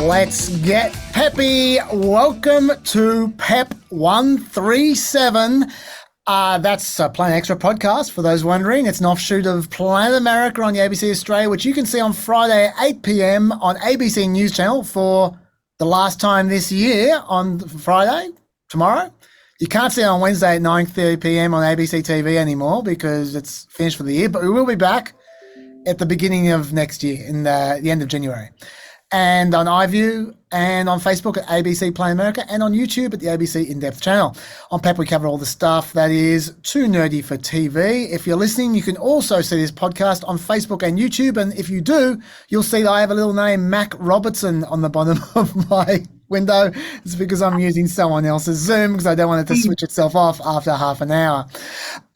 Let's get peppy. Welcome to PEP 137. That's a Planet Extra podcast, for those wondering. It's an offshoot of Planet America on the ABC Australia, which you can see on Friday at 8 p.m. on ABC News Channel for the last time this year on Friday, tomorrow. You can't see it on Wednesday at 9:30 p.m. on ABC TV anymore because it's finished for the year, but we will be back at the beginning of next year, in the end of January. And on iView and on Facebook at ABC Play America and on YouTube at the ABC In-Depth channel. On PEP, we cover all the stuff that is too nerdy for TV. If you're listening, you can also see this podcast on Facebook and YouTube. And if you do, you'll see that I have a little name, Mac Robertson, on the bottom of my window. It's because I'm using someone else's Zoom because I don't want it to switch itself off after half an hour.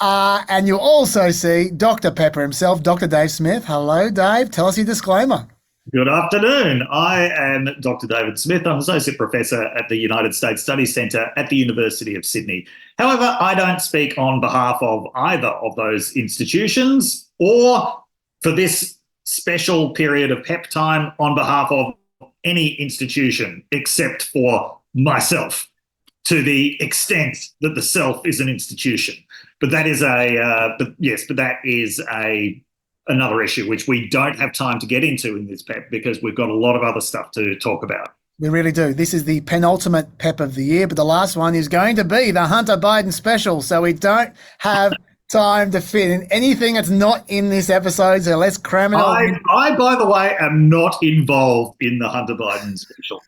And you'll also see Dr. Pepper himself, Dr. Dave Smith. Hello, Dave. Tell us your disclaimer. Good afternoon. I am Dr. David Smith. I'm Associate Professor at the United States Studies Centre at the University of Sydney. However, I don't speak on behalf of either of those institutions or for this special period of PEP time on behalf of any institution except for myself, to the extent that the self is an institution. But that is another issue which we don't have time to get into in this PEP because we've got a lot of other stuff to talk about. We really do. This is the penultimate PEP of the year, but the last one is going to be the Hunter Biden special. So we don't have time to fit in anything that's not in this episode. So let's cram it all in. I, by the way, am not involved in the Hunter Biden special.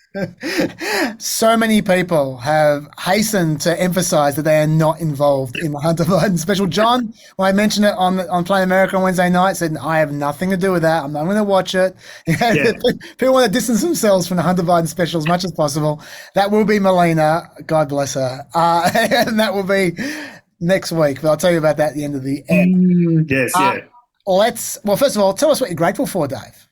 So many people have hastened to emphasize that they are not involved in the Hunter Biden special. John, when I mentioned it on Play America on Wednesday night, said, I have nothing to do with that. I'm not going to watch it. Yeah. People want to distance themselves from the Hunter Biden special as much as possible. That will be Melina. God bless her. And that will be next week. But I'll tell you about that at the end of the end. Yes, yeah. Well, first of all, tell us what you're grateful for, Dave.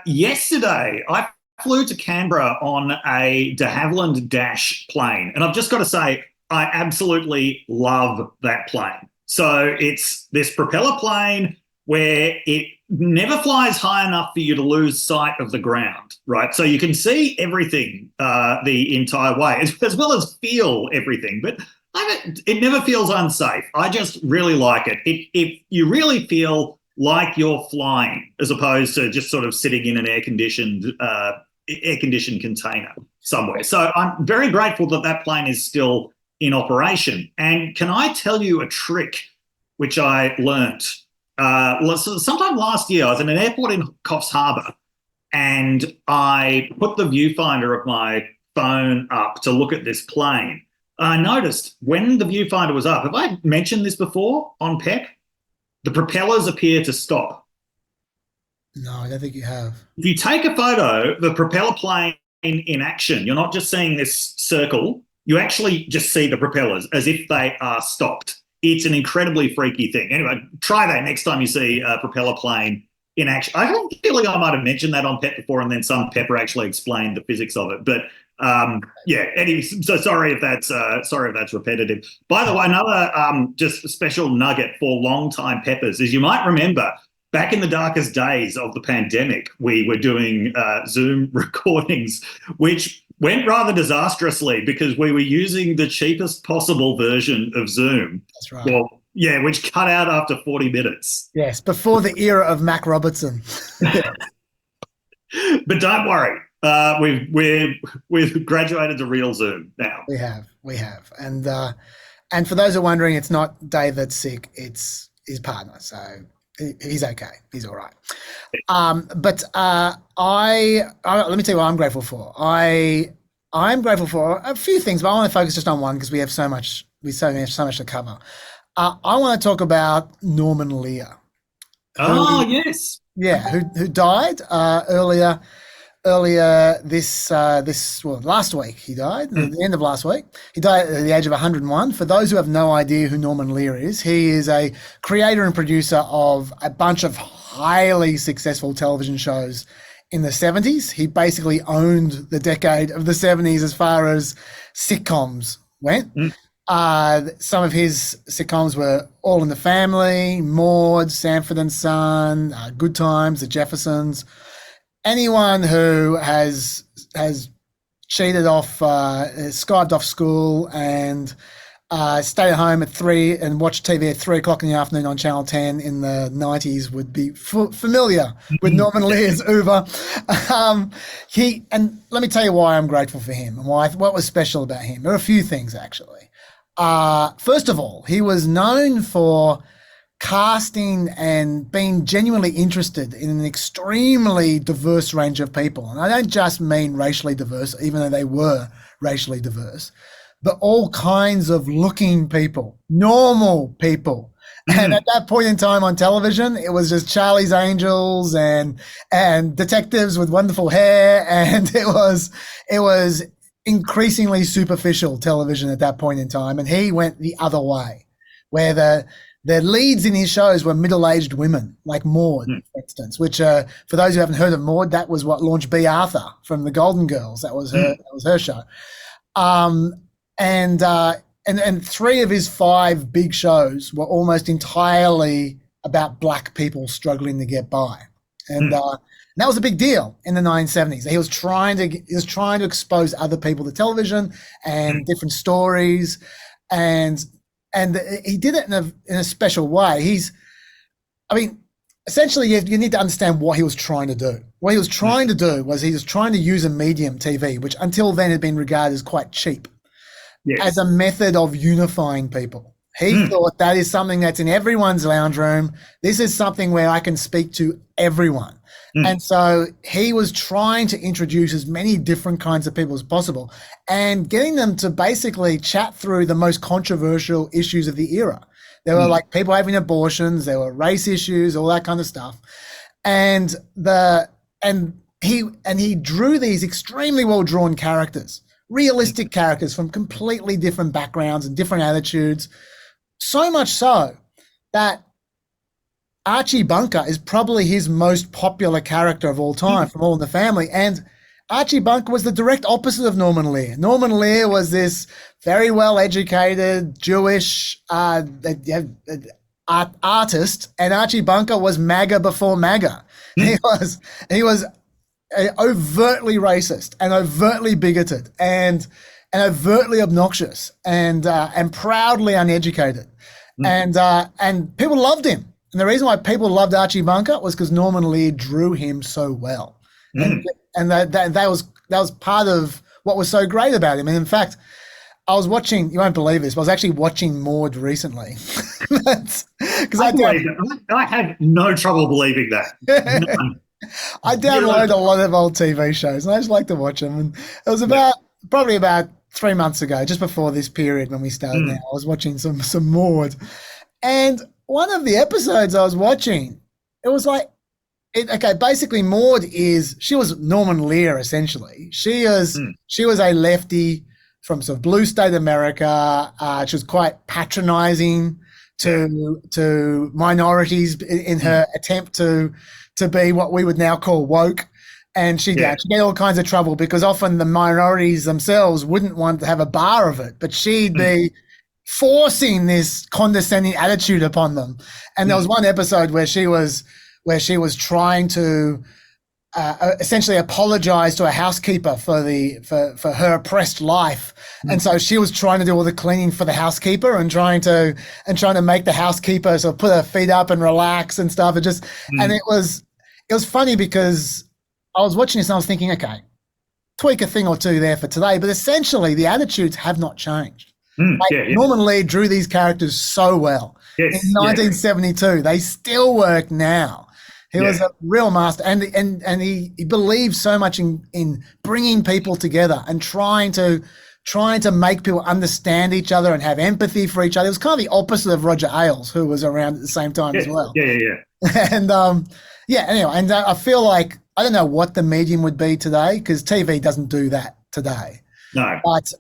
Yesterday, I flew to Canberra on a de Havilland Dash plane. And I've just got to say, I absolutely love that plane. So it's this propeller plane where it never flies high enough for you to lose sight of the ground, right? So you can see everything the entire way, as well as feel everything. But it never feels unsafe. I just really like it. You really feel like you're flying as opposed to just sort of sitting in an air-conditioned container somewhere. So I'm very grateful that that plane is still in operation. And can I tell you a trick which I learnt? Sometime last year, I was in an airport in Coffs Harbour and I put the viewfinder of my phone up to look at this plane. I noticed when the viewfinder was up, have I mentioned this before on PEP? The propellers appear to stop. No, I don't think you have. If you take a photo of the propeller plane in action, you're not just seeing this circle, you actually just see the propellers as if they are stopped. It's an incredibly freaky thing. Anyway, try that next time you see a propeller plane in action. I have a feeling I might have mentioned that on PEP before and then some pepper actually explained the physics of it. But anyway, so sorry if that's repetitive. By the way, another just special nugget for long-time peppers is you might remember back in the darkest days of the pandemic, we were doing Zoom recordings, which went rather disastrously because we were using the cheapest possible version of Zoom. That's right. Well, yeah, which cut out after 40 minutes. Yes, before the era of Mac Robertson. But don't worry. We've graduated to real Zoom now. We have. And for those who are wondering, it's not Dave that's sick, it's his partner. So he's okay. He's all right. But let me tell you what I'm grateful for. I'm grateful for a few things, but I want to focus just on one because we have so much to cover. I want to talk about Norman Lear. Yes. Yeah, who died earlier last week. He died at the end of last week. He died at the age of 101. For those who have no idea who Norman Lear is, he is a creator and producer of a bunch of highly successful television shows in the 70s. He basically owned the decade of the 70s as far as sitcoms went. Some of his sitcoms were All in the Family, Maude, Sanford and Son, Good Times, The Jeffersons. anyone who has cheated off, skived off school and stayed at home at 3 and watched TV at 3 o'clock in the afternoon on Channel 10 in the 90s would be familiar with Norman Lear's Uber. And let me tell you why I'm grateful for him and what was special about him. There are a few things, actually. First of all, he was known for casting and being genuinely interested in an extremely diverse range of people. And I don't just mean racially diverse, even though they were racially diverse, but all kinds of looking people, normal people. And at that point in time on television, it was just Charlie's Angels and detectives with wonderful hair. And it was increasingly superficial television at that point in time. And he went the other way, where the leads in his shows were middle-aged women, like Maude, for instance, which, for those who haven't heard of Maude, that was what launched B. Arthur from the Golden Girls. That was her show. And 3 of his 5 big shows were almost entirely about black people struggling to get by. And that was a big deal in the 1970s. He was trying to expose other people to television and different stories, and he did it in a special way. Essentially, you need to understand what he was trying to do. What he was trying to do was he was trying to use a medium, TV, which until then had been regarded as quite cheap, as a method of unifying people. He thought that is something that's in everyone's lounge room. This is something where I can speak to everyone. And so he was trying to introduce as many different kinds of people as possible and getting them to basically chat through the most controversial issues of the era. There were like people having abortions, there were race issues, all that kind of stuff. And he drew these extremely well-drawn characters, realistic characters from completely different backgrounds and different attitudes. So much so that Archie Bunker is probably his most popular character of all time from All in the Family. And Archie Bunker was the direct opposite of Norman Lear. Norman Lear was this very well-educated Jewish artist, and Archie Bunker was MAGA before MAGA. He was overtly racist and overtly bigoted and overtly obnoxious and proudly uneducated. And people loved him. And the reason why people loved Archie Bunker was because Norman Lear drew him so well. And that was part of what was so great about him. And in fact, I was watching, you won't believe this, but I was actually watching Maude recently. Because I have no trouble believing that. None. I download a lot of old TV shows and I just like to watch them. And it was probably about 3 months ago, just before this period when we started now, I was watching some Maude. And one of the episodes I was watching, it was like, basically Maude she was Norman Lear essentially. She was a lefty from sort of blue state America. She was quite patronizing to minorities in her attempt to be what we would now call woke. And she'd get all kinds of trouble because often the minorities themselves wouldn't want to have a bar of it, but she'd be forcing this condescending attitude upon them. And there was one episode where she was trying to essentially apologize to a housekeeper for her oppressed life. And so she was trying to do all the cleaning for the housekeeper and trying to make the housekeeper sort of put her feet up and relax and stuff. And it was funny because I was watching this and I was thinking, okay, tweak a thing or two there for today, but essentially the attitudes have not changed. Norman Lear drew these characters so well in 1972. They still work now. He was a real master, and he believed so much in bringing people together and trying to make people understand each other and have empathy for each other. It was kind of the opposite of Roger Ailes, who was around at the same time as well. And anyway, and I feel like I don't know what the medium would be today because TV doesn't do that today. No, but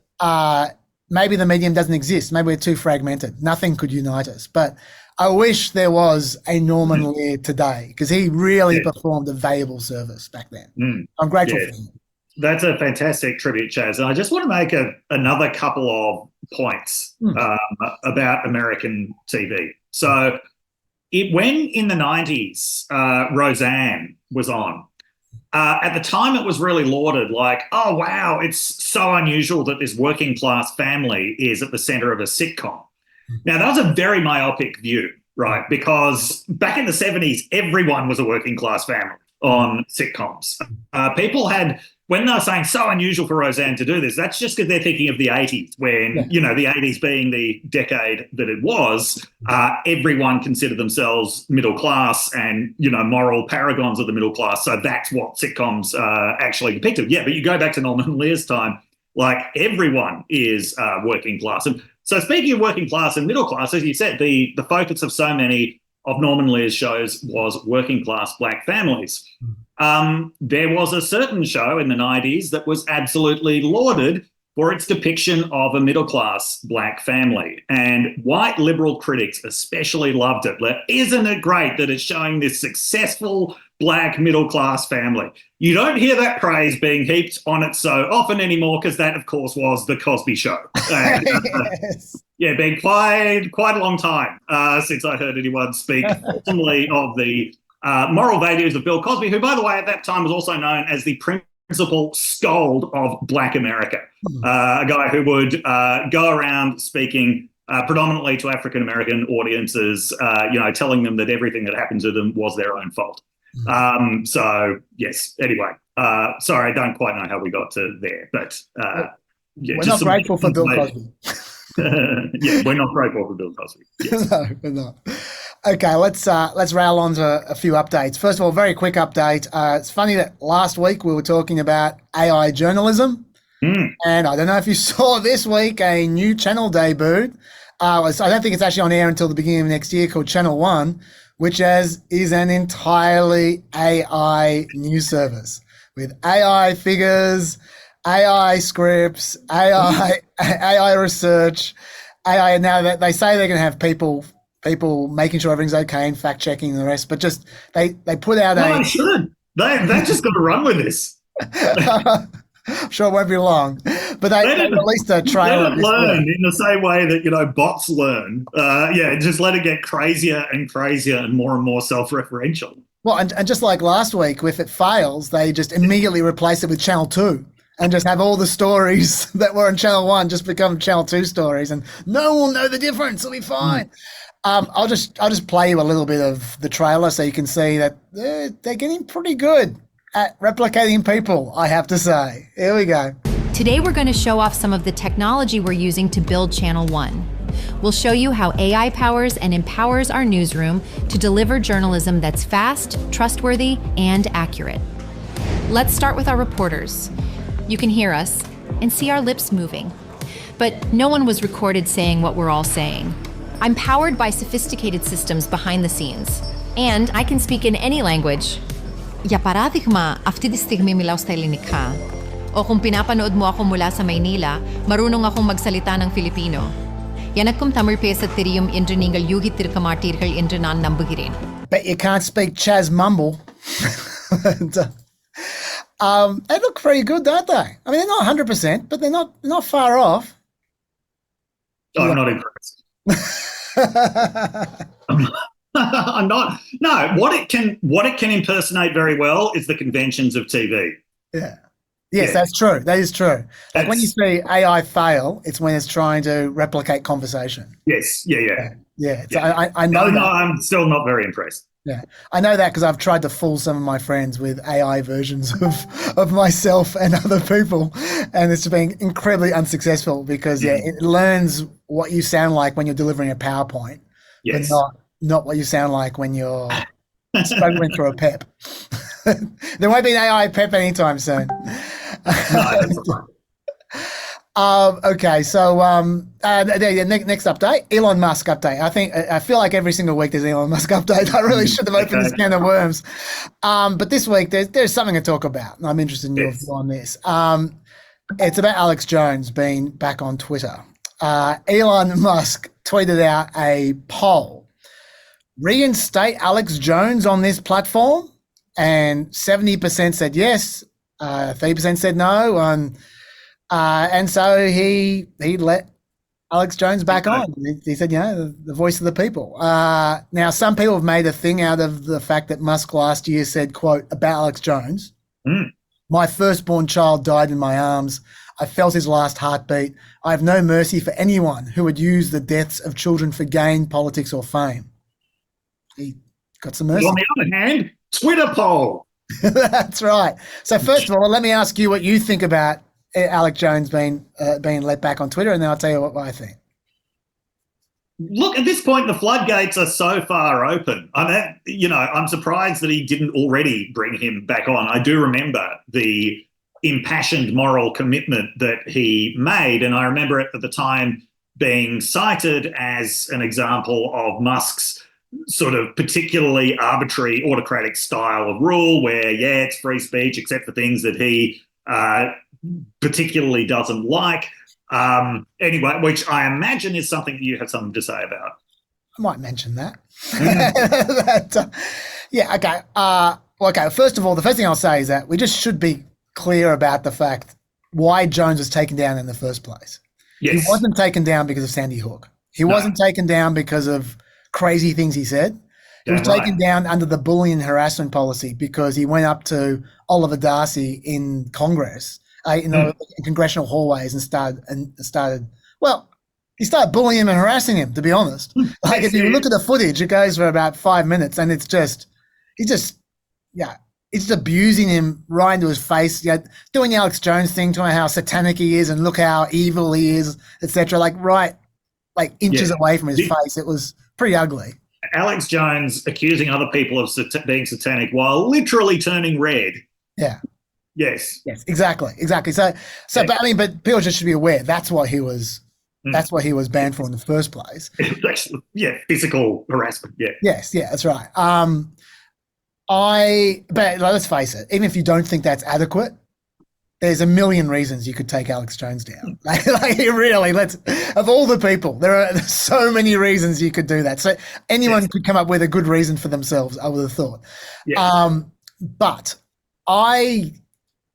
maybe the medium doesn't exist. Maybe we're too fragmented. Nothing could unite us. But I wish there was a Norman Lear today because he really performed a valuable service back then. I'm grateful for him. That's a fantastic tribute, Chaz. And I just want to make another couple of points about American TV. So when in the 90s, Roseanne was on, At the time, it was really lauded, like, oh, wow, it's so unusual that this working class family is at the center of a sitcom. Now, that was a very myopic view, right? Because back in the 70s, everyone was a working class family on sitcoms. People had, when they were saying so unusual for Roseanne to do this, that's just because they're thinking of the 80s when, the 80s being the decade that it was, everyone considered themselves middle class and, moral paragons of the middle class. So that's what sitcoms actually depicted. Yeah, but you go back to Norman Lear's time, like everyone is working class. And so speaking of working class and middle class, as you said, the focus of so many of Norman Lear's shows was working class black families. There was a certain show in the 90s that was absolutely lauded for its depiction of a middle-class black family. And white liberal critics especially loved it. Like, isn't it great that it's showing this successful black middle-class family? You don't hear that praise being heaped on it so often anymore because that, of course, was The Cosby Show. And, Yes. been quite a long time since I heard anyone speak ultimately of the moral values of Bill Cosby, who, by the way, at that time was also known as the principal scold of Black America, a guy who would go around speaking predominantly to African-American audiences, telling them that everything that happened to them was their own fault. So, yes, anyway, sorry, I don't quite know how we got to there, but we're not grateful for Bill Cosby. We're not grateful for Bill Cosby. Yes. No, we're not. Okay, let's rail on to a few updates. First of all, very quick update. It's funny that last week we were talking about AI journalism, and I don't know if you saw this week a new channel debuted. I don't think it's actually on air until the beginning of next year, called Channel One, which is an entirely AI news service with AI figures, AI scripts, AI research, AI. Now that they say they're going to have people making sure everything's okay and fact checking and the rest, but just they put out they should. They just got to run with this. I'm sure it won't be long, but they released a trailer. Let it learn in the same way that bots learn. Just let it get crazier and crazier and more self-referential. Well, and just like last week, if it fails, they just immediately replace it with Channel 2 and just have all the stories that were on Channel 1 just become Channel 2 stories, and no one will know the difference. It'll be fine. I'll just play you a little bit of the trailer so you can see that they're getting pretty good at replicating people, I have to say. Here we go. Today we're going to show off some of the technology we're using to build Channel 1. We'll show you how AI powers and empowers our newsroom to deliver journalism that's fast, trustworthy, and accurate. Let's start with our reporters. You can hear us and see our lips moving, but no one was recorded saying what we're all saying. I'm powered by sophisticated systems behind the scenes, and I can speak in any language. Για παράδειγμα, αυτή τη στιγμή μιλάω στα ελληνικά. O kung pinapanood mo ako mula sa Maynila, marunong akong magsalita ng Filipino. Yanagkum tamil pesa tiriyum indra ningal yugi tirkamartirkal indra nan nambugirin. Bet you can't speak Chaz mumble. They look pretty good, don't they? I mean, they're not 100%, but they're not far off. I'm not impressed. I'm not. No, what it can impersonate very well is the conventions of TV. Yeah. Yes, that's true. That is true. Like when you see AI fail, it's when it's trying to replicate conversation. Yes. Yeah. So I know that. I'm still not very impressed. Yeah, I know that because I've tried to fool some of my friends with AI versions of myself and other people, and it's been incredibly unsuccessful because it learns what you sound like when you're delivering a PowerPoint, but not what you sound like when you're struggling through a PEP. There won't be an AI PEP anytime soon. No, okay, so next update, Elon Musk update. I feel like every single week there's an Elon Musk update. I really should have opened this can of worms. But this week there's something to talk about, and I'm interested in your view on this. It's about Alex Jones being back on Twitter. Elon Musk tweeted out a poll: reinstate Alex Jones on this platform, and 70% said yes, 30% said no, and so he let Alex Jones back on. He said, the voice of the people. Now, some people have made a thing out of the fact that Musk last year said, quote, about Alex Jones, Mm. My firstborn child died in my arms. I felt his last heartbeat. I have no mercy for anyone who would use the deaths of children for gain, politics, or fame. He got some mercy. On the other hand, Twitter poll. That's right. So first of all, let me ask you what you think about Alex Jones being let back on Twitter, and then I'll tell you what I think. Look, at this point, the floodgates are so far open. I'm surprised that he didn't already bring him back on. I do remember the impassioned moral commitment that he made, and I remember it at the time being cited as an example of Musk's sort of particularly arbitrary autocratic style of rule where, yeah, it's free speech except for things that he particularly doesn't like. Anyway, which I imagine is something that you have something to say about. I might mention that. Yeah, okay. Okay, first of all, the first thing I'll say is that we just should be clear about the fact why Jones was taken down in the first place. Yes. He wasn't taken down because of Sandy Hook. He wasn't taken down because of crazy things he said. He was taken down under the bullying and harassment policy because he went up to Oliver Darcy in Congress, in congressional hallways and started bullying him and harassing him, to be honest. Like, if you look at the footage, it goes for about 5 minutes and he's just abusing him right into his face, doing the Alex Jones thing, talking how satanic he is and look how evil he is, etc. Like inches away from his face. It was pretty ugly. Alex Jones accusing other people of being satanic while literally turning red. Yeah. Yes. Yes. Exactly. So, but people just should be aware that's what he was. That's what he was banned for in the first place. Physical harassment. Yeah. Yes. Yeah. That's right. But let's face it. Even if you don't think that's adequate, there's a million reasons you could take Alex Jones down. Of all the people, there's so many reasons you could do that. So anyone could come up with a good reason for themselves, I would have thought. Yes. But I,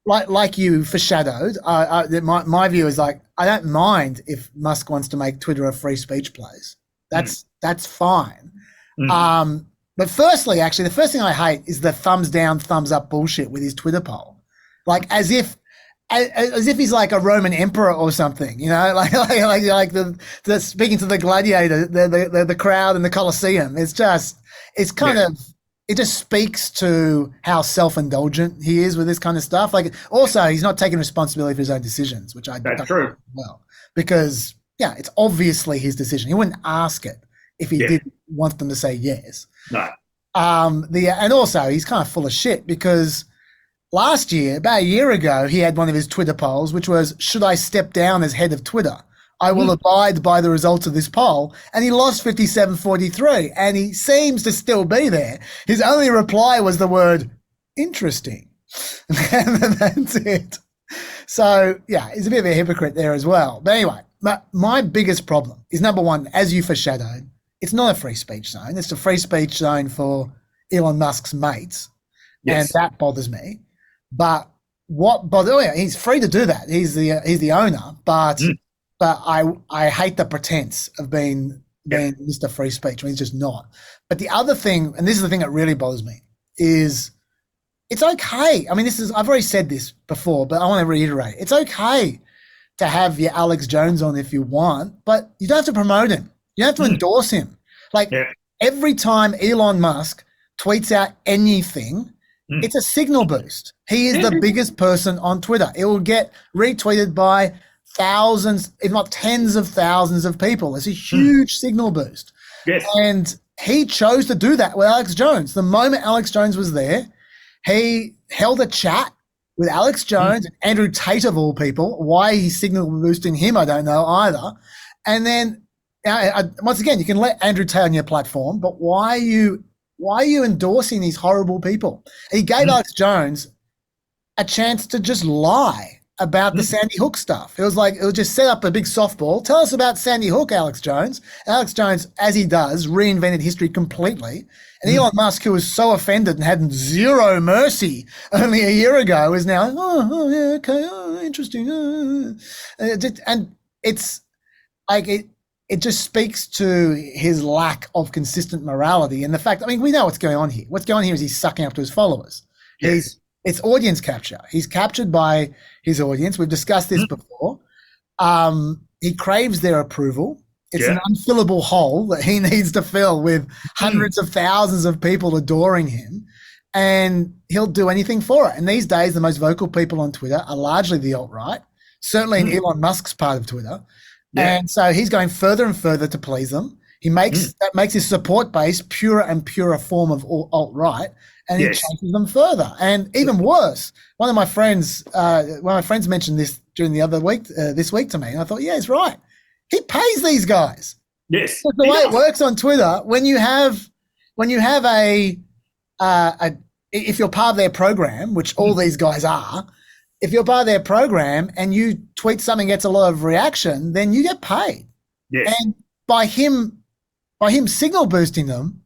like you foreshadowed, my view is like, I don't mind if Musk wants to make Twitter a free speech place. That's fine. But firstly, actually, the first thing I hate is the thumbs down, thumbs up bullshit with his Twitter poll. Like as if he's like a Roman emperor or something, like the speaking to the gladiator, the crowd in the Colosseum. It just speaks to how self-indulgent he is with this kind of stuff. Like, also, he's not taking responsibility for his own decisions, which that's true. Well, because it's obviously his decision. He wouldn't ask it if he didn't want them to say yes. No. And also he's kind of full of shit because last year, about a year ago, he had one of his Twitter polls, which was, should I step down as head of Twitter? I will abide by the results of this poll. And he lost 57-43, and he seems to still be there. His only reply was the word interesting. And that's it. So, he's a bit of a hypocrite there as well. But anyway, my biggest problem is, number one, as you foreshadowed, it's not a free speech zone. It's a free speech zone for Elon Musk's mates. Yes. And that bothers me. But he's free to do that. He's the owner, but I hate the pretense of being Mr. Free Speech when he's just not. But the other thing, and this is the thing that really bothers me, is it's okay. I mean, I've already said this before, but I want to reiterate. It's okay to have your Alex Jones on if you want, but you don't have to promote him. You don't have to endorse him. Every time Elon Musk tweets out anything, it's a signal boost. He is the biggest person on Twitter. It will get retweeted by thousands, if not tens of thousands of people. It's a huge signal boost. Yes. And he chose to do that with Alex Jones. The moment Alex Jones was there, he held a chat with Alex Jones and Andrew Tate, of all people. Why he's signal boosting him, I don't know either. And then, once again, you can let Andrew Tate on your platform, but why are you endorsing these horrible people? He gave Alex Jones a chance to just lie about the Sandy Hook stuff. It was just set up a big softball. Tell us about Sandy Hook, Alex Jones. Alex Jones, as he does, reinvented history completely. And Elon Musk, who was so offended and had zero mercy only a year ago, is now, interesting. And it's like it just speaks to his lack of consistent morality and the fact, we know what's going on here. What's going on here is he's sucking up to his followers. Yes. It's audience capture. He's captured by his audience. We've discussed this before. He craves their approval. It's an unfillable hole that he needs to fill with hundreds of thousands of people adoring him, and he'll do anything for it. And these days, the most vocal people on Twitter are largely the alt-right, certainly in Elon Musk's part of Twitter. Yeah. And so he's going further and further to please them. He makes that makes his support base purer and purer form of alt-right, and he chases them further. And even worse, one of my friends mentioned this during the other week, this week to me, and I thought, yeah, he's right. He pays these guys. Yes, the way it works on Twitter, when you have a if you're part of their program, which all these guys are, if you're part of their program and you tweet something gets a lot of reaction, then you get paid. Yes. And by him signal boosting them,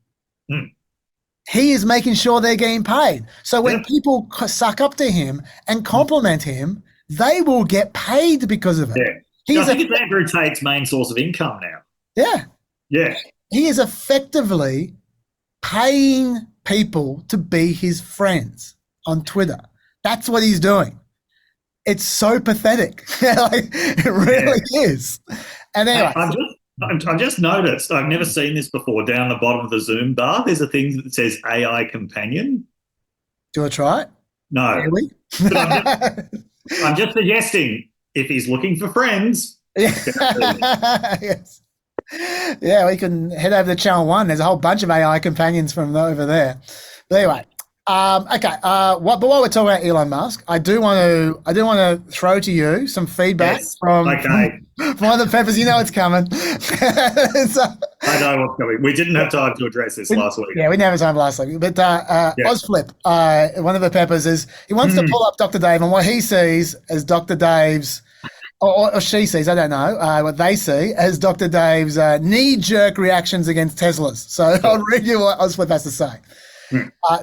he is making sure they're getting paid. So when people suck up to him and compliment him, they will get paid because of it. Yeah. I think it's Andrew Tate's main source of income now. Yeah. Yeah. He is effectively paying people to be his friends on Twitter. That's what he's doing. It's so pathetic. It really is. And anyway. I've just noticed, I've never seen this before, down the bottom of the Zoom bar, there's a thing that says AI companion. Do you want to try it? No. Really? I'm just suggesting, if he's looking for friends. Yes. Yeah, we can head over to Channel 1. There's a whole bunch of AI companions from over there. But anyway, okay. But while we're talking about Elon Musk, I do want to throw to you some feedback from one of the Peppers. You know it's coming. I know what's coming. We didn't have time to address this last week. Yeah, we didn't have time last week. But Ozflip, one of the Peppers, he wants to pull up Dr. Dave and what he sees as Dr. Dave's, or she sees, I don't know, what they see as Dr. Dave's knee-jerk reactions against Teslas. So I'll read you what Ozflip has to say.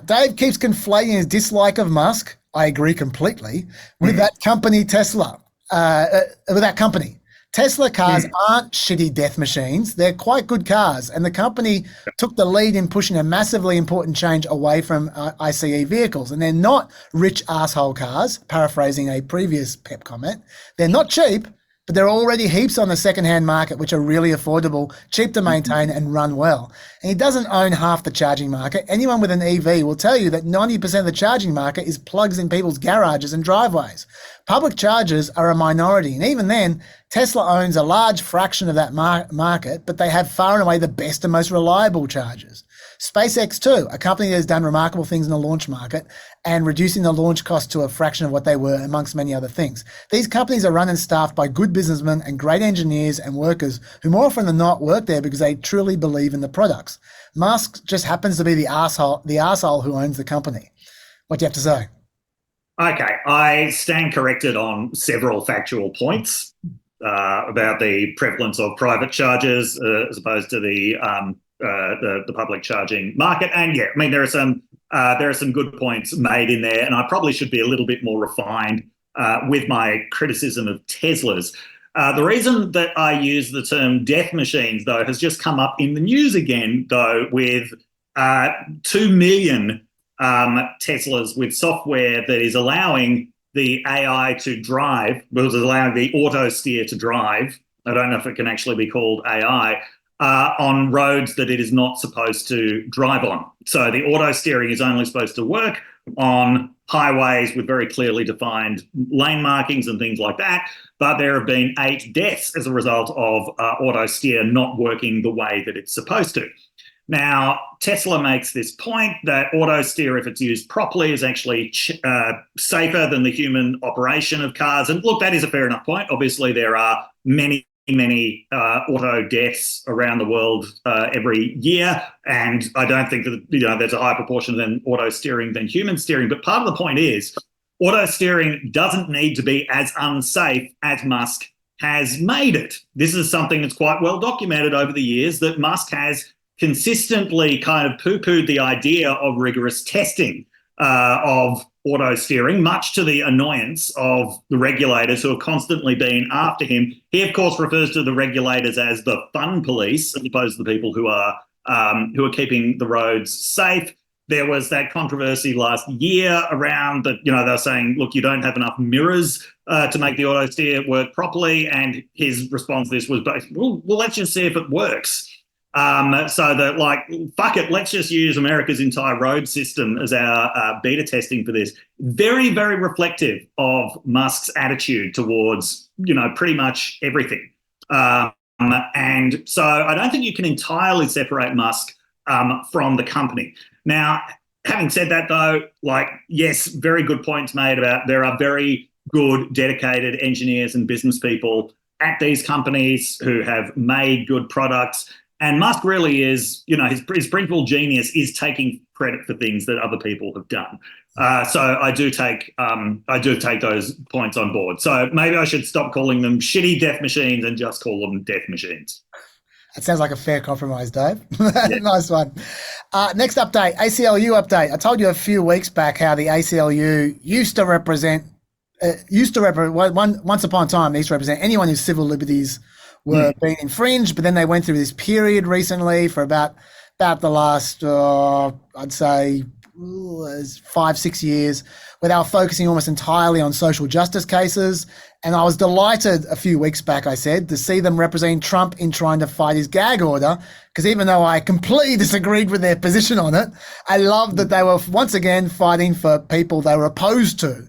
Dave keeps conflating his dislike of Musk, I agree completely, with that company Tesla. With that company. Tesla cars aren't shitty death machines. They're quite good cars. And the company took the lead in pushing a massively important change away from ICE vehicles. And they're not rich asshole cars, paraphrasing a previous PEP comment. They're not cheap, but there are already heaps on the second-hand market which are really affordable, cheap to maintain, and run well. And he doesn't own half the charging market. Anyone with an EV will tell you that 90% of the charging market is plugs in people's garages and driveways. Public chargers are a minority, and even then, Tesla owns a large fraction of that market, but they have far and away the best and most reliable chargers. SpaceX too, a company that has done remarkable things in the launch market and reducing the launch cost to a fraction of what they were, amongst many other things. These companies are run and staffed by good businessmen and great engineers and workers who more often than not work there because they truly believe in the products. Musk just happens to be the arsehole who owns the company. What do you have to say? Okay, I stand corrected on several factual points about the prevalence of private chargers as opposed to the public charging market. And yeah, I mean, there are some good points made in there, and I probably should be a little bit more refined with my criticism of Teslas. The reason that I use the term death machines, though, has just come up in the news again, though, with 2 million Teslas with software that is allowing the AI to drive, because it's allowing the auto steer to drive. I don't know if it can actually be called AI, on roads that it is not supposed to drive on. So the auto steering is only supposed to work on highways with very clearly defined lane markings and things like that. But there have been 8 deaths as a result of auto steer not working the way that it's supposed to. Now, Tesla makes this point that auto steer, if it's used properly, is actually safer than the human operation of cars. And look, that is a fair enough point. Obviously, there are many auto deaths around the world every year, and I don't think that there's a higher proportion than auto steering than human steering. But part of the point is, auto steering doesn't need to be as unsafe as Musk has made it. This is something that's quite well documented over the years, that Musk has consistently kind of poo-pooed the idea of rigorous testing of auto steering, much to the annoyance of the regulators who have constantly been after him. He, of course, refers to the regulators as the fun police, as opposed to the people who are keeping the roads safe. There was that controversy last year around that, they were saying, look, you don't have enough mirrors to make the auto steer work properly. And his response to this was, well, let's just see if it works. So that, like, fuck it, let's just use America's entire road system as our beta testing for this. Very, very reflective of Musk's attitude towards, pretty much everything. And so I don't think you can entirely separate Musk from the company. Now, having said that, though, like, yes, very good points made about there are very good, dedicated engineers and business people at these companies who have made good products. And Musk really is, his principal genius is taking credit for things that other people have done. So I do take those points on board. So maybe I should stop calling them shitty death machines and just call them death machines. That sounds like a fair compromise, Dave. Yeah. Nice one. Next update, ACLU update. I told you a few weeks back how the ACLU used to represent, once upon a time, they used to represent anyone whose civil liberties were being infringed, but then they went through this period recently for about the last, I'd say, 5-6 years, where they were focusing almost entirely on social justice cases. And I was delighted a few weeks back, I said, to see them representing Trump in trying to fight his gag order, because even though I completely disagreed with their position on it, I loved that they were once again fighting for people they were opposed to.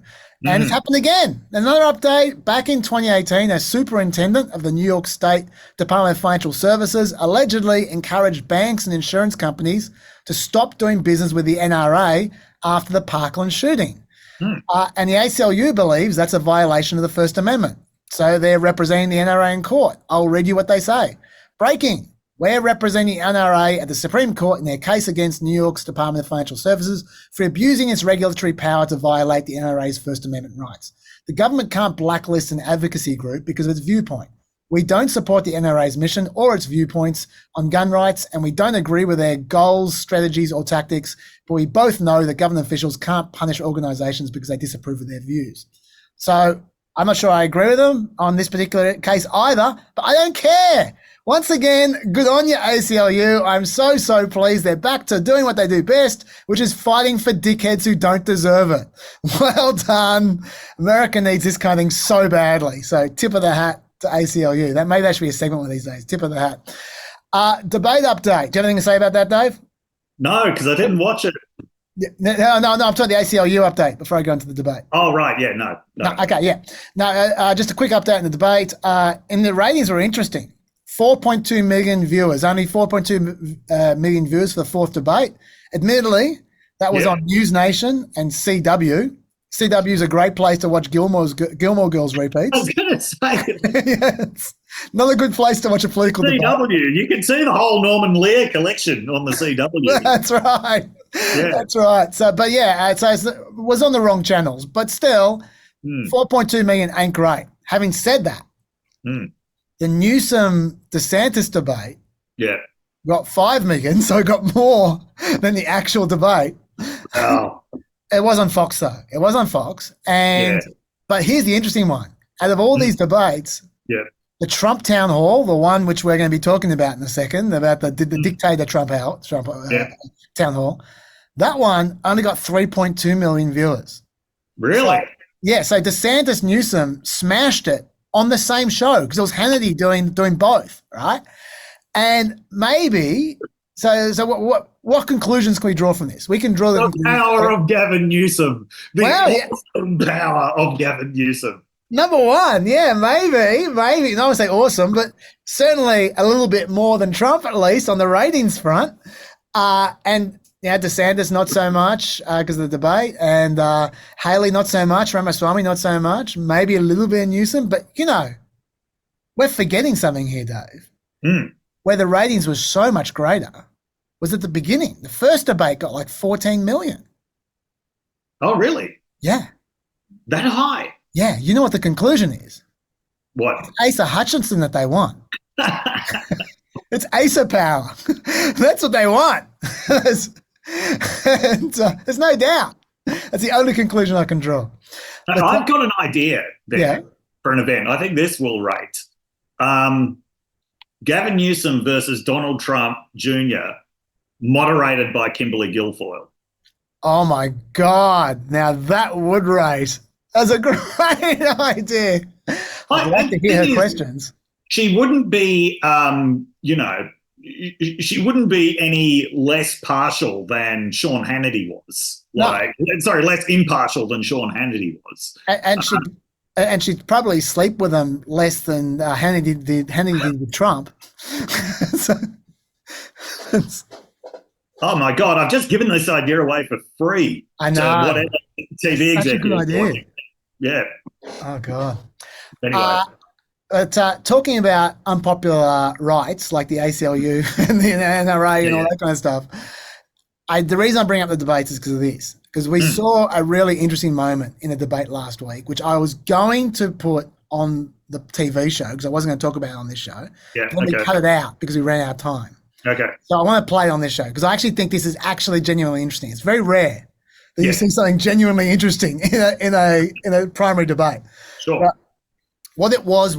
And it's happened again. Another update, back in 2018, a superintendent of the New York State Department of Financial Services allegedly encouraged banks and insurance companies to stop doing business with the NRA after the Parkland shooting. And the ACLU believes that's a violation of the First Amendment. So they're representing the NRA in court. I'll read you what they say. Breaking. We're representing NRA at the Supreme Court in their case against New York's Department of Financial Services for abusing its regulatory power to violate the NRA's First Amendment rights. The government can't blacklist an advocacy group because of its viewpoint. We don't support the NRA's mission or its viewpoints on gun rights, and we don't agree with their goals, strategies, or tactics, but we both know that government officials can't punish organizations because they disapprove of their views. So I'm not sure I agree with them on this particular case either, but I don't care. Once again, good on you, ACLU. I'm so pleased they're back to doing what they do best, which is fighting for dickheads who don't deserve it. Well done. America needs this kind of thing so badly. So tip of the hat to ACLU. Maybe that should be a segment one of these days. Tip of the hat. Debate update. Do you have anything to say about that, Dave? No, because I didn't watch it. No, I'm talking the ACLU update before I go into the debate. Oh, right. Yeah, no. Okay, yeah. No, just a quick update in the debate. And the ratings were interesting. 4.2 million viewers, only 4.2 million viewers for the fourth debate. Admittedly, that was on News Nation and CW. CW is a great place to watch Gilmore Girls repeats. I was going to say. Yes. Another good place to watch a political debate. CW, you can see the whole Norman Lear collection on the CW. That's right. Yeah. That's right. So, but yeah, so it was on the wrong channels, but still, 4.2 million ain't great. Having said that, the Newsom-DeSantis debate got 5 million, so it got more than the actual debate. Wow. It was on Fox, though. It was on Fox. But here's the interesting one. Out of all these debates, the Trump town hall, the one which we're going to be talking about in a second, about the Dictator Trump town hall, that one only got 3.2 million viewers. Really? So DeSantis Newsom smashed it on the same show because it was Hannity doing both, right? And maybe so what conclusions can we draw from this? We can draw the power of Gavin Newsom. Awesome power of Gavin Newsom. Number one, maybe. I don't want to say awesome, but certainly a little bit more than Trump, at least on the ratings front. And DeSantis not so much because of the debate, and Haley not so much, Ramaswamy not so much, maybe a little bit of Newsom, but we're forgetting something here, Dave. Where the ratings was so much greater was at the beginning. The first debate got like 14 million. Oh, really? Yeah. That high? Yeah. You know what the conclusion is? What? It's Asa Hutchinson that they want. It's Asa power. That's what they want. And, there's no doubt. That's the only conclusion I can draw. But I've got an idea there for an event. I think this will rate. Gavin Newsom versus Donald Trump Jr., moderated by Kimberly Guilfoyle. Oh my God. Now that would rate. That's a great idea. I'd like to hear her questions. She wouldn't be, she wouldn't be any less partial than Sean Hannity was. Less impartial than Sean Hannity was. And she'd probably sleep with him less than Hannity did with Trump. Oh my God! I've just given this idea away for free. I know. To whatever TV Such a good idea. Yeah. Oh God. Anyway. But talking about unpopular rights like the ACLU and the NRA and all that kind of stuff, the reason I bring up the debates is because of this. Because we saw a really interesting moment in a debate last week, which I was going to put on the TV show because I wasn't going to talk about it on this show. Yeah. Then we cut it out because we ran out of time. Okay. So I want to play it on this show because I actually think this is actually genuinely interesting. It's very rare that you see something genuinely interesting in a primary debate. Sure. But what it was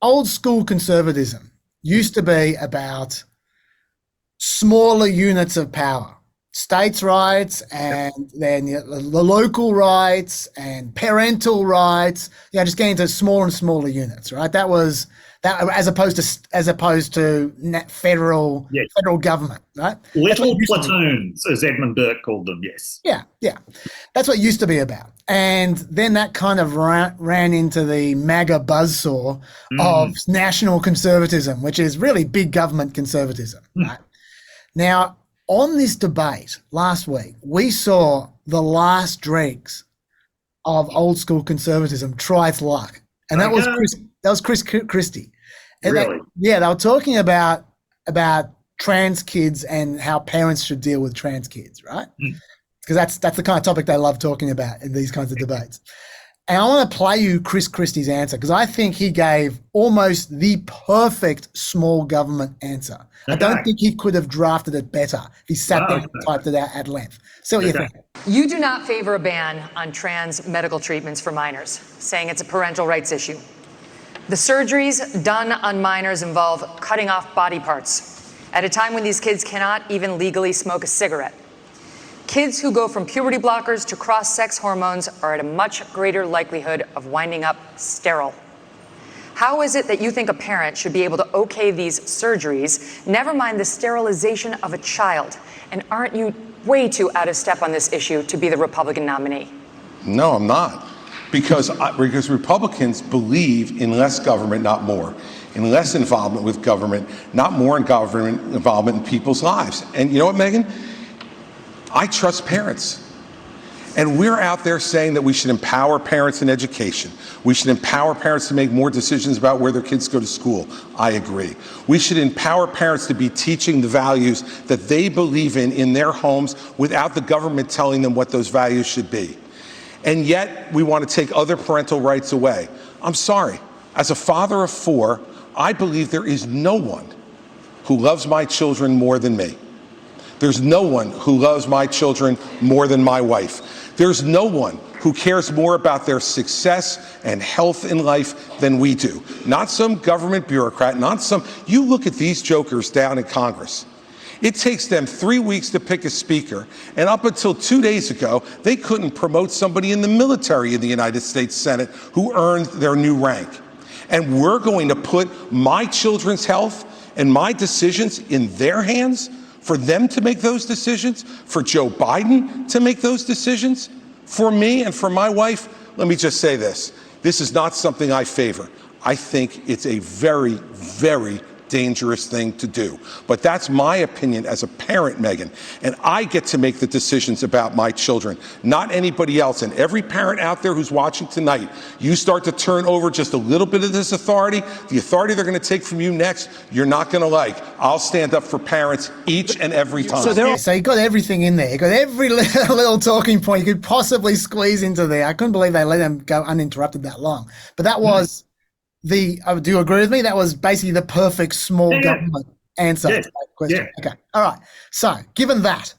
old school conservatism used to be about smaller units of power, states' rights, and then the local rights and parental rights. Just getting into smaller and smaller units, right? That was that as opposed to federal government, right? Little platoons, as Edmund Burke called them. Yes. Yeah. That's what it used to be about. And then that kind of ran into the MAGA buzzsaw of national conservatism, which is really big government conservatism, right? Now, on this debate last week, we saw the last dregs of old school conservatism try its luck. And that was Chris Christie. And really? They were talking about trans kids and how parents should deal with trans kids, right? Because that's the kind of topic they love talking about in these kinds of debates. And I want to play you Chris Christie's answer because I think he gave almost the perfect small government answer. Okay. I don't think he could have drafted it better if he sat there and typed it out at length. So what you think? You do not favor a ban on trans medical treatments for minors, saying it's a parental rights issue. The surgeries done on minors involve cutting off body parts at a time when these kids cannot even legally smoke a cigarette. Kids who go from puberty blockers to cross-sex hormones are at a much greater likelihood of winding up sterile. How is it that you think a parent should be able to okay these surgeries, never mind the sterilization of a child? And aren't you way too out of step on this issue to be the Republican nominee? No, I'm not. Because Republicans believe in less government, not more. In less involvement with government, not more in government involvement in people's lives. And you know what, Megan? I trust parents. And we're out there saying that we should empower parents in education. We should empower parents to make more decisions about where their kids go to school. I agree. We should empower parents to be teaching the values that they believe in their homes without the government telling them what those values should be. And yet we want to take other parental rights away. I'm sorry. As a father of 4, I believe there is no one who loves my children more than me. There's no one who loves my children more than my wife. There's no one who cares more about their success and health in life than we do. Not some government bureaucrat, you look at these jokers down in Congress. It takes them 3 weeks to pick a speaker, and up until 2 days ago, they couldn't promote somebody in the military in the United States Senate who earned their new rank. And we're going to put my children's health and my decisions in their hands? For them to make those decisions, for Joe Biden to make those decisions, for me and for my wife, let me just say this. This is not something I favor. I think it's a very, very dangerous thing to do. But that's my opinion as a parent, Megan. And I get to make the decisions about my children, not anybody else. And every parent out there who's watching tonight, you start to turn over just a little bit of this authority, the authority they're going to take from you next, you're not going to like. I'll stand up for parents each and every time. So you got everything in there. You got every little talking point you could possibly squeeze into there. I couldn't believe they let them go uninterrupted that long. But that was do you agree with me? That was basically the perfect small government answer to that question. Okay. All right. So given that,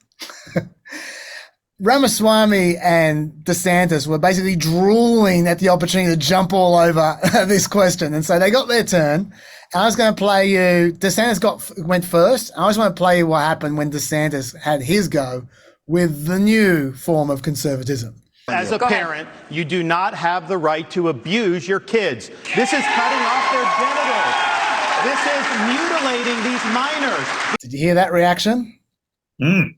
Ramaswamy and DeSantis were basically drooling at the opportunity to jump all over this question. And so they got their turn. And I was going to play you, DeSantis went first. I just want to play you what happened when DeSantis had his go with the new form of conservatism. As a parent, you do not have the right to abuse your kids. This is cutting off their genitals. This is mutilating these minors. Did you hear that reaction?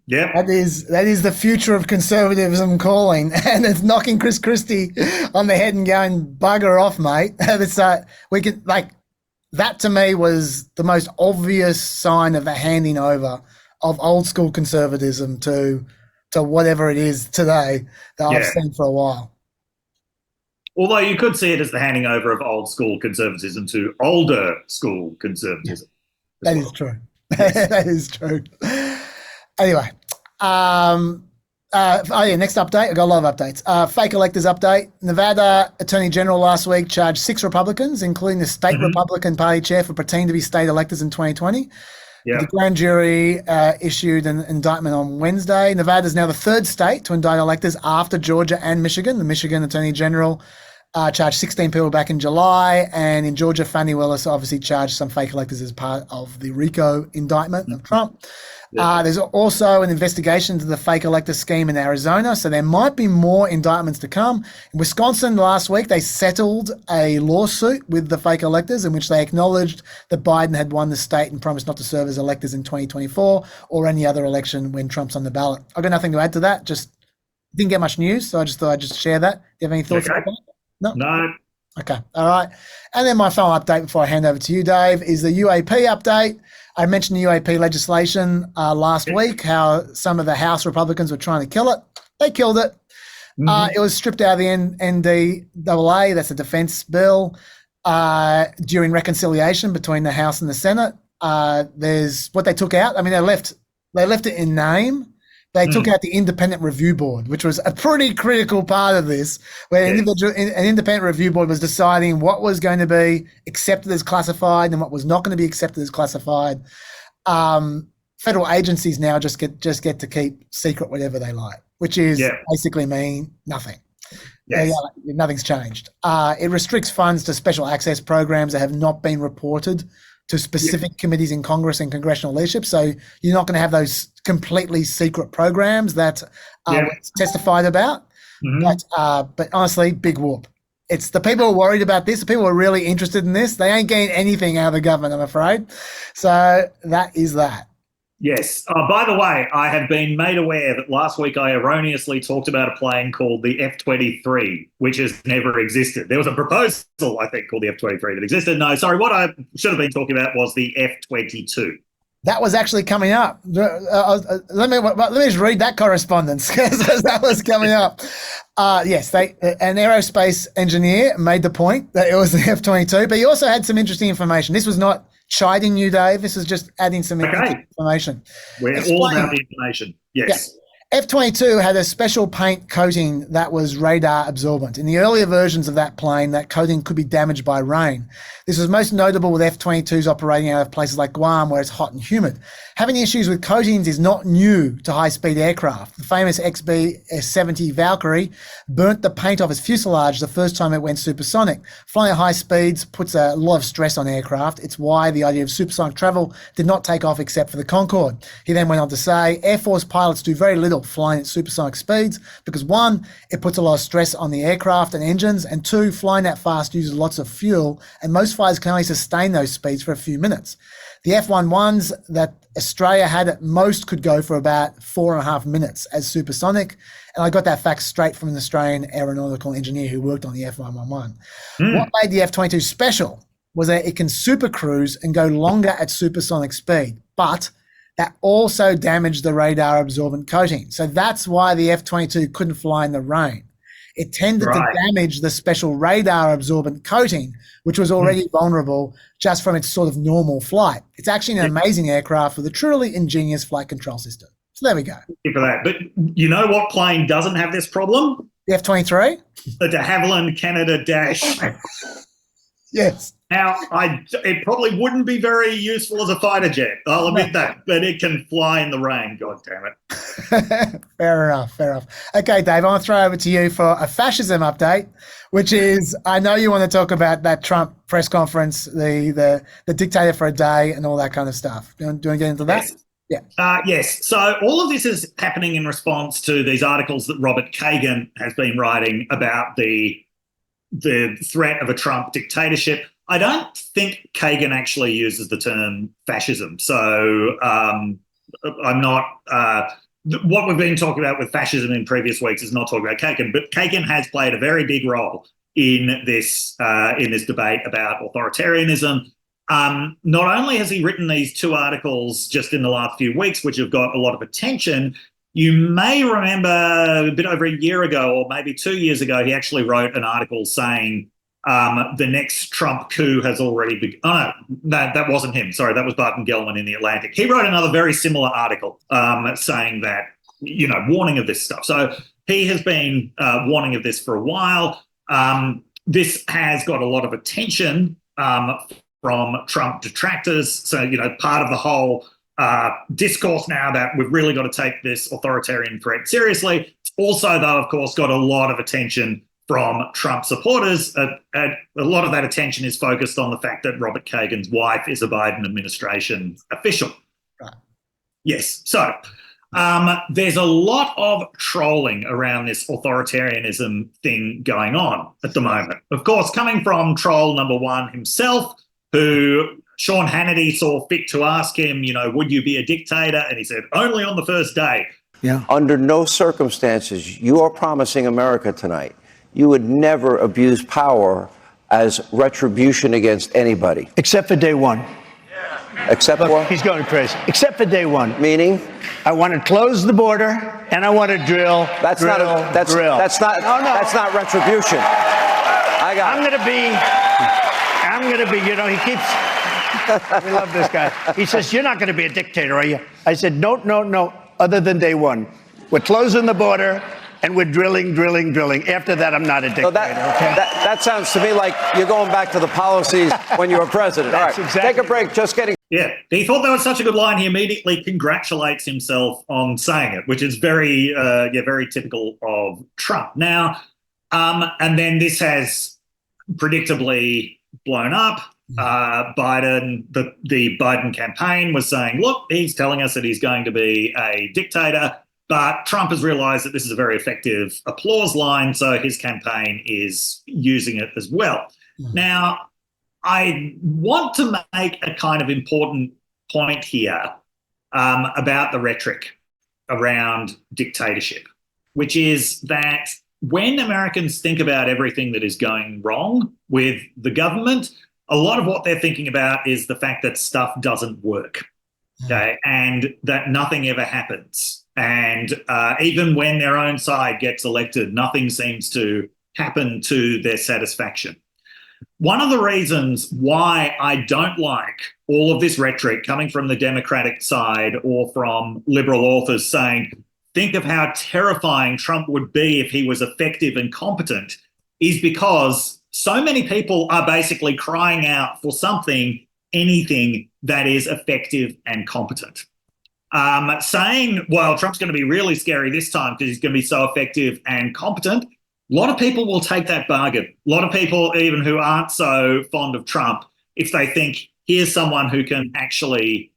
Yeah. That is the future of conservatism calling, and it's knocking Chris Christie on the head and going, bugger off, mate. It's we can that to me was the most obvious sign of the handing over of old school conservatism to whatever it is today that I've seen for a while. Although you could see it as the handing over of old school conservatism to older school conservatism. That is true. That is true. Anyway, next update. I've got a lot of updates. Fake electors update. Nevada Attorney General last week charged 6 Republicans, including the state Republican Party chair, for pretending to be state electors in 2020. Yeah. The grand jury issued an indictment on Wednesday. Nevada is now the 3rd state to indict electors after Georgia and Michigan. The Michigan Attorney General charged 16 people back in July. And in Georgia, Fani Willis obviously charged some fake electors as part of the RICO indictment of Trump. Yeah. There's also an investigation into the fake elector scheme in Arizona, so there might be more indictments to come. In Wisconsin last week, they settled a lawsuit with the fake electors in which they acknowledged that Biden had won the state and promised not to serve as electors in 2024 or any other election when Trump's on the ballot. I've got nothing to add to that. Just didn't get much news, so I just thought I'd just share that. Do you have any thoughts about that? No. Okay. All right. And then my final update before I hand over to you, Dave, is the UAP update. I mentioned the UAP legislation last week, how some of the House Republicans were trying to kill it. They killed it. It was stripped out of the NDAA, that's a defense bill, during reconciliation between the House and the Senate. There's what they took out. I mean, they left it in name. They took out the independent review board, which was a pretty critical part of this, where an independent review board was deciding what was going to be accepted as classified and what was not going to be accepted as classified. Federal agencies now just get to keep secret whatever they like, which is basically mean nothing. Yes. Nothing's changed. It restricts funds to special access programs that have not been reported to specific committees in Congress and congressional leadership. So you're not going to have those completely secret programs that was testified about. But honestly, big whoop. It's the people who are worried about this, the people who are really interested in this, they ain't getting anything out of the government, I'm afraid. So that is that. Yes. By the way, I have been made aware that last week I erroneously talked about a plane called the F-23, which has never existed. There was a proposal, I think, called the F-23 that existed. No, sorry, what I should have been talking about was the F-22. That was actually coming up. Let me just read that correspondence because that was coming up. Yes, an aerospace engineer made the point that it was the F-22, but he also had some interesting information. This was not chiding you, Dave. This is just adding some information. We're all about the information. Yes. Yeah. F-22 had a special paint coating that was radar absorbent. In the earlier versions of that plane, that coating could be damaged by rain. This was most notable with F-22s operating out of places like Guam, where it's hot and humid. Having issues with coatings is not new to high-speed aircraft. The famous XB-70 Valkyrie burnt the paint off its fuselage the first time it went supersonic. Flying at high speeds puts a lot of stress on aircraft. It's why the idea of supersonic travel did not take off except for the Concorde. He then went on to say, Air Force pilots do very little flying at supersonic speeds because 1, it puts a lot of stress on the aircraft and engines, and 2, flying that fast uses lots of fuel, and most fighters can only sustain those speeds for a few minutes. The F-11s that Australia had at most could go for about 4.5 minutes as supersonic, and I got that fact straight from an Australian aeronautical engineer who worked on the F-111. What made the F-22 special was that it can super cruise and go longer at supersonic speed, but that also damaged the radar absorbent coating. So that's why the F-22 couldn't fly in the rain. It tended to damage the special radar absorbent coating, which was already vulnerable just from its sort of normal flight. It's actually an amazing aircraft with a truly ingenious flight control system. So there we go. Thank you for that. But you know what plane doesn't have this problem? The F-23? The de Havilland Canada Dash. Yes. Now, it probably wouldn't be very useful as a fighter jet. I'll admit that, but it can fly in the rain. God damn it. Fair enough. Okay, Dave, I want to throw over to you for a fascism update, which is, I know you want to talk about that Trump press conference, the dictator for a day and all that kind of stuff. Do you want to get into that? Yes. Yeah. Yes. So all of this is happening in response to these articles that Robert Kagan has been writing about the threat of a Trump dictatorship. I don't think Kagan actually uses the term fascism. So I'm not. What we've been talking about with fascism in previous weeks is not talking about Kagan, but Kagan has played a very big role in this debate about authoritarianism. Not only has he written these two articles just in the last few weeks, which have got a lot of attention. You may remember a bit over a year ago, or maybe 2 years ago, he actually wrote an article saying the next Trump coup has already begun. Oh, no, that wasn't him. Sorry, that was Barton Gellman in The Atlantic. He wrote another very similar article saying that, warning of this stuff. So he has been warning of this for a while. This has got a lot of attention from Trump detractors. So, part of the whole discourse now that we've really got to take this authoritarian threat seriously. It's also, though, of course, got a lot of attention from Trump supporters. A lot of that attention is focused on the fact that Robert Kagan's wife is a Biden administration official. Right. Yes. So there's a lot of trolling around this authoritarianism thing going on at the moment. Of course, coming from troll number one himself, who Sean Hannity saw fit to ask him, would you be a dictator? And he said, only on the first day. Yeah. Under no circumstances, you are promising America tonight, you would never abuse power as retribution against anybody. Except for day one. Except what? He's going crazy. Except for day one. Meaning? I want to close the border and I want to drill. That's not retribution. I'm going to be, he keeps, we love this guy. He says, you're not going to be a dictator, are you? I said, no, other than day one. We're closing the border and we're drilling. After that, I'm not a dictator, okay? That sounds to me like you're going back to the policies when you were president. All right, exactly take a break, just kidding. Yeah, he thought that was such a good line. He immediately congratulates himself on saying it, which is very typical of Trump. Now, and then this has predictably blown up. Biden, the Biden campaign was saying, look, he's telling us that he's going to be a dictator, but Trump has realized that this is a very effective applause line, so his campaign is using it as well. Now, I want to make a kind of important point here about the rhetoric around dictatorship, which is that when Americans think about everything that is going wrong with the government, a lot of what they're thinking about is the fact that stuff doesn't work, okay, and that nothing ever happens. And even when their own side gets elected, nothing seems to happen to their satisfaction. One of the reasons why I don't like all of this rhetoric coming from the Democratic side or from liberal authors saying, think of how terrifying Trump would be if he was effective and competent, is because so many people are basically crying out for anything that is effective and competent. Saying, well, Trump's going to be really scary this time because he's going to be so effective and competent, a lot of people will take that bargain. A lot of people, even who aren't so fond of Trump, if they think, here's someone who can actually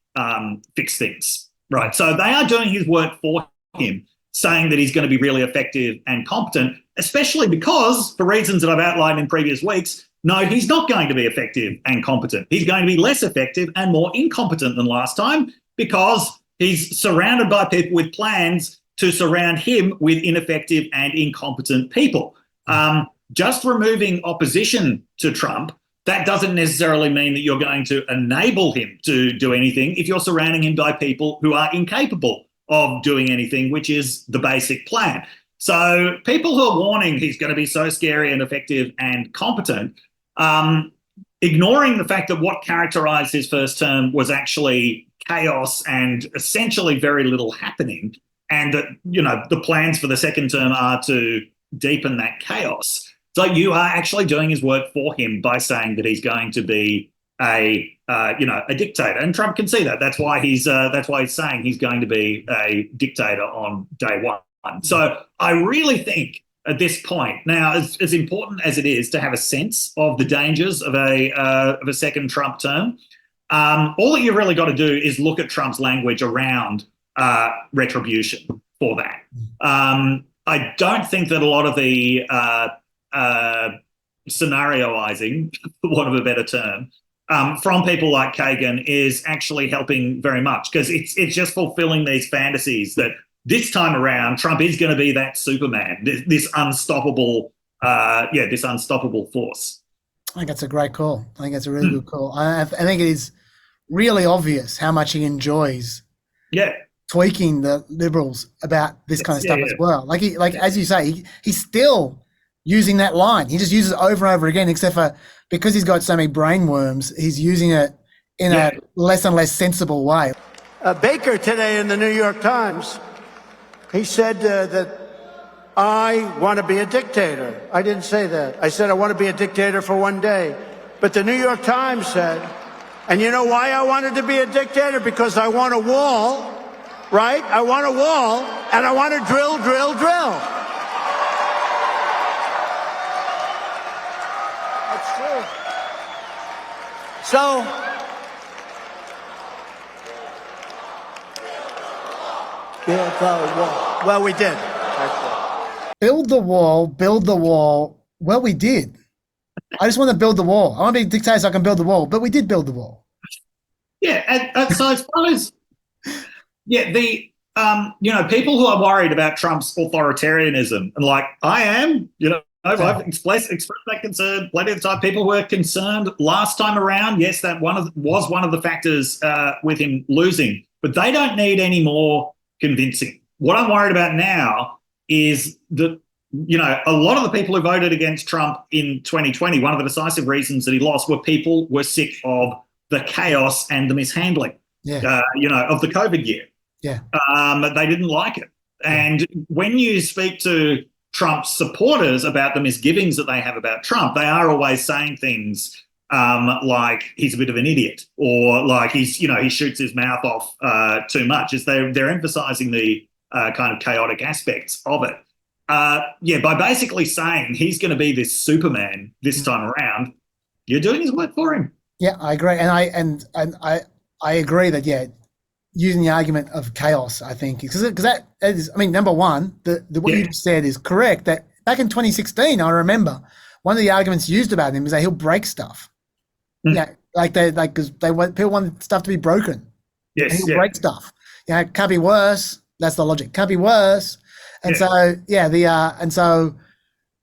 fix things, right? So they are doing his work for him, saying that he's going to be really effective and competent, especially because, for reasons that I've outlined in previous weeks, no, he's not going to be effective and competent. He's going to be less effective and more incompetent than last time because he's surrounded by people with plans to surround him with ineffective and incompetent people. Just removing opposition to Trump, that doesn't necessarily mean that you're going to enable him to do anything if you're surrounding him by people who are incapable of doing anything, which is the basic plan. So people who are warning he's going to be so scary and effective and competent, ignoring the fact that what characterized his first term was actually chaos and essentially very little happening, and that, the plans for the second term are to deepen that chaos. So you are actually doing his work for him by saying that he's going to be a dictator, and Trump can see that. That's why he's saying he's going to be a dictator on day one. So I really think at this point now, as important as it is to have a sense of the dangers of a second Trump term, all that you've really got to do is look at Trump's language around retribution for that. I don't think that a lot of the scenarioizing, for want of a better term, from people like Kagan is actually helping very much, because it's just fulfilling these fantasies that this time around Trump is going to be that Superman, this unstoppable force. I think that's a great call. I think that's a really good call. I think it is really obvious how much he enjoys tweaking the Liberals about this kind of stuff as well. Like as you say, he's still using that line. He just uses it over and over again, except for because he's got so many brain worms, he's using it in a less and less sensible way. Baker today in the New York Times, he said that I want to be a dictator. I didn't say that. I said I want to be a dictator for one day. But the New York Times said, and you know why I wanted to be a dictator? Because I want a wall, right? I want a wall, and I want to drill, drill, drill. That's true. So, build the wall. Well, we did. Build the wall, build the wall. Well, we did. I just want to build the wall. I want to be a dictator so I can build the wall, but we did build the wall. Yeah, and so as far as the people who are worried about Trump's authoritarianism, and like I am, I've expressed that concern plenty of the time. People were concerned last time around. Yes, that was one of the factors with him losing, but they don't need any more convincing. What I'm worried about now is that, a lot of the people who voted against Trump in 2020, one of the decisive reasons that he lost were people were sick of the chaos and the mishandling, of the COVID year. Yeah. They didn't like it. And when you speak to Trump's supporters about the misgivings that they have about Trump, they are always saying things like he's a bit of an idiot, or like he shoots his mouth off too much, as they're emphasizing the kind of chaotic aspects of it. By basically saying he's going to be this Superman this time around, you're doing his work for him. Yeah, I agree, and I agree that using the argument of chaos, I think, because that is, I mean, number one, what you just said is correct. That back in 2016, I remember one of the arguments used about him is that he'll break stuff. Yeah, because people want stuff to be broken. Yes, and he'll break stuff. Can't be worse. That's the logic. Can't be worse. And so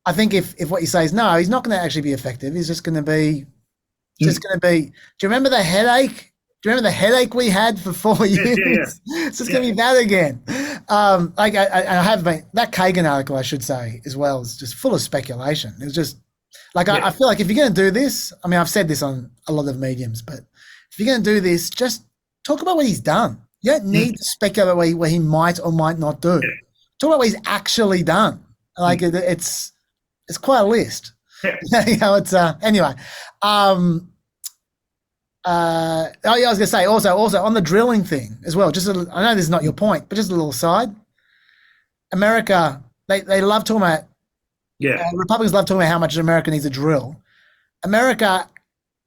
I think if what you say is no, he's not going to actually be effective. He's just going to be, do you remember the headache? Do you remember the headache we had for 4 years? Yeah. It's just going to be that again. I have been, that Kagan article, I should say, as well, is just full of speculation. It's just I feel like if you're going to do this, I mean, I've said this on a lot of mediums, but if you're going to do this, just talk about what he's done. You don't need to speculate about what he might or might not do. Talk about what he's actually done. Like it's quite a list. It's anyway. I was going to say also on the drilling thing as well. I know this is not your point, but just a little aside. America, they love talking about. Republicans love talking about how much America needs a drill. America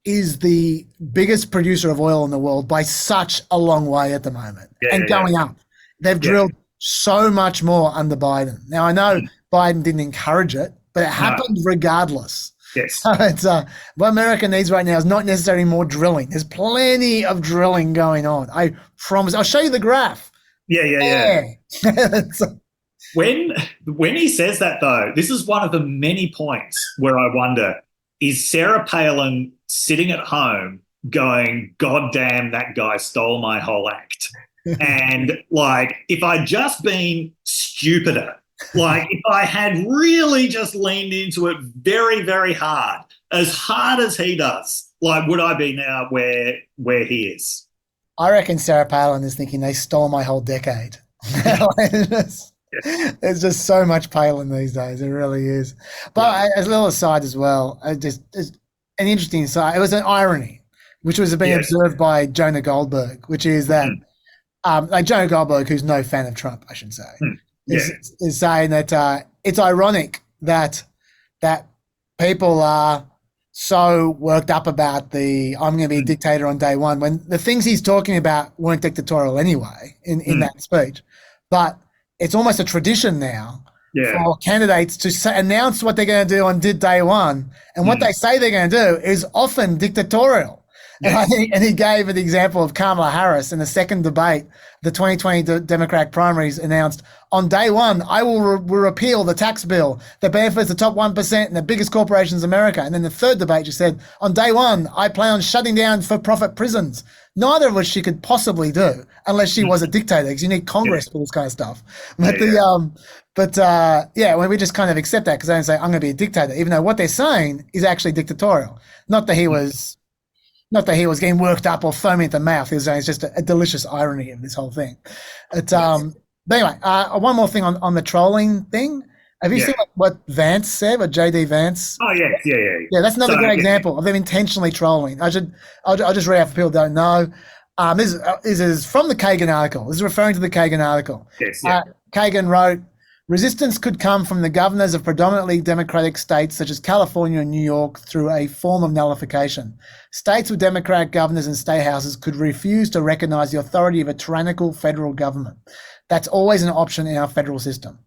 is the biggest producer of oil in the world by such a long way at the moment, going up. They've drilled so much more under Biden. Now, I know Biden didn't encourage it, but it happened regardless. Yes. So it's what America needs right now is not necessarily more drilling. There's plenty of drilling going on. I promise. I'll show you the graph. Yeah. When he says that, though, this is one of the many points where I wonder, is Sarah Palin sitting at home going, God damn, that guy stole my whole act? And if I'd just been stupider, if I had really just leaned into it very, very hard as he does, would I be now where he is? I reckon Sarah Palin is thinking they stole my whole decade. There's just so much Palin these days. It really is. But as a little aside as well, just an interesting aside. It was an irony, which was being observed by Jonah Goldberg, which is that, like Jonah Goldberg, who's no fan of Trump, I should say, is saying that it's ironic that people are so worked up about the I'm going to be a dictator on day one, when the things he's talking about weren't dictatorial anyway in that speech. But it's almost a tradition now for candidates to announce what they're going to do on day one, and what they say they're going to do is often dictatorial. Yes. And he gave an example of Kamala Harris in the second debate, the 2020 Democratic primaries, announced, on day one, I will repeal the tax bill that benefits the top 1% and the biggest corporations in America. And then the third debate, she said, on day one, I plan on shutting down for-profit prisons, neither of which she could possibly do unless she was a dictator, because you need Congress for this kind of stuff. But when we just kind of accept that because they don't say, I'm going to be a dictator, even though what they're saying is actually dictatorial. Not that he was getting worked up or foaming at the mouth. It's just a delicious irony of this whole thing. But anyway, one more thing on the trolling thing. Have you seen what Vance said, what JD Vance? Oh, yeah. Yeah, that's another great example of them intentionally trolling. I'll just read out for people who don't know. This is from the Kagan article. This is referring to the Kagan article. Yes, Kagan wrote, resistance could come from the governors of predominantly democratic states such as California and New York through a form of nullification. States with democratic governors and state houses could refuse to recognize the authority of a tyrannical federal government. That's always an option in our federal system.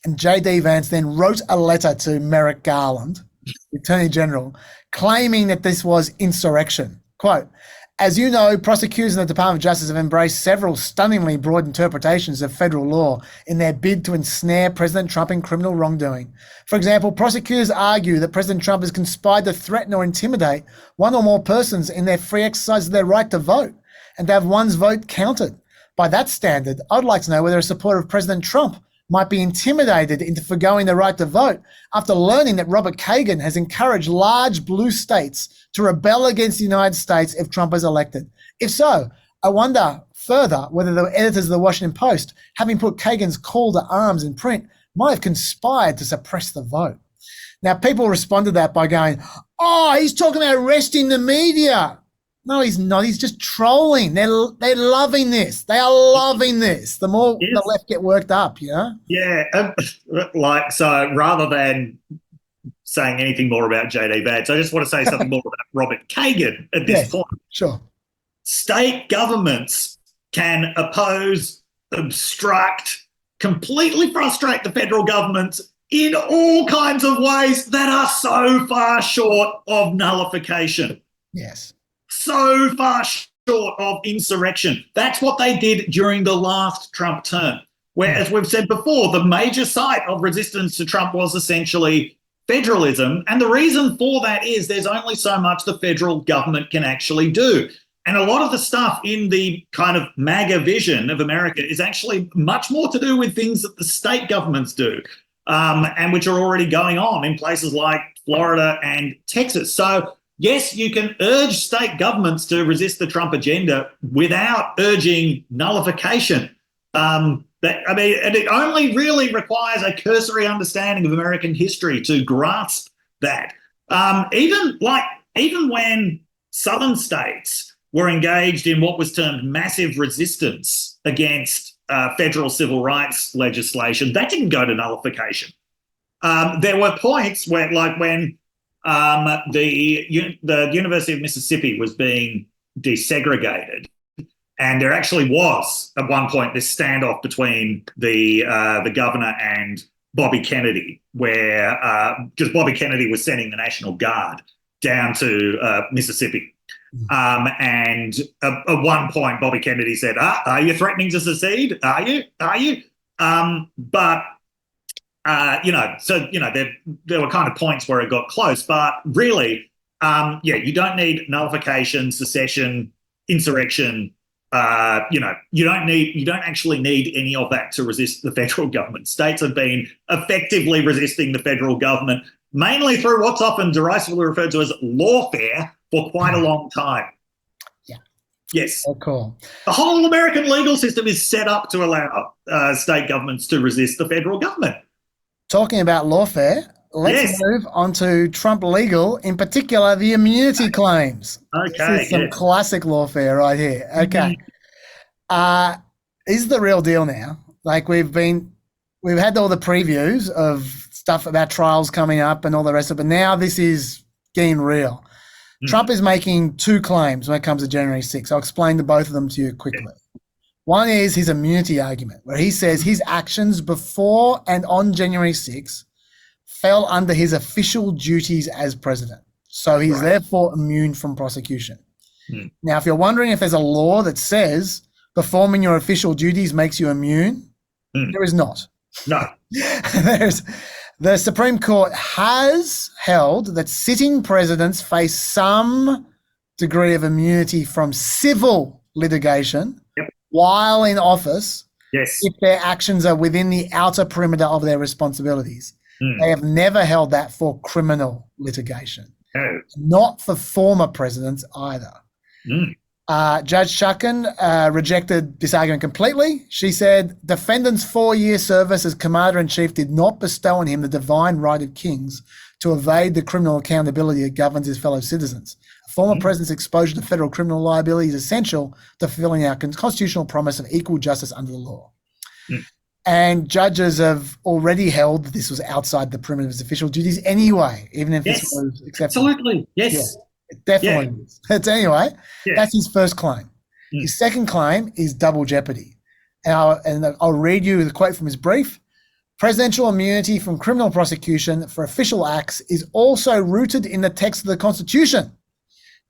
And J.D. Vance then wrote a letter to Merrick Garland, the Attorney General, claiming that this was insurrection. Quote, as you know, prosecutors in the Department of Justice have embraced several stunningly broad interpretations of federal law in their bid to ensnare President Trump in criminal wrongdoing. For example, prosecutors argue that President Trump has conspired to threaten or intimidate one or more persons in their free exercise of their right to vote and to have one's vote counted. By that standard, I'd like to know whether a supporter of President Trump might be intimidated into forgoing the right to vote after learning that Robert Kagan has encouraged large blue states to rebel against the United States if Trump is elected. If so, I wonder further whether the editors of the Washington Post, having put Kagan's call to arms in print, might have conspired to suppress the vote. Now, people respond to that by going, oh, he's talking about arresting the media. No, he's not. He's just trolling. They're loving this. They are loving this. The more the left get worked up, you know? Yeah. So rather than saying anything more about J.D. Vance, I just want to say something more about Robert Kagan at this point. Sure. State governments can oppose, obstruct, completely frustrate the federal government in all kinds of ways that are so far short of nullification. Yes. So far short of insurrection. That's what they did during the last Trump term, where, as we've said before, the major site of resistance to Trump was essentially federalism. And the reason for that is there's only so much the federal government can actually do. And a lot of the stuff in the kind of MAGA vision of America is actually much more to do with things that the state governments do, and which are already going on in places like Florida and Texas. So yes, you can urge state governments to resist the Trump agenda without urging nullification. And it only really requires a cursory understanding of American history to grasp that. Even when southern states were engaged in what was termed massive resistance against federal civil rights legislation, that didn't go to nullification. There were points where, like when the University of Mississippi was being desegregated, and there actually was at one point this standoff between the governor and Bobby Kennedy, where because Bobby Kennedy was sending the National Guard down to Mississippi. And at one point, Bobby Kennedy said, are you threatening to secede? Are you? There were kind of points where it got close, but really, you don't need nullification, secession, insurrection. You don't actually need any of that to resist the federal government. States have been effectively resisting the federal government, mainly through what's often derisively referred to as lawfare, for quite a long time. Yes. Oh, cool. The whole American legal system is set up to allow state governments to resist the federal government. Talking about lawfare, let's move on to Trump legal, in particular, the immunity claims. Okay. This is some classic lawfare right here. Okay. This is the real deal now. Like we've had all the previews of stuff about trials coming up and all the rest of it, but now this is getting real. Trump is making two claims when it comes to January 6th. I'll explain both of them to you quickly. One is his immunity argument, where he says his actions before and on January 6th fell under his official duties as president. So he's therefore immune from prosecution. Now, if you're wondering if there's a law that says performing your official duties makes you immune, there is not. No. The Supreme Court has held that sitting presidents face some degree of immunity from civil litigation while in office if their actions are within the outer perimeter of their responsibilities. They have never held that for criminal litigation. Not for former presidents either. Judge Cixin rejected this argument completely. She said, defendant's 4-year service as commander-in-chief did not bestow on him the divine right of kings to evade the criminal accountability that governs his fellow citizens. A former president's exposure to federal criminal liability is essential to fulfilling our constitutional promise of equal justice under the law. And judges have already held that this was outside the perimeter of his official duties anyway, even if this was acceptable. Absolutely. Yes. It definitely is. But anyway, that's his first claim. His second claim is double jeopardy. And I'll read you the quote from his brief. Presidential immunity from criminal prosecution for official acts is also rooted in the text of the Constitution.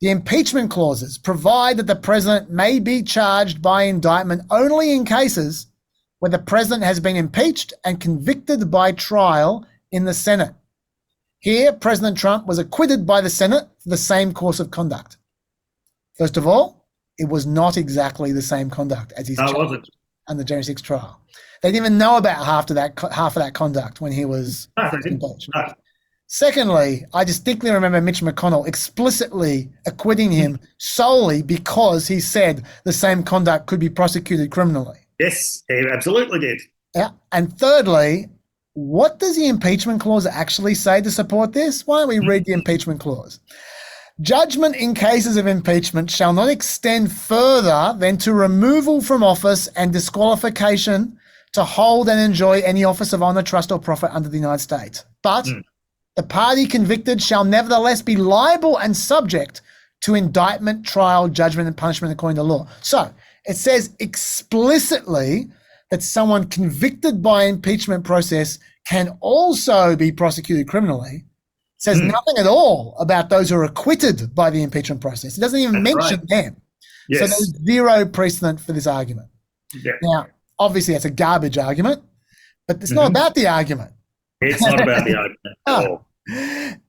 The impeachment clauses provide that the president may be charged by indictment only in cases where the president has been impeached and convicted by trial in the Senate. Here, President Trump was acquitted by the Senate for the same course of conduct. First of all, it was not exactly the same conduct as his charge and the January 6th trial. They didn't even know about half of that conduct when he was impeached. Secondly, I distinctly remember Mitch McConnell explicitly acquitting him solely because he said the same conduct could be prosecuted criminally. Yes, he absolutely did. Yeah. And thirdly, what does the impeachment clause actually say to support this? Why don't we read the impeachment clause? Judgment in cases of impeachment shall not extend further than to removal from office and disqualification to hold and enjoy any office of honor, trust, or profit under the United States. But the party convicted shall nevertheless be liable and subject to indictment, trial, judgment, and punishment according to law. So it says explicitly that someone convicted by impeachment process can also be prosecuted criminally. It says nothing at all about those who are acquitted by the impeachment process. It doesn't even mention them. So there's zero precedent for this argument. Now, obviously, that's a garbage argument, but it's not about the argument. It's not about the argument at all.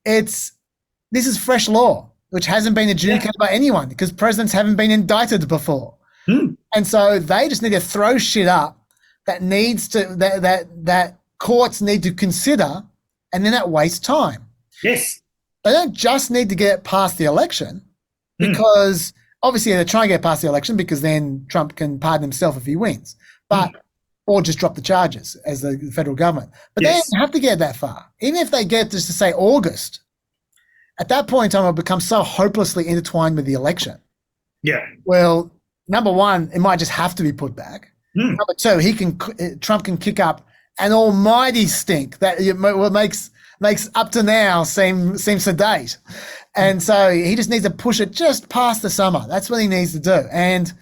This is fresh law, which hasn't been adjudicated by anyone because presidents haven't been indicted before. And so they just need to throw shit up that needs to that courts need to consider, and then that wastes time. Yes. They don't just need to get past the election because obviously they're trying to get past the election because then Trump can pardon himself if he wins, or just drop the charges as the federal government. But they don't have to get that far. Even if they get just to say August, at that point in time, it'll become so hopelessly intertwined with the election. Well, number one, it might just have to be put back. Number two, Trump can kick up an almighty stink that makes up to now seem sedate. And so he just needs to push it just past the summer. That's what he needs to do. And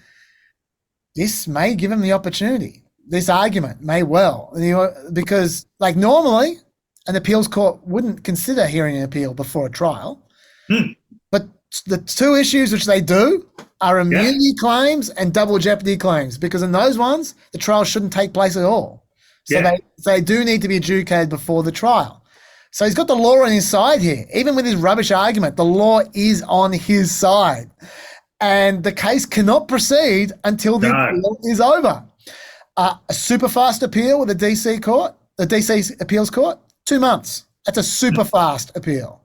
this may give him the opportunity. This argument may well, because like normally an appeals court wouldn't consider hearing an appeal before a trial. But the two issues which they do are immunity claims and double jeopardy claims, because in those ones, the trial shouldn't take place at all. So they do need to be adjudicated before the trial. So he's got the law on his side here. Even with his rubbish argument, the law is on his side. And the case cannot proceed until the appeal is over. A super fast appeal with the DC appeals court, 2 months. That's a super fast appeal.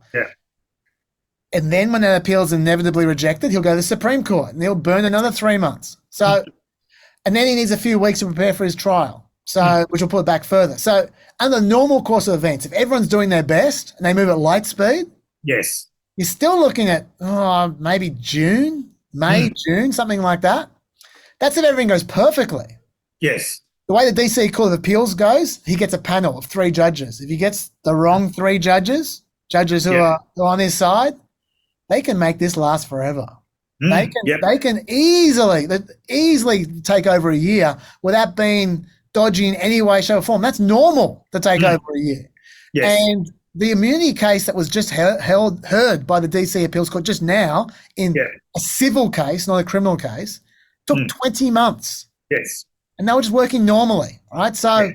And then when that appeal is inevitably rejected, he'll go to the Supreme Court and he'll burn another 3 months. So, and then he needs a few weeks to prepare for his trial. So, which will put it back further. So, under the normal course of events, if everyone's doing their best and they move at light speed, yes, you're still looking at maybe May, June, something like that. That's if everything goes perfectly. Yes. The way the DC Court of Appeals goes, he gets a panel of 3 judges. If he gets the wrong 3 judges who are on his side, they can make this last forever. They can easily take over a year without being dodgy in any way, shape, or form. That's normal to take over a year. Yes. And the immunity case that was just heard by the DC Appeals Court just now in a civil case, not a criminal case, took 20 months. Yes. And they were just working normally, right? So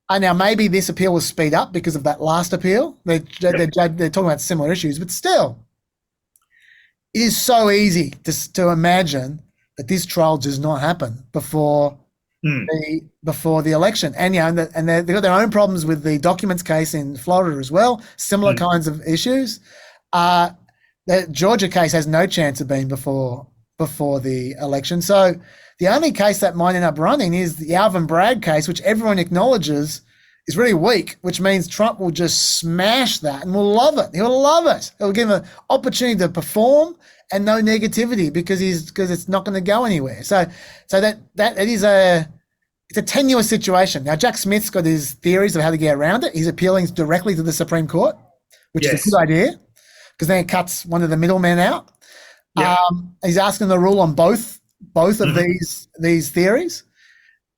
now maybe this appeal will speed up because of that last appeal. They're talking about similar issues, but still, it is so easy to imagine that this trial does not happen before the election. And they've got their own problems with the documents case in Florida as well, similar kinds of issues. The Georgia case has no chance of being before the election. So the only case that might end up running is the Alvin Bragg case, which everyone acknowledges is really weak, which means Trump will just smash that and will love it. He'll love it. He'll give him an opportunity to perform and no negativity because it's not going to go anywhere. So that it is it's a tenuous situation. Now, Jack Smith's got his theories of how to get around it. He's appealing directly to the Supreme Court, which is a good idea because then it cuts one of the middlemen out. He's asking the rule on both of these theories.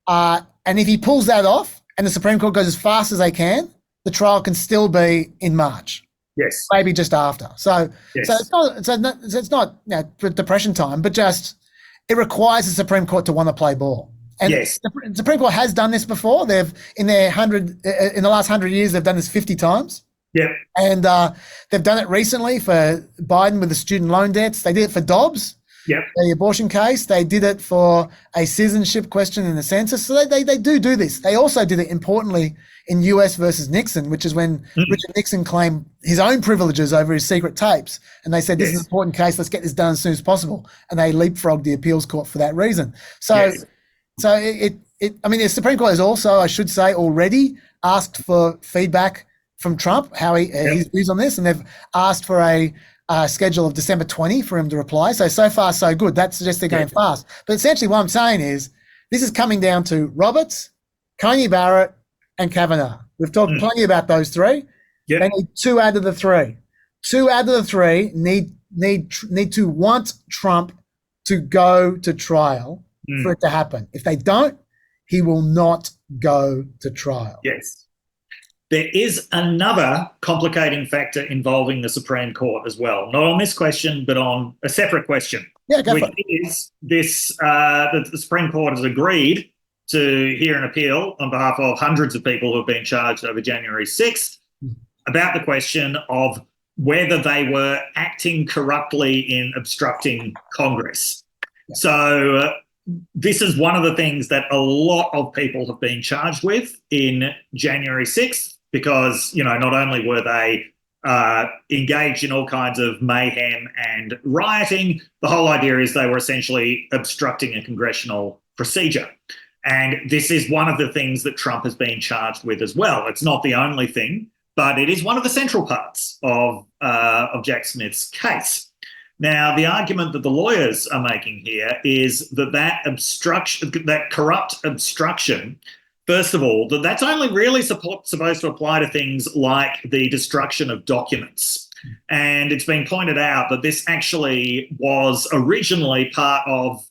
And if he pulls that off and the Supreme Court goes as fast as they can, the trial can still be in March. Yes. Maybe just after. So it's not depression time, but just it requires the Supreme Court to want to play ball. And the Supreme Court has done this before. They've in the last 100 years, they've done this 50 times. Yeah. And they've done it recently for Biden with the student loan debts. They did it for Dobbs. Yep. The abortion case. They did it for a citizenship question in the census. So they do this. They also did it importantly in US versus Nixon, which is when Richard Nixon claimed his own privileges over his secret tapes. And they said, this is an important case. Let's get this done as soon as possible. And they leapfrogged the appeals court for that reason. So, I mean, the Supreme Court has also, I should say, already asked for feedback from Trump, how his views on this. And they've asked for a schedule of December 20 for him to reply. So far, so good. That suggests they're going fast. But essentially what I'm saying is this is coming down to Roberts, Coney Barrett, and Kavanaugh. We've talked plenty about those 3. They need 2 out of the 3. 2 out of the 3 need to want Trump to go to trial for it to happen. If they don't, he will not go to trial. Yes. There is another complicating factor involving the Supreme Court as well, not on this question, but on a separate question, which is this, the Supreme Court has agreed to hear an appeal on behalf of hundreds of people who have been charged over January 6th about the question of whether they were acting corruptly in obstructing Congress. So this is one of the things that a lot of people have been charged with in January 6th because, not only were they engaged in all kinds of mayhem and rioting, the whole idea is they were essentially obstructing a congressional procedure. And this is one of the things that Trump has been charged with as well. It's not the only thing, but it is one of the central parts of Jack Smith's case. Now, the argument that the lawyers are making here is that corrupt obstruction, first of all, that's only really supposed to apply to things like the destruction of documents. And it's been pointed out that this actually was originally part of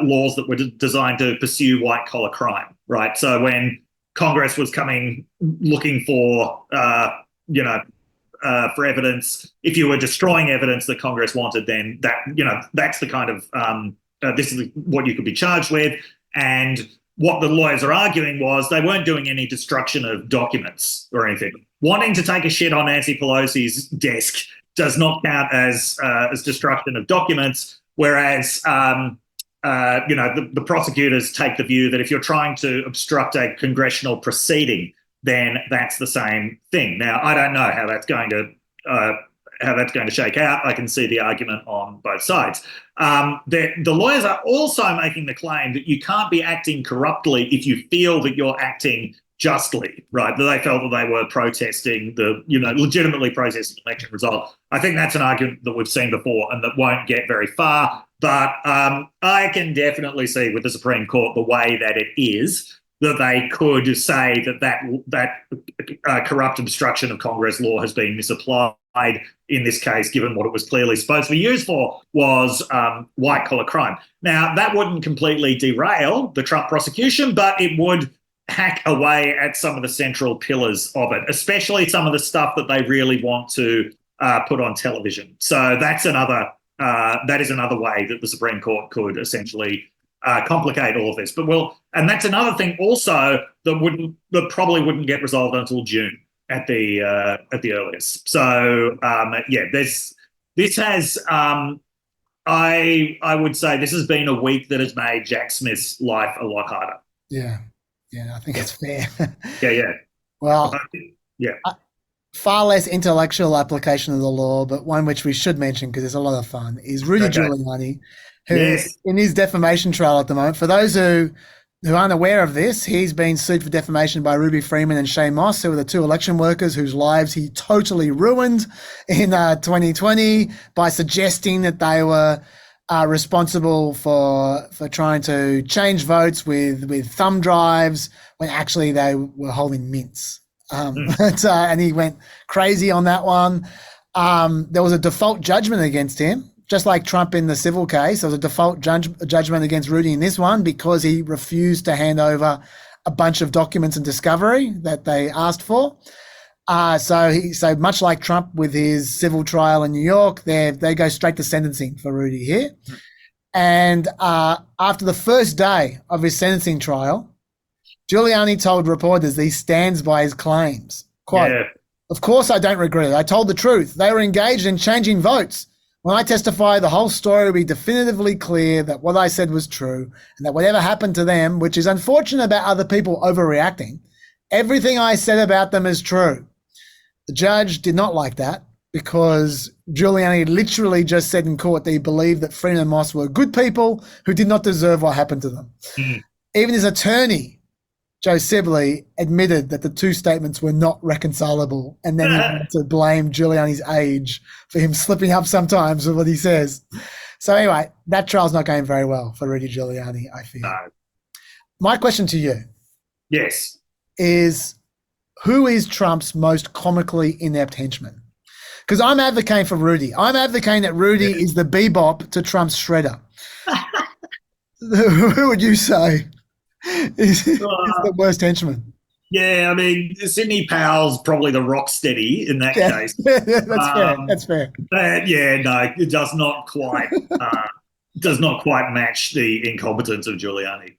laws that were designed to pursue white-collar crime, right? So when Congress was looking for, for evidence, if you were destroying evidence that Congress wanted, then that's the kind of, this is what you could be charged with. And what the lawyers are arguing was they weren't doing any destruction of documents or anything. Wanting to take a shit on Nancy Pelosi's desk does not count as destruction of documents, whereas the prosecutors take the view that if you're trying to obstruct a congressional proceeding, then that's the same thing. Now, I don't know how that's going to that's going to shake out. I can see the argument on both sides. The lawyers are also making the claim that you can't be acting corruptly if you feel that you're acting justly, right? That they felt that they were protesting legitimately protesting the election result. I think that's an argument that we've seen before and that won't get very far. But I can definitely see with the Supreme Court the way that it is, that they could say that corrupt obstruction of Congress law has been misapplied in this case, given what it was clearly supposed to be used for was white-collar crime. Now, that wouldn't completely derail the Trump prosecution, but it would hack away at some of the central pillars of it, especially some of the stuff that they really want to put on television. So that is another way that the Supreme Court could essentially complicate all of this. And that's another thing also that probably wouldn't get resolved until June at the earliest. So this has I would say this has been a week that has made Jack Smith's life a lot harder. Yeah, I think it's fair. Yeah. Well, yeah. Far less intellectual application of the law, but one which we should mention because it's a lot of fun, is Rudy Giuliani, who in his defamation trial at the moment. For those who aren't aware of this, he's been sued for defamation by Ruby Freeman and Shay Moss, who were the two election workers whose lives he totally ruined in 2020 by suggesting that they were responsible for trying to change votes with thumb drives when actually they were holding mints. And he went crazy on that one. There was a default judgment against him, just like Trump in the civil case. There was a default judgment against Rudy in this one because he refused to hand over a bunch of documents and discovery that they asked for. So much like Trump with his civil trial in New York, they go straight to sentencing for Rudy here. And after the first day of his sentencing trial, Giuliani told reporters that he stands by his claims. Quote, "Of course I don't regret it. I told the truth. They were engaged in changing votes. When I testify, the whole story will be definitively clear that what I said was true and that whatever happened to them, which is unfortunate about other people overreacting, everything I said about them is true." The judge did not like that because Giuliani literally just said in court that he believed that Freeman and Moss were good people who did not deserve what happened to them. Even his attorney, Joe Sibley, admitted that the two statements were not reconcilable, and then he went to blame Giuliani's age for him slipping up sometimes with what he says. So anyway, that trial's not going very well for Rudy Giuliani, I feel. No. My question to you is, who is Trump's most comically inept henchman? Because I'm advocating for Rudy. I'm advocating that Rudy is the BeBop to Trump's shredder. Who would you say is the worst henchman? Yeah, I mean, Sidney Powell's probably the RockSteady in that case. That's fair. But yeah, no, it does not quite match the incompetence of Giuliani.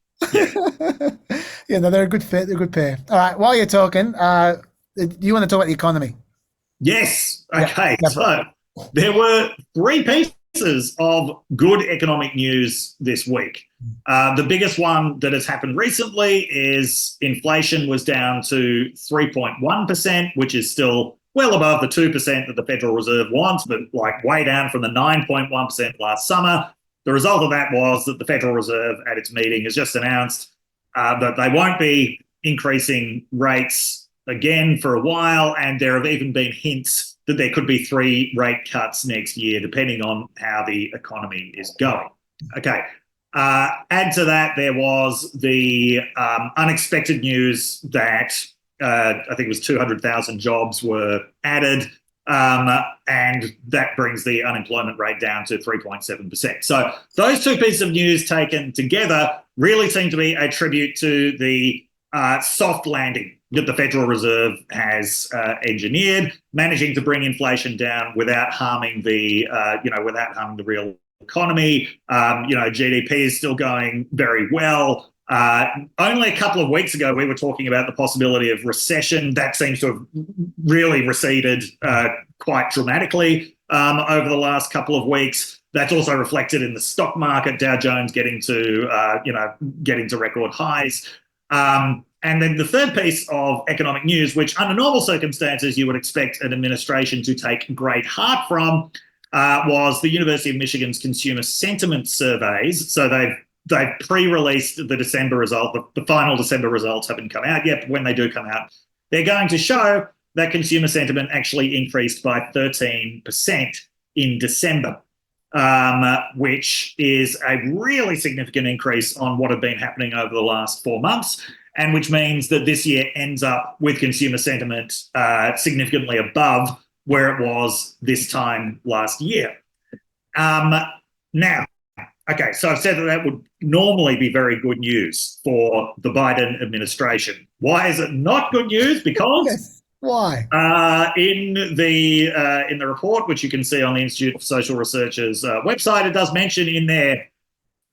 Yeah, no, they're a good pair. They're a good pair. All right, while you're talking, do you want to talk about the economy? Yes. Okay. So there were three pieces of good economic news this week. The biggest one that has happened recently is inflation was down to 3.1%, which is still well above the 2% that the Federal Reserve wants, but like way down from the 9.1% last summer. The result of that was that the Federal Reserve at its meeting has just announced that they won't be increasing rates again for a while, and there have even been hints that there could be 3 rate cuts next year, depending on how the economy is going. Okay. Add to that, there was the unexpected news that I think it was 200,000 jobs were added, and that brings the unemployment rate down to 3.7%. So those two pieces of news taken together really seem to be a tribute to the soft landing that the Federal Reserve has engineered, managing to bring inflation down without harming the real economy. GDP is still going very well. Only a couple of weeks ago, we were talking about the possibility of recession. That seems to have really receded quite dramatically over the last couple of weeks. That's also reflected in the stock market, Dow Jones getting to record highs. And then the third piece of economic news, which under normal circumstances you would expect an administration to take great heart from, was the University of Michigan's consumer sentiment surveys. So they've pre-released the December result. The final December results haven't come out yet, but when they do come out, they're going to show that consumer sentiment actually increased by 13% in December, which is a really significant increase on what had been happening over the last 4 months, and which means that this year ends up with consumer sentiment significantly above where it was this time last year. Now, okay, so I've said that would normally be very good news for the Biden administration. Why is it not good news? Because Yes. Why? in the report, which you can see on the Institute for Social Research's website, it does mention in there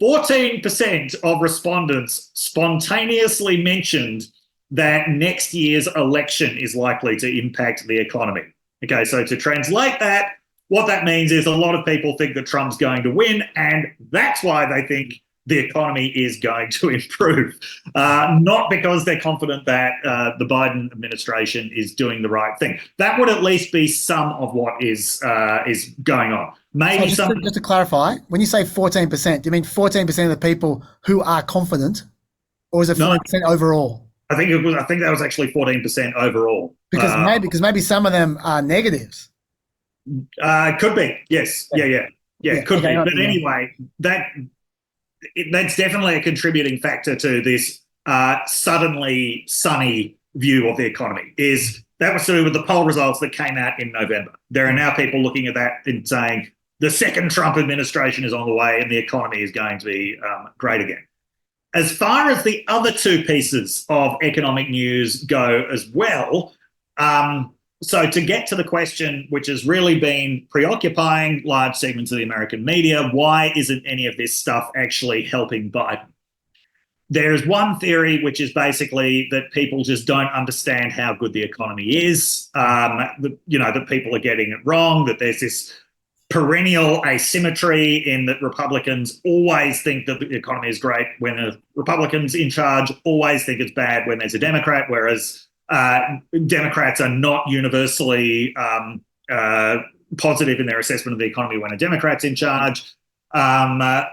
14% of respondents spontaneously mentioned that next year's election is likely to impact the economy. Okay, so to translate that, what that means is a lot of people think that Trump's going to win, and that's why they think the economy is going to improve, not because they're confident that the Biden administration is doing the right thing. That would at least be some of what is going on. Maybe so just to clarify, when you say 14%, do you mean 14% of the people who are confident, or is it 14% overall? I think that was actually 14% overall. Because maybe some of them are negatives. Could be, yes, yeah, could be. But anyway, that's definitely a contributing factor to this suddenly sunny view of the economy. That was to do with the poll results that came out in November. There are now people looking at that and saying the second Trump administration is on the way and the economy is going to be great again. As far as the other two pieces of economic news go as well, so to get to the question which has really been preoccupying large segments of the American media, why isn't any of this stuff actually helping Biden? There's one theory, which is basically that people just don't understand how good the economy is, that people are getting it wrong, that there's this perennial asymmetry in that Republicans always think that the economy is great when a Republican's in charge, always think it's bad when there's a Democrat, whereas Democrats are not universally positive in their assessment of the economy when a Democrat's in charge. Sorry,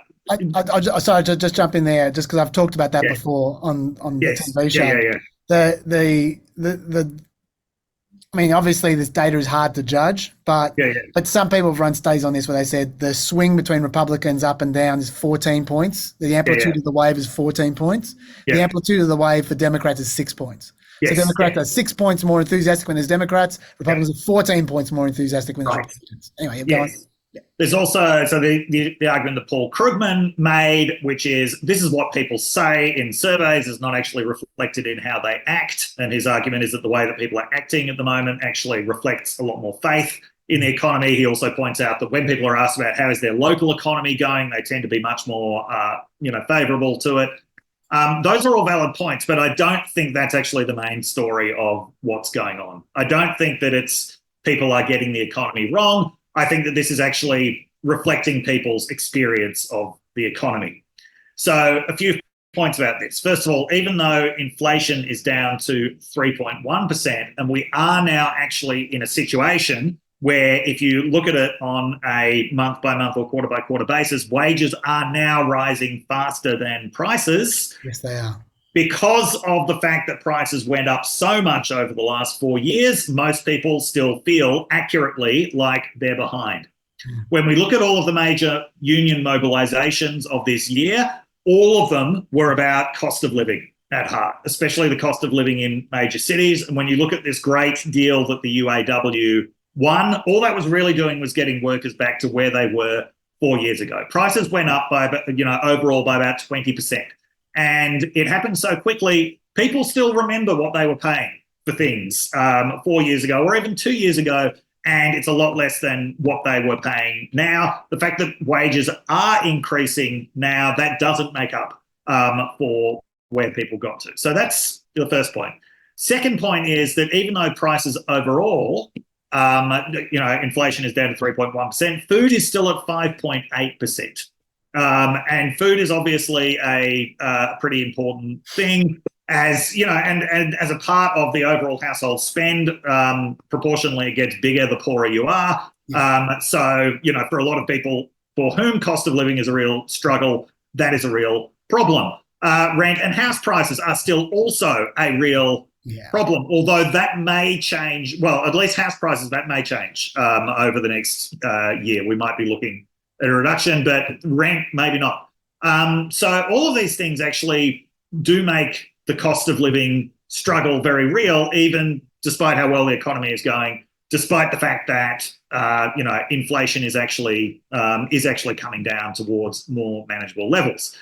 just jump in there, just because I've talked about that before on the TV show. I mean, obviously this data is hard to judge, but some people have run studies on this where they said the swing between Republicans up and down is 14 points. The amplitude of the wave is 14 points. The amplitude of the wave for Democrats is 6 points. So Democrats are 6 points more enthusiastic when there's Democrats. Republicans are 14 points more enthusiastic when there's Republicans. Anyway, There's also the argument that Paul Krugman made, which is this is what people say in surveys is not actually reflected in how they act. And his argument is that the way that people are acting at the moment actually reflects a lot more faith in the economy. He also points out that when people are asked about how is their local economy going, they tend to be much more favourable to it. Those are all valid points, but I don't think that's actually the main story of what's going on. I don't think that it's people are getting the economy wrong. I think that this is actually reflecting people's experience of the economy. So a few points about this. First of all, even though inflation is down to 3.1%, and we are now actually in a situation where if you look at it on a month-by-month or quarter-by-quarter basis, wages are now rising faster than prices. Yes, they are. Because of the fact that prices went up so much over the last 4 years, most people still feel accurately like they're behind. When we look at all of the major union mobilizations of this year, all of them were about cost of living at heart, especially the cost of living in major cities. And when you look at this great deal that the UAW won, all that was really doing was getting workers back to where they were 4 years ago. Prices went up by, overall by about 20%. And it happened so quickly, people still remember what they were paying for things 4 years ago or even 2 years ago, and it's a lot less than what they were paying now. The fact that wages are increasing now, that doesn't make up for where people got to. So that's the first point. Second point is that even though prices overall, inflation is down to 3.1%, food is still at 5.8%. And food is obviously a pretty important thing. as you know, and as a part of the overall household spend, proportionally it gets bigger the poorer you are. So, you know, for a lot of people for whom cost of living is a real struggle, that is a real problem. Rent and house prices are still also a real problem, although that may change. Well, at least house prices, that may change over the next year. We might be looking at a reduction, but rent, maybe not. So all of these things actually do make the cost of living struggle very real, even despite how well the economy is going, despite the fact that you know, inflation is actually coming down towards more manageable levels.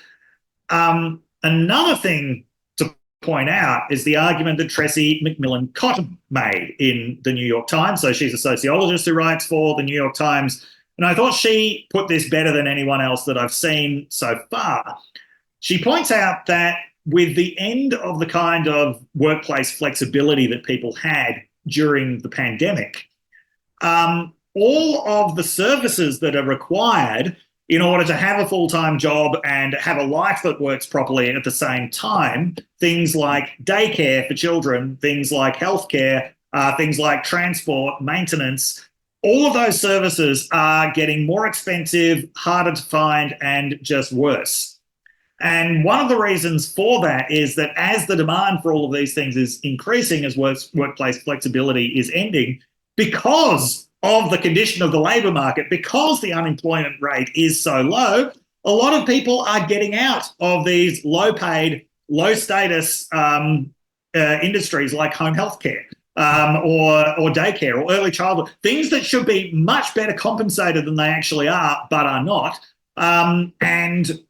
Another thing to point out is the argument that Tressie McMillan Cottom made in the New York Times. So she's a sociologist who writes for the New York Times, and I thought she put this better than anyone else that I've seen so far. She points out that with the end of the kind of workplace flexibility that people had during the pandemic, all of the services that are required in order to have a full-time job and have a life that works properly at the same time, things like daycare for children, things like healthcare, things like transport, maintenance, all of those services are getting more expensive, harder to find, and just worse. And one of the reasons for that is that as the demand for all of these things is increasing, as workplace flexibility is ending, because of the condition of the labour market, because the unemployment rate is so low, a lot of people are getting out of these low-paid, low-status industries like home healthcare or daycare or early childhood, things that should be much better compensated than they actually are, but are not. And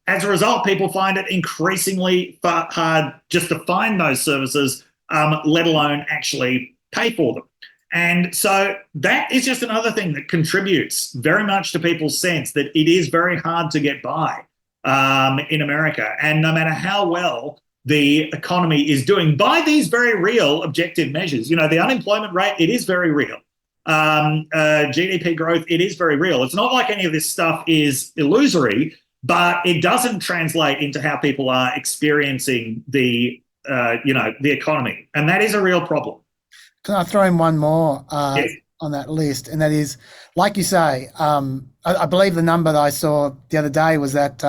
as a result, people find it increasingly hard just to find those services, let alone actually pay for them. And so that is just another thing that contributes very much to people's sense that it is very hard to get by in America. And no matter how well the economy is doing by these very real objective measures, you know, the unemployment rate, it is very real. GDP growth, it is very real. It's not like any of this stuff is illusory, but it doesn't translate into how people are experiencing the, you know, the economy. And that is a real problem. Can I throw in one more on that list? And that is, like you say, I believe the number that I saw the other day was that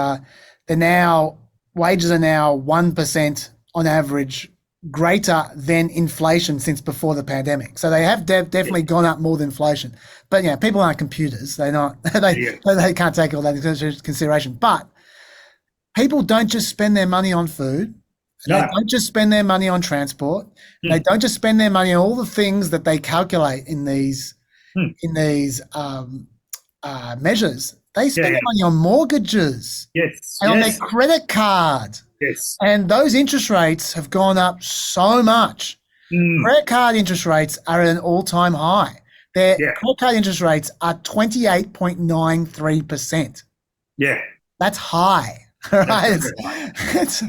wages are now 1% on average greater than inflation since before the pandemic. So they have definitely gone up more than inflation. But yeah, people aren't computers. They're not. They can't take all that into consideration. But people don't just spend their money on food. No. They don't just spend their money on transport. They don't just spend their money on all the things that they calculate in these measures. They spend their money on mortgages and on their credit card. And those interest rates have gone up so much. Credit card interest rates are at an all-time high. Their credit card interest rates are 28.93%. Yeah. That's high. Right? That's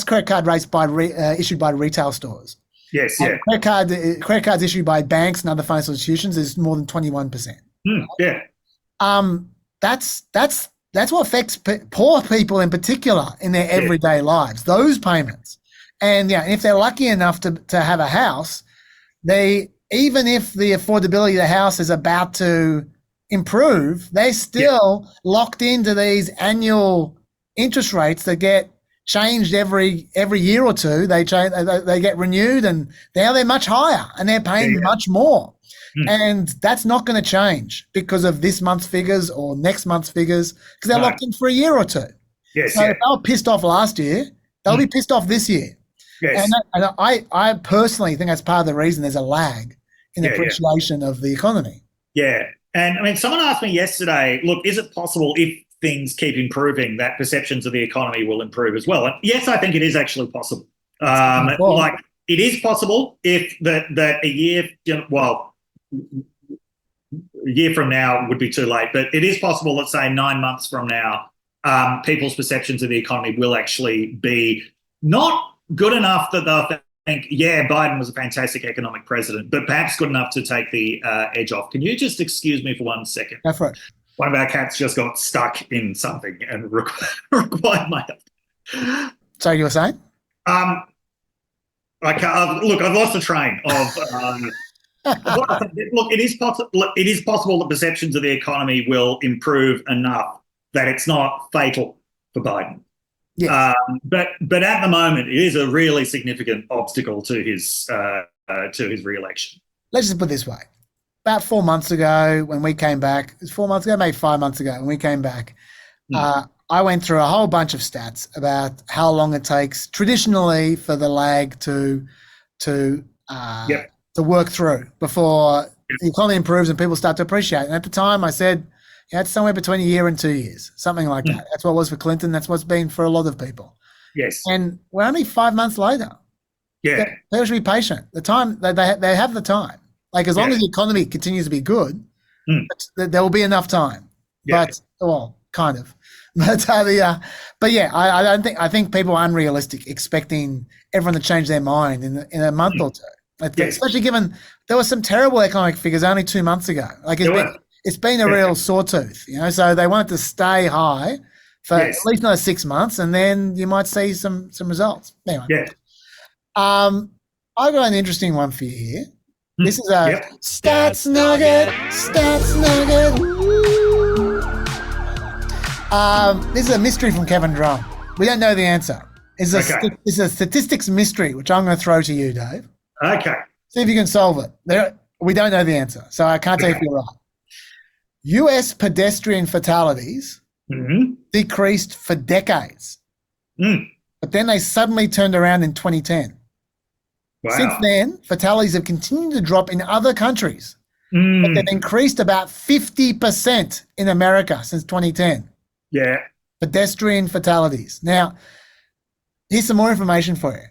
credit card rates issued by retail stores. Credit cards issued by banks and other financial institutions is more than 21%. That's what affects poor people in particular in their everyday lives. Those payments, and if they're lucky enough to have a house, even if the affordability of the house is about to improve, they're still locked into these annual interest rates that get changed every year or two. They get renewed, and now they're much higher, and they're paying much more. And that's not going to change because of this month's figures or next month's figures, because they're locked in for a year or two. If they were pissed off last year, they'll be pissed off this year. And I personally think that's part of the reason there's a lag in the appreciation of the economy. And I mean, someone asked me yesterday, look, is it possible if things keep improving that perceptions of the economy will improve as well? And yes, I think it is actually possible. Like, it is possible if that a year, a year from now would be too late, but it is possible, let's say 9 months from now, people's perceptions of the economy will actually be not good enough that they'll think, Biden was a fantastic economic president, but perhaps good enough to take the edge off. Can you just excuse me for 1 second? Go for it. One of our cats just got stuck in something and required my help. So you were saying? I can't, look, I've lost the train of. Look, it is possible. It is possible that perceptions of the economy will improve enough that it's not fatal for Biden. Yes. But at the moment, it is a really significant obstacle to his re-election. Let's just put it this way. About 4 months ago when we came back, it was 4 months ago, maybe 5 months ago when we came back, I went through a whole bunch of stats about how long it takes traditionally for the lag to work through before the economy improves and people start to appreciate it. And at the time I said, it's somewhere between a year and 2 years, something like that. That's what it was for Clinton. That's what's been for a lot of people. Yes. And we're only 5 months later. Yeah. People should be patient. The time, they have the time. Like as long as the economy continues to be good, there will be enough time. Yeah. But, well, kind of. I think people are unrealistic expecting everyone to change their mind in a month or two. Especially given there were some terrible economic figures only 2 months ago. Like it's been a real sawtooth, so they want it to stay high for at least another 6 months, and then you might see some results. Anyway, I got an interesting one for you here. This is a Stats Nugget. This is a mystery from Kevin Drum. We don't know the answer. It's a statistics mystery, which I'm going to throw to you, Dave. Okay. See if you can solve it. We don't know the answer, so I can't tell you if you're right. US pedestrian fatalities decreased for decades, but then they suddenly turned around in 2010. Wow. Since then, fatalities have continued to drop in other countries, but they've increased about 50% in America since 2010. Yeah. Pedestrian fatalities. Now, here's some more information for you.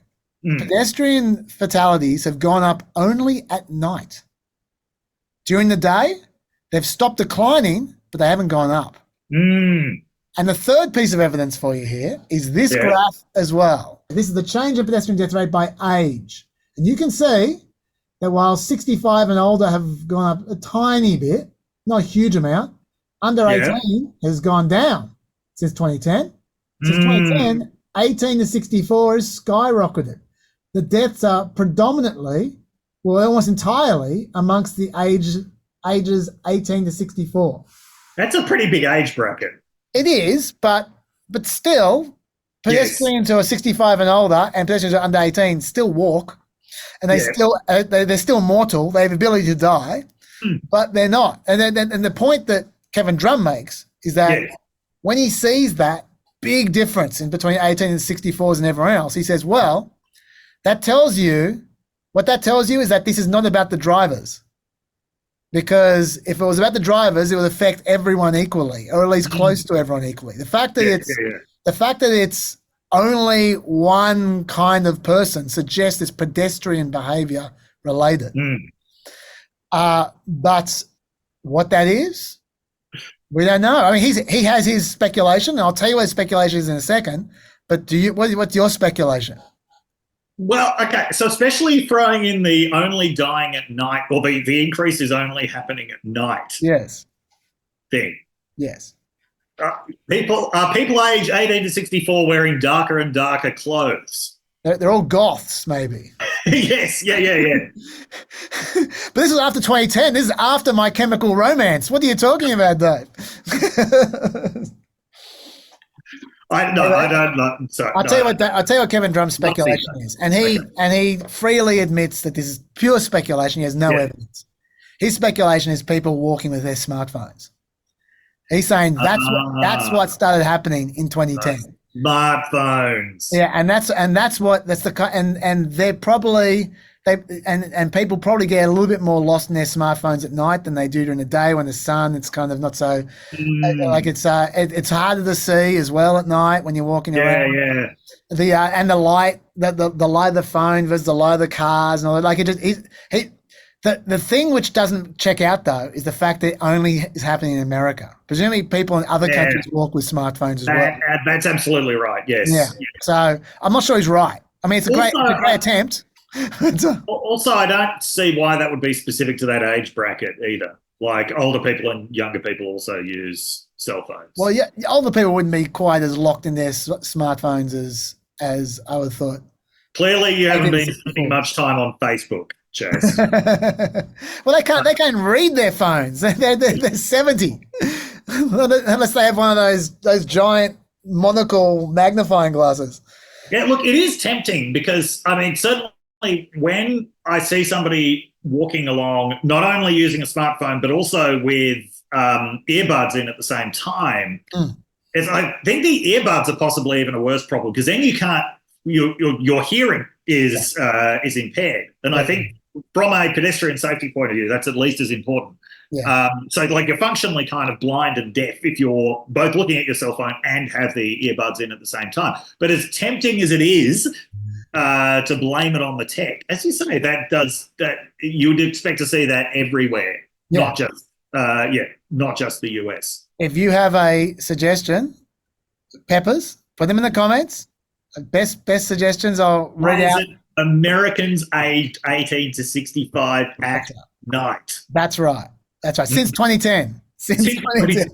Pedestrian fatalities have gone up only at night. During the day, they've stopped declining, but they haven't gone up. And the third piece of evidence for you here is this graph as well. This is the change in pedestrian death rate by age. And you can see that while 65 and older have gone up a tiny bit, not a huge amount, under 18 has gone down since 2010. Since 2010, 18 to 64 has skyrocketed. The deaths are predominantly, well, almost entirely amongst the ages 18 to 64. That's a pretty big age bracket. It is, but still, pedestrians who are 65 and older and pedestrians who are under 18 still walk, and they're still mortal. They have the ability to die, but they're not. And the point that Kevin Drum makes is that when he sees that big difference in between 18 and 64s and everyone else, he says, well, that tells you is that this is not about the drivers. Because if it was about the drivers, it would affect everyone equally, or at least close to everyone equally. The fact that it's only one kind of person suggests it's pedestrian behavior related. But what that is, we don't know. I mean, he has his speculation. And I'll tell you what his speculation is in a second. But what's your speculation? Well, okay. So especially throwing in the only dying at night, or the increase is only happening at night. Yes. Thing. Yes. People age 18 to 64 wearing darker and darker clothes. They're all goths, maybe. Yes. Yeah. But this is after 2010. This is after My Chemical Romance. What are you talking about, Dave? I don't know. Sorry, I'll tell you what Kevin Drum's speculation is, and he freely admits that this is pure speculation. He has no evidence. His speculation is people walking with their smartphones. He's saying that's what started happening in 2010. Smartphones. Yeah, and they're probably and people probably get a little bit more lost in their smartphones at night than they do during the day when the sun. It's kind of not so like it's harder to see as well at night when you're walking around. Yeah. And the light, the light of the phone versus the light of the cars and all that. Like the thing which doesn't check out though is the fact that it only is happening in America. Presumably people in other countries walk with smartphones as well. That's absolutely right. Yes. Yeah. So I'm not sure he's right. I mean, it's a great attempt. Also, I don't see why that would be specific to that age bracket either. Like older people and younger people also use cell phones. Well, yeah, older people wouldn't be quite as locked in their smartphones as I would have thought. Clearly, you haven't been spending much time on Facebook, Chaz. Well, they can't read their phones. They're 70, unless they have one of those giant monocle magnifying glasses. Yeah, look, it is tempting because, I mean, certainly when I see somebody walking along, not only using a smartphone, but also with earbuds in at the same time, I think the earbuds are possibly even a worse problem because then you can't, your hearing is impaired. And I think from a pedestrian safety point of view, that's at least as important. Yeah. So like you're functionally kind of blind and deaf if you're both looking at your cell phone and have the earbuds in at the same time. But as tempting as it is to blame it on the tech, as you say, that you would expect to see that everywhere, not just the US. If you have a suggestion, Peppers, put them in the comments. Best suggestions I'll read out. Americans aged 18 to 65 at night. That's right. Since 2010. Since 2010.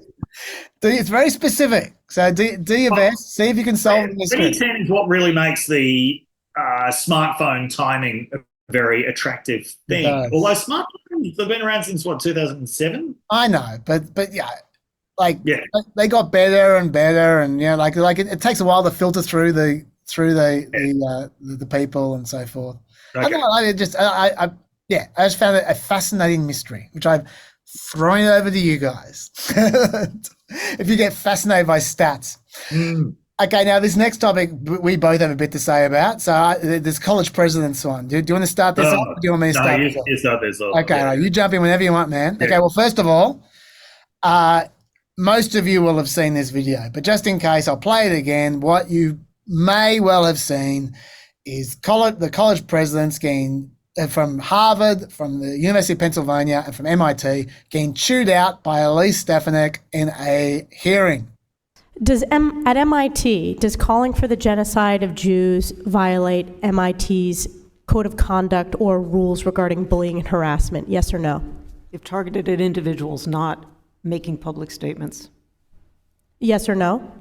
It's very specific. So do your best. See if you can solve the mystery. 2010 is what really makes the smartphone timing a very attractive thing. Although smartphones have been around since 2007. I know, but yeah. They got better and better, and it takes a while to filter through the people and so forth. Okay. I just found it a fascinating mystery, which I've thrown it over to you guys. If you get fascinated by stats. Okay, now this next topic we both have a bit to say about. So this college presidents one. Do you want to start this off, or do you want me to start this off? You start this off. Okay, right, you jump in whenever you want, man. Yeah. Okay, well, first of all, most of you will have seen this video, but just in case, I'll play it again. What you may well have seen is the college presidents from Harvard, from the University of Pennsylvania, and from MIT getting chewed out by Elise Stefanik in a hearing. At MIT, does calling for the genocide of Jews violate MIT's code of conduct or rules regarding bullying and harassment? Yes or no? If targeted at individuals, not making public statements. Yes or no?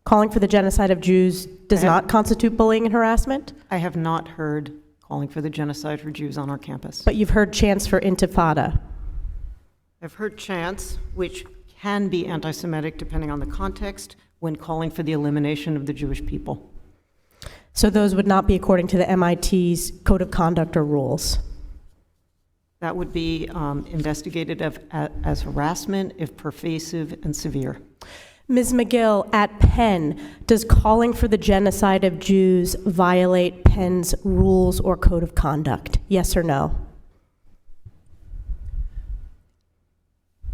Calling for the genocide of Jews does not constitute bullying and harassment? I have not heard calling for the genocide for Jews on our campus. But you've heard chants for intifada. I've heard chants which can be anti-Semitic depending on the context when calling for the elimination of the Jewish people. So those would not be according to the MIT's code of conduct or rules? That would be investigated as harassment if pervasive and severe. Ms. McGill, at Penn, does calling for the genocide of Jews violate Penn's rules or code of conduct? Yes or no?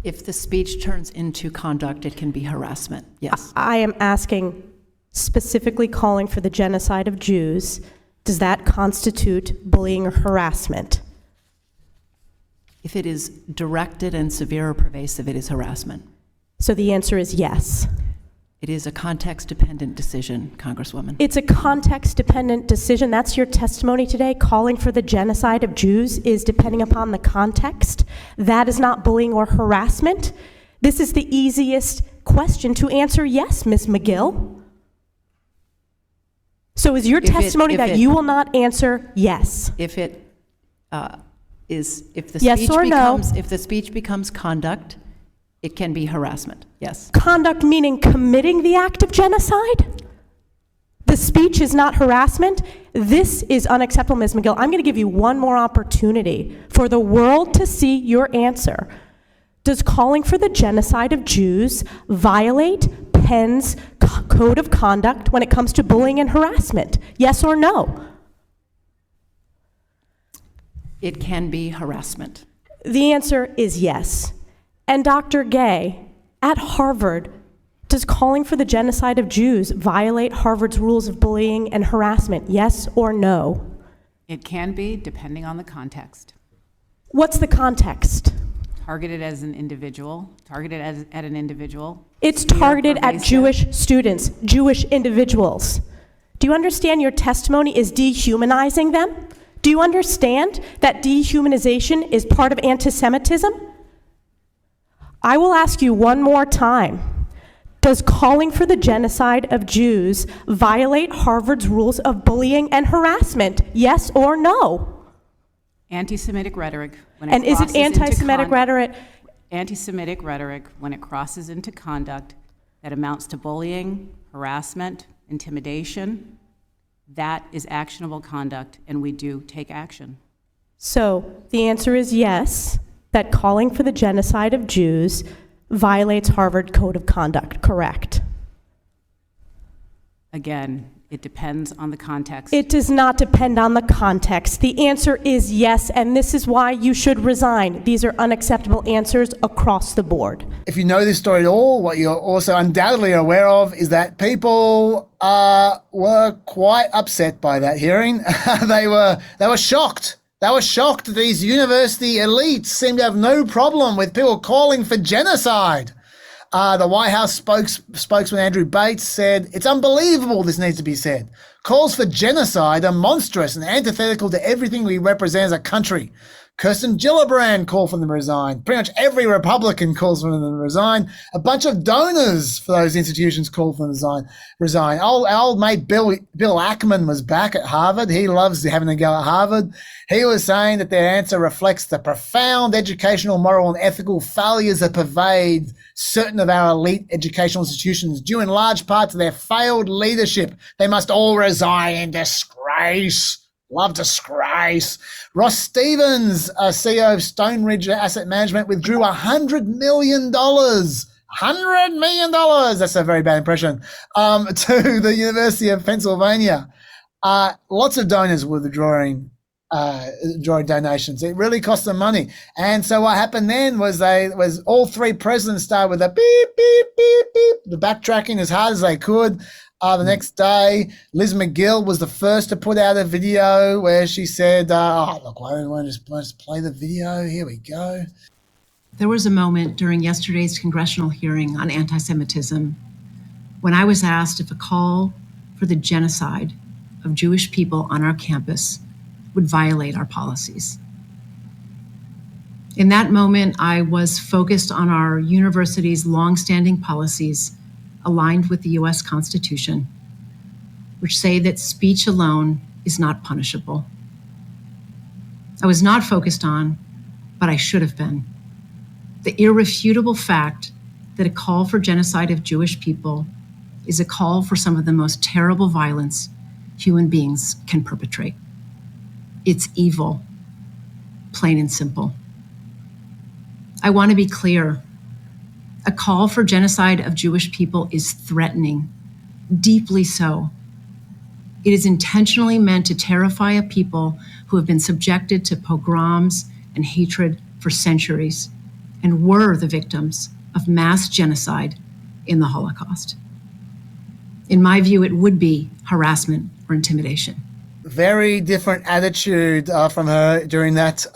If the speech turns into conduct, it can be harassment, yes. I am asking specifically calling for the genocide of Jews. Does that constitute bullying or harassment? If it is directed and severe or pervasive, it is harassment. So the answer is yes. It is a context-dependent decision, Congresswoman. It's a context-dependent decision. That's your testimony today. Calling for the genocide of Jews is depending upon the context. That is not bullying or harassment. This is the easiest question to answer yes, Ms. McGill. So is your testimony that you will not answer yes? If it if the yes speech or becomes no? If the speech becomes conduct, it can be harassment, yes. Conduct meaning committing the act of genocide? The speech is not harassment? This is unacceptable, Ms. McGill. I'm going to give you one more opportunity for the world to see your answer. Does calling for the genocide of Jews violate Penn's code of conduct when it comes to bullying and harassment? Yes or no? It can be harassment. The answer is yes. And Dr. Gay, at Harvard, does calling for the genocide of Jews violate Harvard's rules of bullying and harassment? Yes or no? It can be, depending on the context. What's the context? Targeted as an individual, targeted at an individual. It's targeted at Jewish students, Jewish individuals. Do you understand your testimony is dehumanizing them? Do you understand that dehumanization is part of anti-Semitism? I will ask you one more time. Does calling for the genocide of Jews violate Harvard's rules of bullying and harassment? Yes or no? Anti-Semitic rhetoric. When it And is it crosses into anti-Semitic rhetoric? Anti-Semitic rhetoric, when it crosses into conduct that amounts to bullying, harassment, intimidation, that is actionable conduct, and we do take action. So the answer is yes, that calling for the genocide of Jews violates Harvard Code of Conduct, correct? Again, it depends on the context. It does not depend on the context. The answer is yes, and this is why you should resign. These are unacceptable answers across the board. If you know this story at all, what you're also undoubtedly aware of is that people were quite upset by that hearing. They were shocked. They were shocked. These university elites seem to have no problem with people calling for genocide. The White House spokesman Andrew Bates said, "It's unbelievable this needs to be said. Calls for genocide are monstrous and antithetical to everything we represent as a country." Kirsten Gillibrand called for them to resign. Pretty much every Republican calls for them to resign. A bunch of donors for those institutions called for them to resign. Our old mate Bill Ackman was back at Harvard. He loves having a go at Harvard. He was saying that their answer reflects the profound educational, moral, and ethical failures that pervade certain of our elite educational institutions, due in large part to their failed leadership. They must all resign in disgrace. Love disgrace. Ross Stevens, CEO of Stone Ridge Asset Management, withdrew $100 million. $100 million. That's a very bad impression. To the University of Pennsylvania. Lots of donors were withdrawing donations. It really cost them money. And so what happened then was all three presidents started with a beep, beep, beep, beep, the backtracking as hard as they could. The next day, Liz McGill was the first to put out a video where she said, look, why don't we just play the video? Here we go. There was a moment during yesterday's congressional hearing on anti-Semitism when I was asked if a call for the genocide of Jewish people on our campus would violate our policies. In that moment, I was focused on our university's longstanding policies aligned with the US Constitution, which say that speech alone is not punishable. I was not focused on, but I should have been, the irrefutable fact that a call for genocide of Jewish people is a call for some of the most terrible violence human beings can perpetrate. It's evil, plain and simple. I want to be clear. A call for genocide of Jewish people is threatening, deeply so. It is intentionally meant to terrify a people who have been subjected to pogroms and hatred for centuries and were the victims of mass genocide in the Holocaust. In my view, it would be harassment or intimidation. Very different attitude from her during that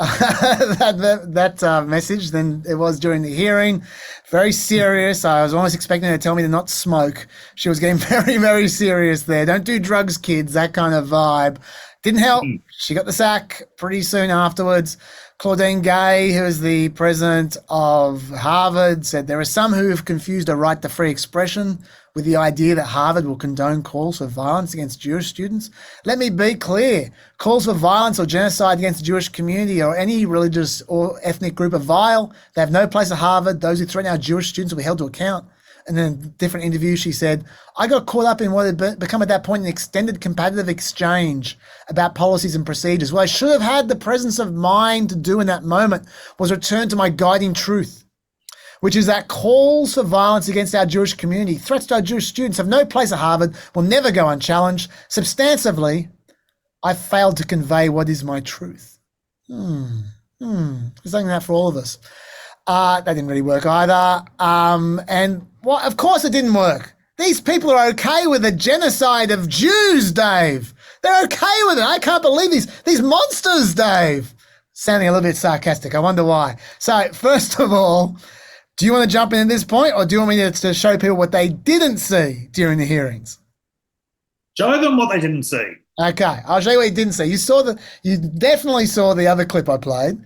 message than it was during the hearing. Very serious. I was almost expecting her to tell me to not smoke. She was getting very, very serious there. Don't do drugs, kids, that kind of vibe. Didn't help. She got the sack pretty soon afterwards. Claudine Gay, who is the president of Harvard, said there are some who have confused a right to free expression with the idea that Harvard will condone calls for violence against Jewish students. Let me be clear. Calls for violence or genocide against the Jewish community or any religious or ethnic group are vile. They have no place at Harvard. Those who threaten our Jewish students will be held to account. And then in a different interview, she said, I got caught up in what had become at that point an extended competitive exchange about policies and procedures. What I should have had the presence of mind to do in that moment was return to my guiding truth, which is that calls for violence against our Jewish community, threats to our Jewish students have no place at Harvard, will never go unchallenged. Substantively, I failed to convey what is my truth. There's something that for all of us. That didn't really work either. Of course it didn't work. These people are okay with the genocide of Jews, Dave. They're okay with it. I can't believe these monsters, Dave. Sounding a little bit sarcastic. I wonder why. So first of all, do you want to jump in at this point, or do you want me to show people what they didn't see during the hearings? Show them what they didn't see. Okay, I'll show you what you didn't see. You definitely saw the other clip I played.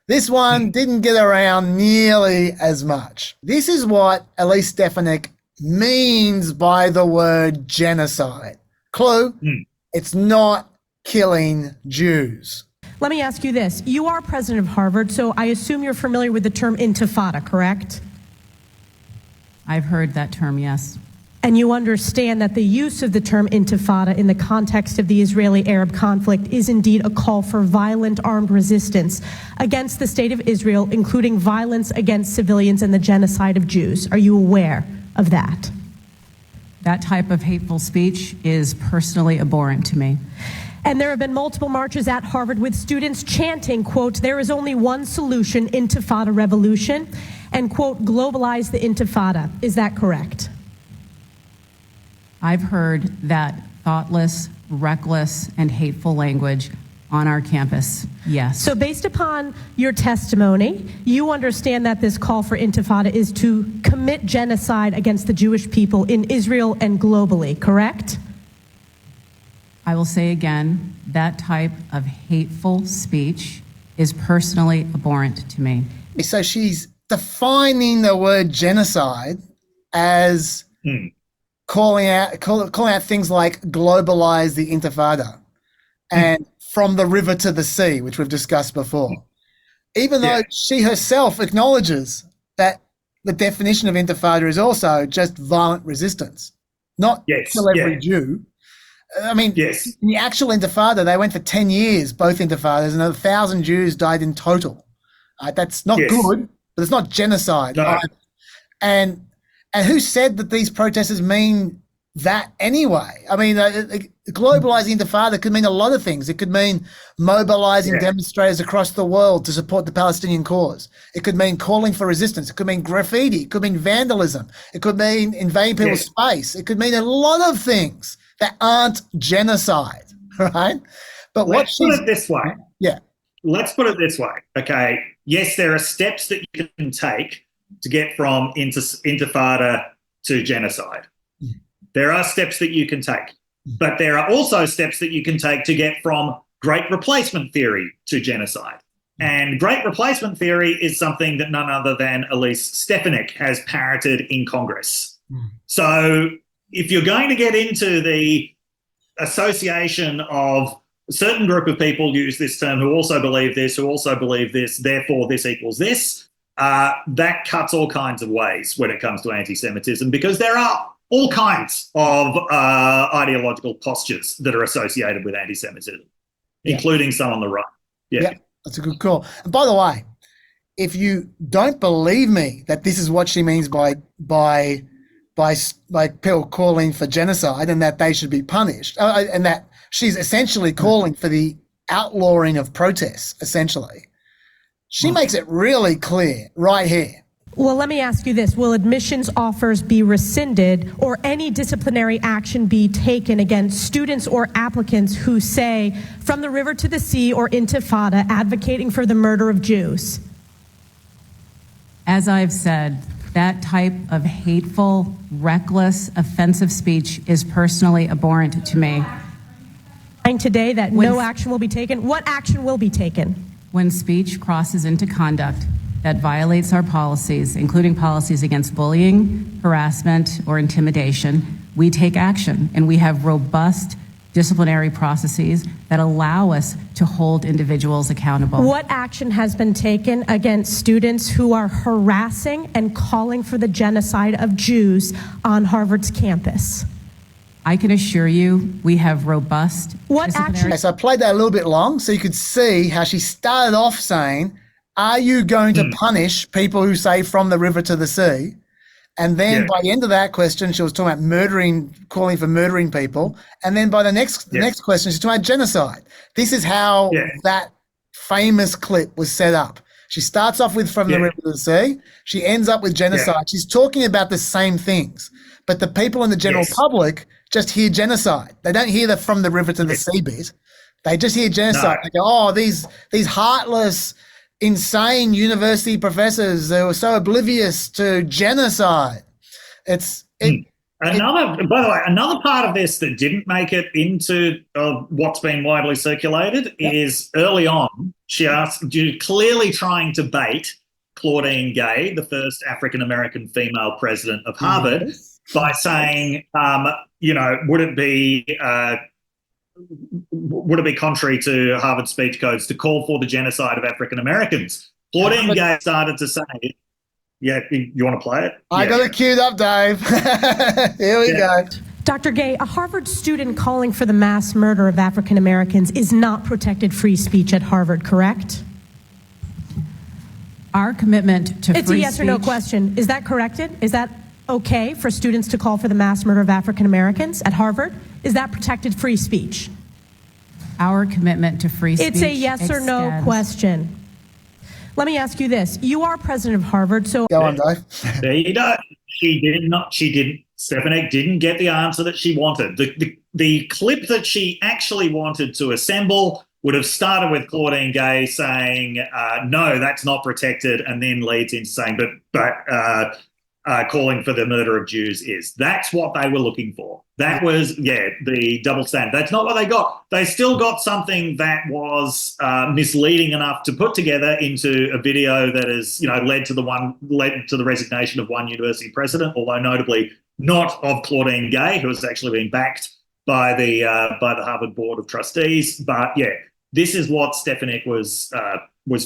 This one didn't get around nearly as much. This is what Elise Stefanik means by the word genocide. Clue, it's not killing Jews. Let me ask you this. You are president of Harvard, so I assume you're familiar with the term intifada, correct? I've heard that term, yes. And you understand that the use of the term intifada in the context of the Israeli-Arab conflict is indeed a call for violent armed resistance against the state of Israel, including violence against civilians and the genocide of Jews. Are you aware of that? That type of hateful speech is personally abhorrent to me. And there have been multiple marches at Harvard with students chanting, quote, "There is only one solution, intifada revolution," and, quote, "globalize the intifada." Is that correct? I've heard that thoughtless, reckless, and hateful language on our campus, yes. So based upon your testimony, you understand that this call for intifada is to commit genocide against the Jewish people in Israel and globally, correct? I will say again, that type of hateful speech is personally abhorrent to me. So she's defining the word genocide as calling out things like globalize the intifada and from the river to the sea, which we've discussed before. Even though she herself acknowledges that the definition of intifada is also just violent resistance, not kill every Jew. I mean, in the actual intifada, they went for 10 years, both intifadas, and 1,000 Jews died in total. That's not good, but it's not genocide. No. And who said that these protesters mean that anyway? I mean, globalizing intifada could mean a lot of things. It could mean mobilizing demonstrators across the world to support the Palestinian cause. It could mean calling for resistance. It could mean graffiti. It could mean vandalism. It could mean invading people's space. It could mean a lot of things that aren't genocide, right? But let's put it this way. Let's put it this way. Okay. Yes, there are steps that you can take to get from intifada to genocide. There are steps that you can take, but there are also steps that you can take to get from great replacement theory to genocide. And great replacement theory is something that none other than Elise Stefanik has parroted in Congress. So if you're going to get into the association of a certain group of people use this term who also believe this, therefore this equals this, that cuts all kinds of ways when it comes to anti-Semitism, because there are all kinds of ideological postures that are associated with anti-Semitism, including some on the right. Yeah, that's a good call. And by the way, if you don't believe me that this is what she means by people calling for genocide and that they should be punished, and that she's essentially calling for the outlawing of protests, essentially, she makes it really clear right here. Well, let me ask you this. Will admissions offers be rescinded or any disciplinary action be taken against students or applicants who say, from the river to the sea or intifada, advocating for the murder of Jews? As I've said, that type of hateful, reckless, offensive speech is personally abhorrent to me. Today that no action will be taken. What action will be taken? When speech crosses into conduct that violates our policies, including policies against bullying, harassment, or intimidation, we take action, and we have robust disciplinary processes that allow us to hold individuals accountable. What action has been taken against students who are harassing and calling for the genocide of Jews on Harvard's campus? I can assure you we have robust disciplinary... So I played that a little bit long so you could see how she started off saying, are you going to punish people who say from the river to the sea? And then by the end of that question, she was talking about murdering, calling for murdering people. And then by the next question, she's talking about genocide. This is how that famous clip was set up. She starts off with from the river to the sea. She ends up with genocide. She's talking about the same things. But the people in the general public just hear genocide. They don't hear the from the river to the sea bit. They just hear genocide. They go, oh, these heartless, insane university professors, they were so oblivious to genocide. By the way, another part of this that didn't make it into what's been widely circulated is early on, she asked, clearly trying to bait Claudine Gay, the first African-American female president of Harvard, by saying, would it be contrary to Harvard speech codes to call for the genocide of African Americans? Claudine Gay started to say, yeah, you want to play it? I got it queued up, Dave. Here we go. Dr. Gay, a Harvard student calling for the mass murder of African Americans is not protected free speech at Harvard, correct? Our commitment to free speech... It's a yes or no question. Is that corrected? Is that okay for students to call for the mass murder of African Americans at Harvard? Is that protected free speech? Our commitment to free speech... It's a yes or no question. Let me ask you this. You are president of Harvard, so... Go on, Dave. There you go. Stefanik didn't get the answer that she wanted. The clip that she actually wanted to assemble would have started with Claudine Gay saying, no, that's not protected, and then leads into saying, but calling for the murder of Jews is. That's what they were looking for. That was, the double standard. That's not what they got. They still got something that was misleading enough to put together into a video that has, led to the resignation of one university president, although notably not of Claudine Gay, who has actually been backed by the Harvard Board of Trustees. But this is what Stefanik was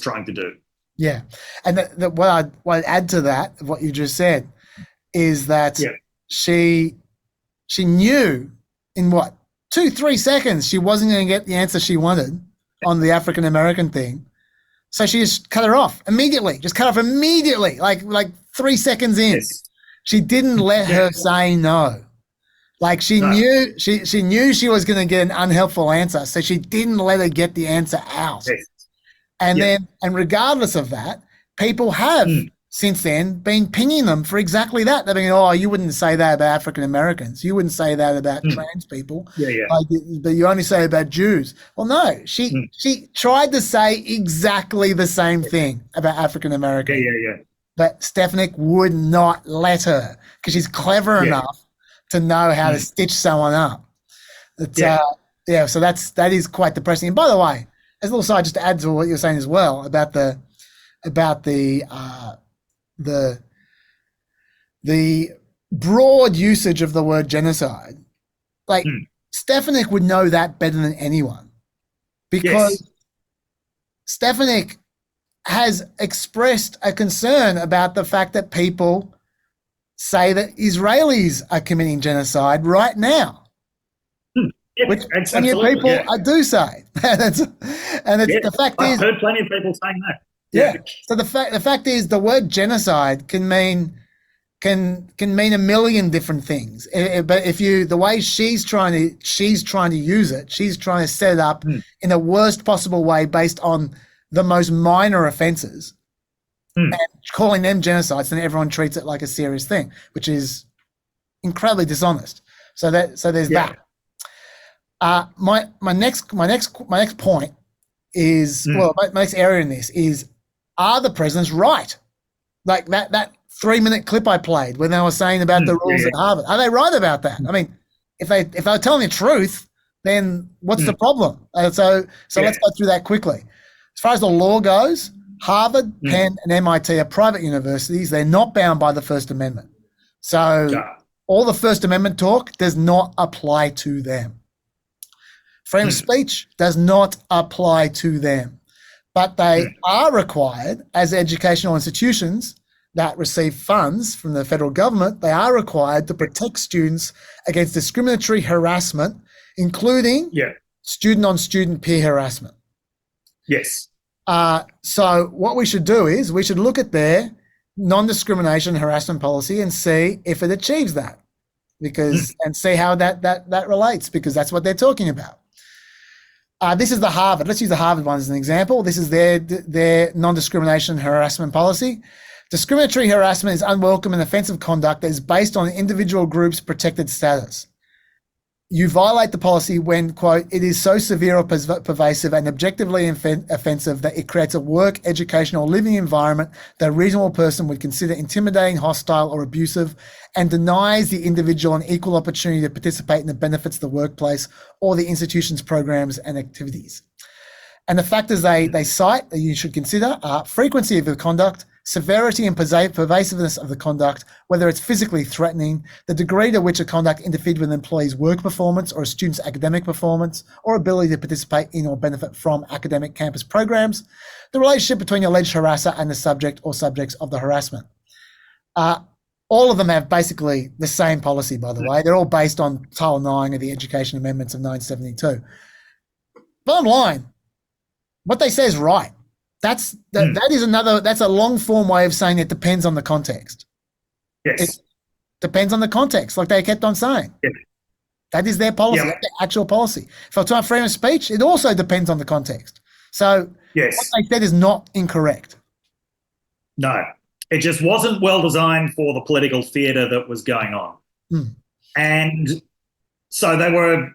trying to do. Yeah, and what I'd add to that, what you just said, is that she knew in 2-3 seconds she wasn't going to get the answer she wanted on the African American thing, so she just cut her off immediately. Like 3 seconds in. Yes. She didn't let her say no. Like she knew she knew she was going to get an unhelpful answer, so she didn't let her get the answer out. Yes. And regardless of that, people have since then been pinging them for exactly that. They've been, oh, you wouldn't say that about African Americans. You wouldn't say that about trans people. But you only say about Jews. Well, no, she tried to say exactly the same thing about African Americans. But Stefanik would not let her because she's clever enough to know how to stitch someone up. So that is quite depressing. And by the way, as a little side, just to add to what you're saying as well about the broad usage of the word genocide, like Stefanik would know that better than anyone, because Stefanik has expressed a concern about the fact that people say that Israelis are committing genocide right now. Which plenty of people do say. The fact is, I've heard plenty of people saying that. So the fact is, the word genocide can mean a million different things. But the way she's trying to use it, she's trying to set it up in the worst possible way based on the most minor offences and calling them genocides, and everyone treats it like a serious thing, which is incredibly dishonest. So there's that. My next point is my next area in this is, are the presidents right? Like that 3-minute clip I played when they were saying about the rules at Harvard, are they right about that? I mean, if they were telling the truth, then what's the problem? So let's go through that quickly. As far as the law goes, Harvard, Penn, and MIT are private universities. They're not bound by the First Amendment. So all the First Amendment talk does not apply to them. Freedom of speech does not apply to them. But they are required, as educational institutions that receive funds from the federal government, they are required to protect students against discriminatory harassment, including student-on-student peer harassment. Yes. So what we should do is we should look at their non-discrimination harassment policy and see if it achieves that, and see how that relates, because that's what they're talking about. This is the Harvard. Let's use the Harvard one as an example. This is their non-discrimination harassment policy. Discriminatory harassment is unwelcome and offensive conduct that is based on an individual group's protected status. You violate the policy when, quote, it is so severe or pervasive and objectively offensive that it creates a work, educational, or living environment that a reasonable person would consider intimidating, hostile, or abusive, and denies the individual an equal opportunity to participate in the benefits of the workplace or the institution's programs and activities. And the factors they cite that you should consider are frequency of the conduct, severity and pervasiveness of the conduct, whether it's physically threatening, the degree to which a conduct interfered with an employee's work performance or a student's academic performance, or ability to participate in or benefit from academic campus programs, the relationship between the alleged harasser and the subject or subjects of the harassment. All of them have basically the same policy, by the way. They're all based on Title 9 of the Education Amendments of 1972. Bottom line, what they say is right. That's a long form way of saying it depends on the context. Yes. It depends on the context, like they kept on saying. Yes. That is their policy, that's their actual policy. For talking about freedom of speech, it also depends on the context. So yes, what they said is not incorrect. No, it just wasn't well designed for the political theatre that was going on. And so they were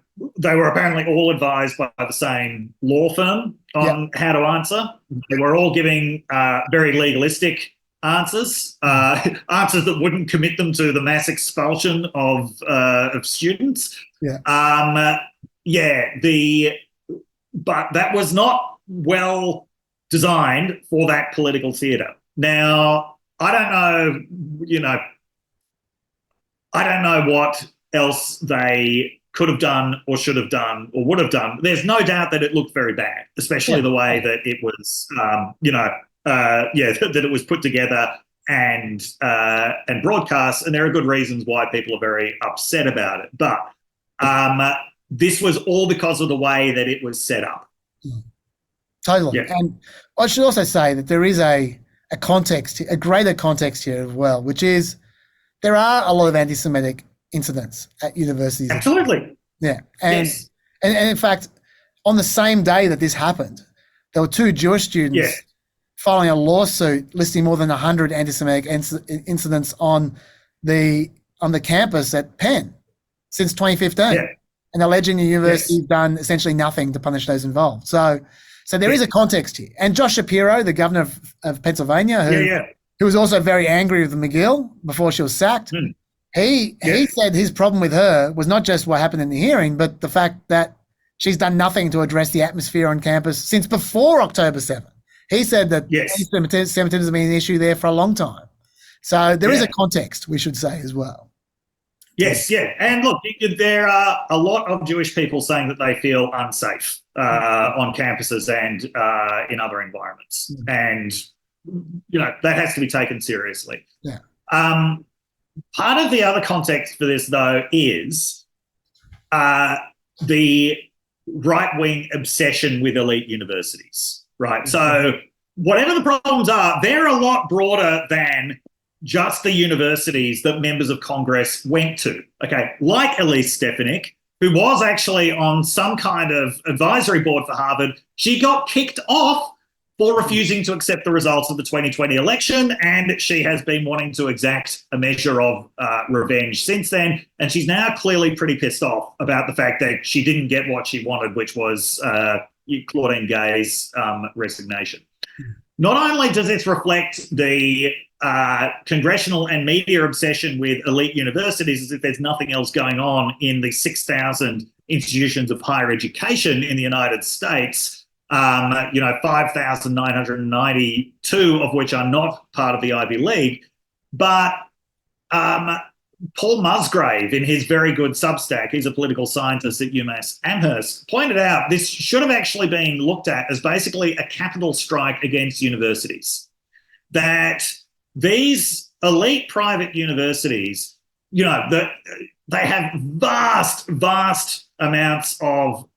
apparently all advised by the same law firm on how to answer. They were all giving very legalistic answers, answers that wouldn't commit them to the mass expulsion of students. Yeah. But that was not well designed for that political theatre. Now, I don't know what else they could have done or should have done or would have done. There's no doubt that it looked very bad, especially the way that it was, that it was put together and broadcast. And there are good reasons why people are very upset about it. But this was all because of the way that it was set up. Totally. Yeah. And I should also say that there is a context, a greater context here as well, which is there are a lot of anti-Semitic incidents at universities. Absolutely. Yeah. And in fact, on the same day that this happened, there were two Jewish students filing a lawsuit listing more than 100 anti-Semitic incidents on the campus at Penn since 2015. Yeah. And alleging the university's done essentially nothing to punish those involved. So there is a context here. And Josh Shapiro, the governor of Pennsylvania, who was also very angry with McGill before she was sacked, he said his problem with her was not just what happened in the hearing, but the fact that she's done nothing to address the atmosphere on campus since before October 7th. He said that anti-Semitism has been an issue there for a long time. So there is a context, we should say, as well. Yes, yeah. And look, there are a lot of Jewish people saying that they feel unsafe on campuses and in other environments. And, that has to be taken seriously. Yeah. Part of the other context for this, though, is the right-wing obsession with elite universities, right? So whatever the problems are, they're a lot broader than just the universities that members of Congress went to, okay? Like Elise Stefanik, who was actually on some kind of advisory board for Harvard. She got kicked off for refusing to accept the results of the 2020 election, and she has been wanting to exact a measure of revenge since then. And she's now clearly pretty pissed off about the fact that she didn't get what she wanted, which was Claudine Gay's resignation. Not only does this reflect the congressional and media obsession with elite universities as if there's nothing else going on in the 6,000 institutions of higher education in the United States, 5,992 of which are not part of the Ivy League. But Paul Musgrave, in his very good Substack, he's a political scientist at UMass Amherst, pointed out this should have actually been looked at as basically a capital strike against universities. That these elite private universities, they have vast amounts of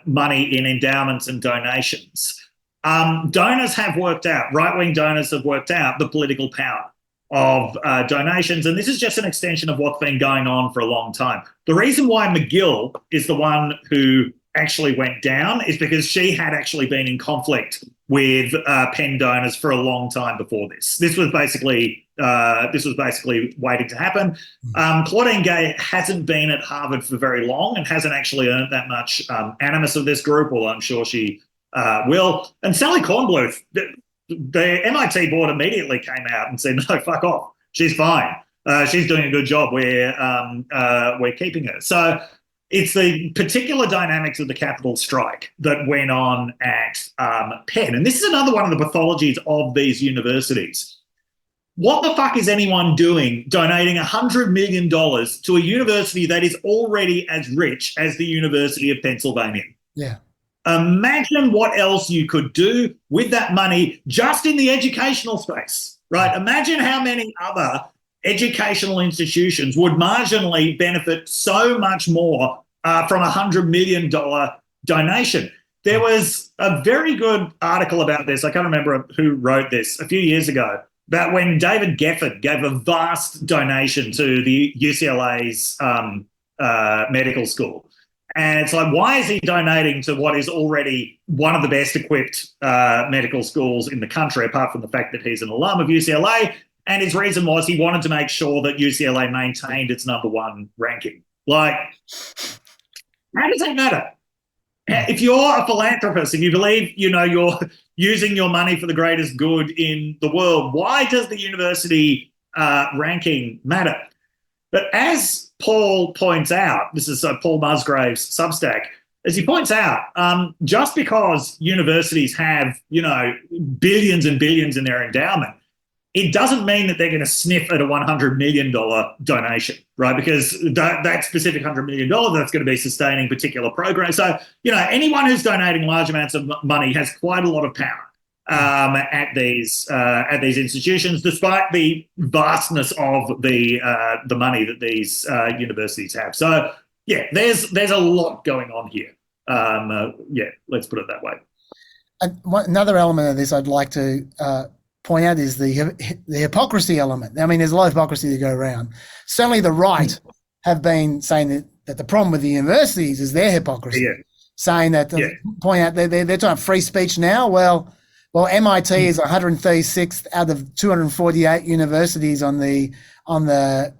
money in endowments and donations. Donors have worked out, right-wing donors have worked out the political power of donations, and this is just an extension of what's been going on for a long time. The reason why McGill is the one who actually went down is because she had actually been in conflict with Penn donors for a long time before this. This was basically waiting to happen. Claudine Gay hasn't been at Harvard for very long and hasn't actually earned that much animus of this group, although I'm sure she will. And Sally Kornbluth, the MIT board immediately came out and said, no, fuck off. She's fine. She's doing a good job. We're keeping her. So It's the particular dynamics of the capital strike that went on at Penn. And this is another one of the pathologies of these universities. What the fuck is anyone doing donating $100 million to a university that is already as rich as the University of Pennsylvania? Yeah. Imagine what else you could do with that money just in the educational space, right? Imagine how many other educational institutions would marginally benefit so much more from a $100 million donation. There was a very good article about this. I can't remember who wrote this a few years ago, about when David Geffen gave a vast donation to the UCLA's medical school. And it's like, why is he donating to what is already one of the best equipped medical schools in the country, apart from the fact that he's an alum of UCLA? And his reason was he wanted to make sure that UCLA maintained its #1 ranking. Like, how does that matter? If you're a philanthropist, if you believe, you're using your money for the greatest good in the world, why does the university ranking matter? But as Paul points out, this is Paul Musgrave's Substack, as he points out, just because universities have, billions and billions in their endowment, it doesn't mean that they're going to sniff at a $100 million donation, right? Because that specific $100 million, that's going to be sustaining particular programs. So, anyone who's donating large amounts of money has quite a lot of power at these institutions, despite the vastness of the money that these universities have. So, yeah, there's a lot going on here. Let's put it that way. Another element of this I'd like to point out is the hypocrisy element. I mean, there's a lot of hypocrisy to go around. Certainly the right have been saying that the problem with the universities is their hypocrisy, saying that, point out they're talking about free speech now. Well, MIT is 136th out of 248 universities on the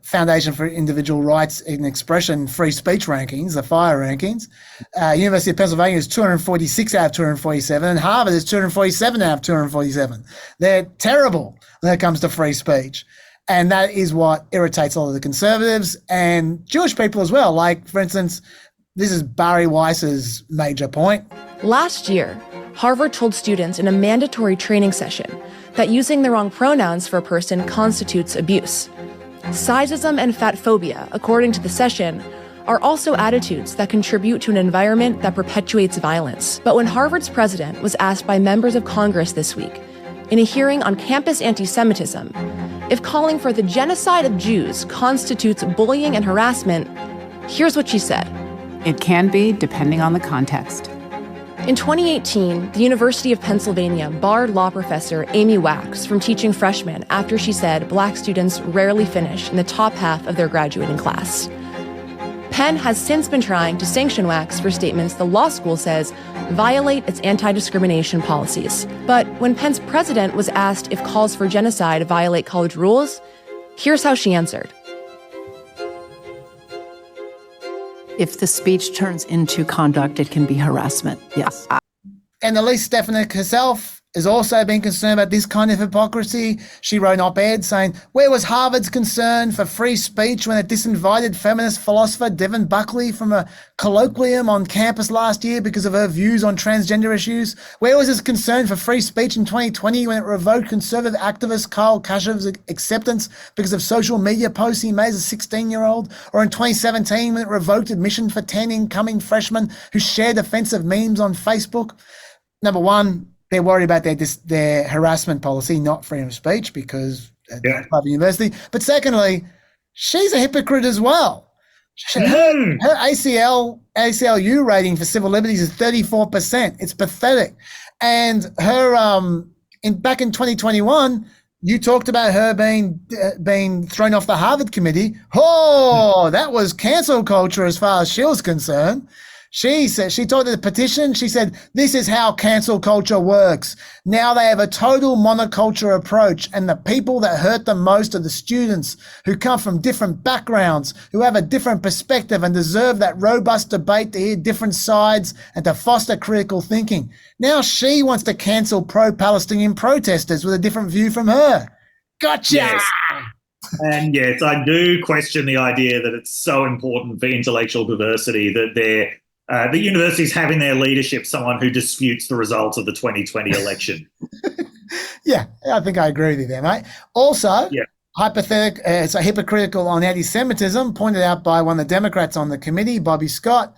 Foundation for Individual Rights and Expression free speech rankings, the FIRE rankings. University of Pennsylvania is 246 out of 247, and Harvard is 247 out of 247. They're terrible when it comes to free speech. And that is what irritates a lot of the conservatives and Jewish people as well. Like, for instance, this is Barry Weiss's major point. Last year, Harvard told students in a mandatory training session that using the wrong pronouns for a person constitutes abuse. Sizeism and fatphobia, according to the session, are also attitudes that contribute to an environment that perpetuates violence. But when Harvard's president was asked by members of Congress this week, in a hearing on campus anti-Semitism, if calling for the genocide of Jews constitutes bullying and harassment, here's what she said. It can be, depending on the context. In 2018, the University of Pennsylvania barred law professor Amy Wax from teaching freshmen after she said Black students rarely finish in the top half of their graduating class. Penn has since been trying to sanction Wax for statements the law school says violate its anti-discrimination policies. But when Penn's president was asked if calls for genocide violate college rules, here's how she answered. If the speech turns into conduct, it can be harassment, yes. And Elise Stefanik herself has also been concerned about this kind of hypocrisy. She wrote an op-ed saying, where was Harvard's concern for free speech when it disinvited feminist philosopher Devin Buckley from a colloquium on campus last year because of her views on transgender issues? Where was its concern for free speech in 2020 when it revoked conservative activist Karl Kashev's acceptance because of social media posts he made as a 16-year-old? Or in 2017 when it revoked admission for 10 incoming freshmen who shared offensive memes on Facebook? Number one, they're worried about their harassment policy, not freedom of speech, because that's part of the university. But secondly, she's a hypocrite as well. Her ACLU rating for civil liberties is 34%. It's pathetic. And her back in 2021, you talked about her being thrown off the Harvard committee. Oh, that was cancel culture as far as she was concerned. She said, she talked to the petition. She said, this is how cancel culture works. Now they have a total monoculture approach, and the people that hurt them most are the students who come from different backgrounds, who have a different perspective and deserve that robust debate to hear different sides and to foster critical thinking. Now she wants to cancel pro-Palestinian protesters with a different view from her. Gotcha! Yes. And yes, I do question the idea that it's so important for intellectual diversity that the universities have in their leadership someone who disputes the results of the 2020 election. Yeah, I think I agree with you there, mate. Also, it's a hypocritical on anti-Semitism, pointed out by one of the Democrats on the committee, Bobby Scott.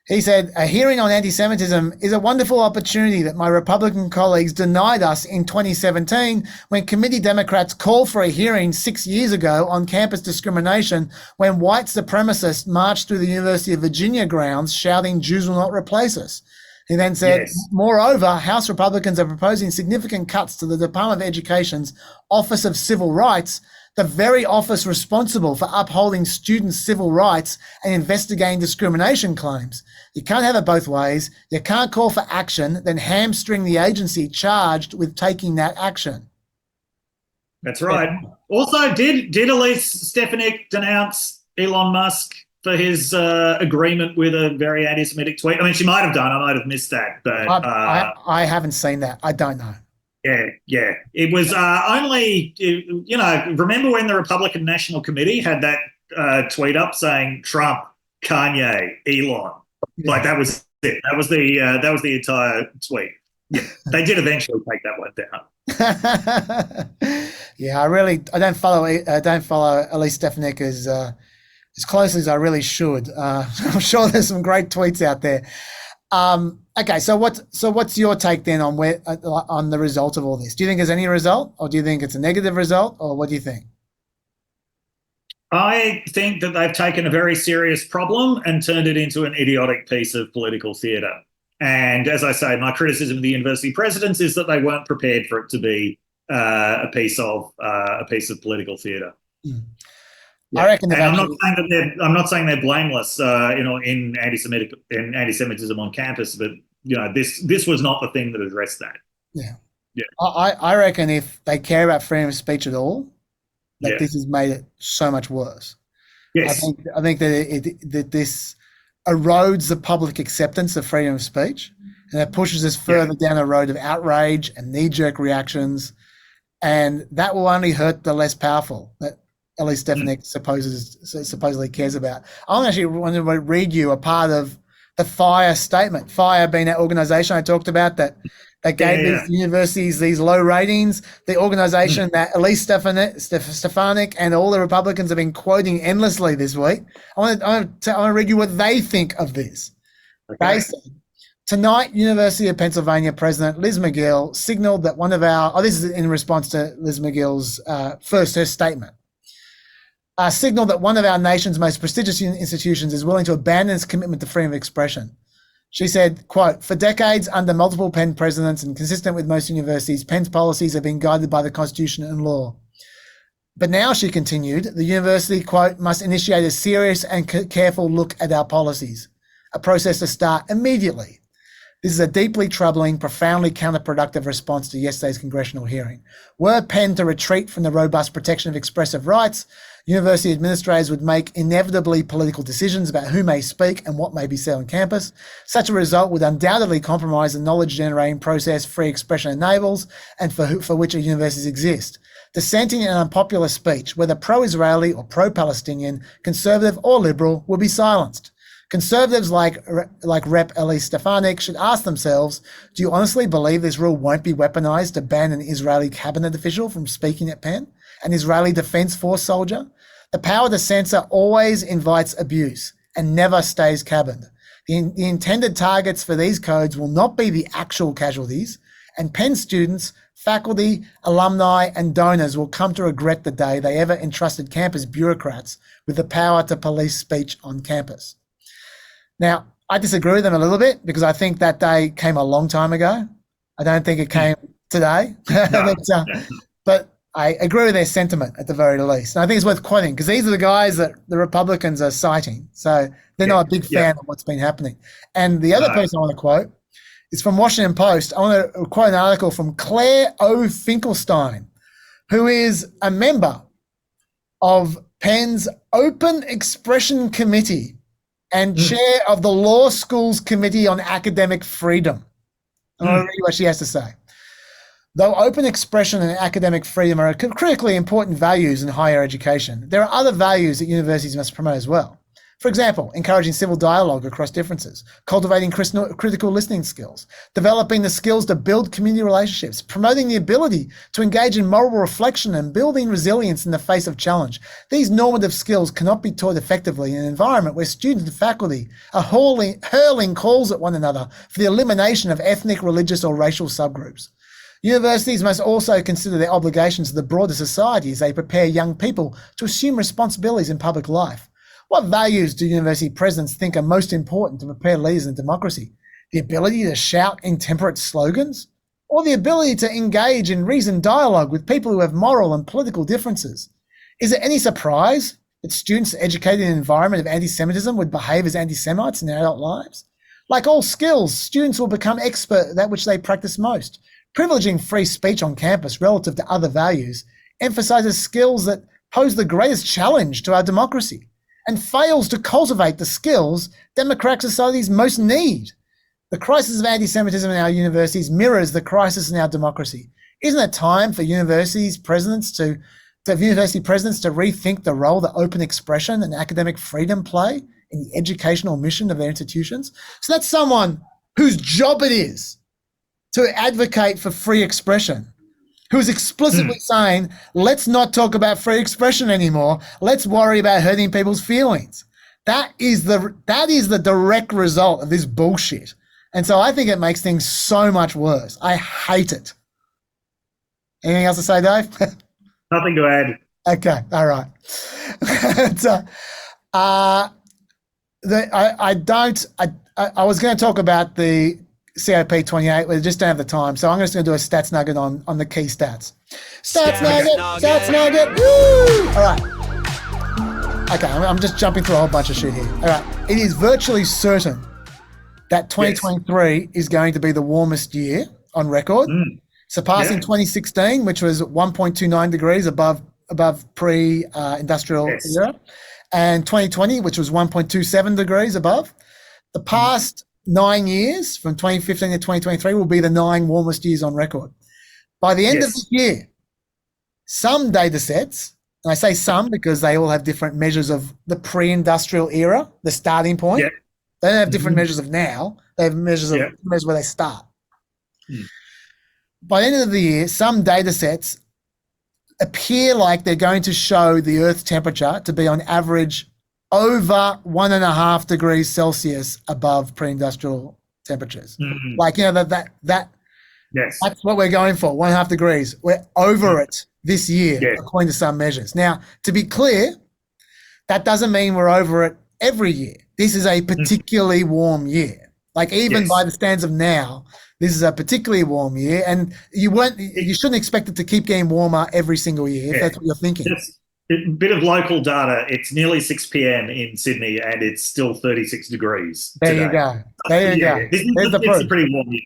He said, a hearing on anti-Semitism is a wonderful opportunity that my Republican colleagues denied us in 2017 when committee Democrats called for a hearing 6 years ago on campus discrimination when white supremacists marched through the University of Virginia grounds shouting, "Jews will not replace us." He then said, moreover, House Republicans are proposing significant cuts to the Department of Education's Office of Civil Rights, the very office responsible for upholding students' civil rights and investigating discrimination claims. You can't have it both ways. You can't call for action, then hamstring the agency charged with taking that action. That's right. Also, did Elise Stefanik denounce Elon Musk for his agreement with a very anti-Semitic tweet? I mean, she might have done. I might have missed that. But I haven't seen that. I don't know. Yeah. It was only, remember when the Republican National Committee had that tweet up saying Trump, Kanye, Elon? Yeah. Like that was it. That was the entire tweet. Yeah, they did eventually take that one down. Yeah, I don't follow Elise Stefanik as closely as I really should. I'm sure there's some great tweets out there. Okay, so what's your take then on the result of all this? Do you think there's any result, or do you think it's a negative result, or what do you think? I think that they've taken a very serious problem and turned it into an idiotic piece of political theatre. And as I say, my criticism of the university presidents is that they weren't prepared for it to be a piece of political theatre. Mm. Yeah. I reckon. I'm not saying they're blameless, in anti-Semitism on campus, but this was not the thing that addressed that. Yeah. I reckon if they care about freedom of speech at all, that this has made it so much worse. Yes. I think that this erodes the public acceptance of freedom of speech, and it pushes us further down a road of outrage and knee-jerk reactions, and that will only hurt the less powerful that Elise Stefanik supposedly cares about. I actually want to read you a part of the FIRE statement. FIRE being that organisation I talked about that gave these universities these low ratings, the organisation that Elise Stefanik and all the Republicans have been quoting endlessly this week. I want to read you what they think of this. Okay. They said, tonight, University of Pennsylvania President Liz McGill signaled that one of our, this is in response to Liz McGill's her statement, signaled that one of our nation's most prestigious institutions is willing to abandon its commitment to freedom of expression. She said, quote, for decades under multiple Penn presidents and consistent with most universities, Penn's policies have been guided by the Constitution and law. But now, she continued, the university, quote, must initiate a serious and careful look at our policies, a process to start immediately. This is a deeply troubling, profoundly counterproductive response to yesterday's congressional hearing. Were Penn to retreat from the robust protection of expressive rights, university administrators would make inevitably political decisions about who may speak and what may be said on campus. Such a result would undoubtedly compromise the knowledge-generating process free expression enables and for which our universities exist. Dissenting and unpopular speech, whether pro-Israeli or pro-Palestinian, conservative or liberal, will be silenced. Conservatives like Rep. Elise Stefanik should ask themselves, do you honestly believe this rule won't be weaponized to ban an Israeli cabinet official from speaking at Penn? An Israeli Defense Force soldier? The power to censor always invites abuse and never stays cabined. The intended targets for these codes will not be the actual casualties, and Penn students, faculty, alumni, and donors will come to regret the day they ever entrusted campus bureaucrats with the power to police speech on campus. Now, I disagree with them a little bit because I think that day came a long time ago. I don't think it came today. But I agree with their sentiment at the very least. And I think it's worth quoting because these are the guys that the Republicans are citing. So they're not a big fan of what's been happening. And the other person I want to quote is from Washington Post. I want to quote an article from Claire O. Finkelstein, who is a member of Penn's Open Expression Committee and chair of the Law School's Committee on Academic Freedom. I want to read what she has to say. Though open expression and academic freedom are critically important values in higher education, there are other values that universities must promote as well. For example, encouraging civil dialogue across differences, cultivating critical listening skills, developing the skills to build community relationships, promoting the ability to engage in moral reflection and building resilience in the face of challenge. These normative skills cannot be taught effectively in an environment where students and faculty are hurling calls at one another for the elimination of ethnic, religious, or racial subgroups. Universities must also consider their obligations to the broader society as they prepare young people to assume responsibilities in public life. What values do university presidents think are most important to prepare leaders in democracy? The ability to shout intemperate slogans? Or the ability to engage in reasoned dialogue with people who have moral and political differences? Is it any surprise that students educated in an environment of anti-Semitism would behave as anti-Semites in their adult lives? Like all skills, students will become expert at that which they practice most. Privileging free speech on campus relative to other values emphasizes skills that pose the greatest challenge to our democracy and fails to cultivate the skills democratic societies most need. The crisis of anti-Semitism in our universities mirrors the crisis in our democracy. Isn't it time for university presidents to rethink the role that open expression and academic freedom play in the educational mission of their institutions? So that's someone whose job it is to advocate for free expression, who is explicitly saying, let's not talk about free expression anymore. Let's worry about hurting people's feelings. That is the direct result of this bullshit. And so I think it makes things so much worse. I hate it. Anything else to say, Dave? Nothing to add. Okay, all right. I was going to talk about the COP28, we just don't have the time, so I'm just going to do a stats nugget on the key stats. Stats nugget, woo! All right. Okay, I'm just jumping through a whole bunch of shit here. All right, it is virtually certain that 2023 is going to be the warmest year on record, surpassing 2016, which was 1.29 degrees above pre-industrial era, and 2020, which was 1.27 degrees above. The past 9 years, from 2015 to 2023, will be the 9 warmest years on record. By the end of the year, some data sets, and I say some because they all have different measures of the pre-industrial era, the starting point. They don't have different measures of now. They have measures of measures where they start. By the end of the year, some data sets appear like they're going to show the Earth's temperature to be on average over 1.5 degrees Celsius above pre-industrial temperatures. Like, that's what we're going for, 1.5 degrees. We're over it this year, according to some measures. Now, to be clear, that doesn't mean we're over it every year. This is a particularly warm year. Like, even by the standards of now, this is a particularly warm year, and you shouldn't expect it to keep getting warmer every single year, if that's what you're thinking. A bit of local data. It's nearly 6 p.m. in Sydney, and it's still 36 degrees There today. you go. There you go. There's the proof. It's a pretty warm year.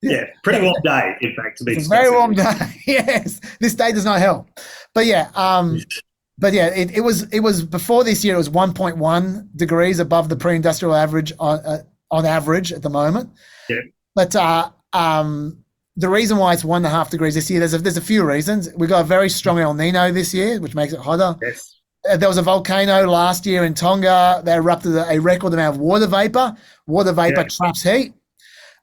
Yeah, pretty warm day, in fact, to be It's a very warm day. Yes, this day does not help. But it was before this year. It was 1.1 degrees above the pre-industrial average on average at the moment. Yeah. But the reason why it's 1.5 degrees this year, there's a few reasons. We got a very strong El Nino this year, which makes it hotter. Yes. There was a volcano last year in Tonga that erupted a record amount of water vapor. Water vapor traps heat.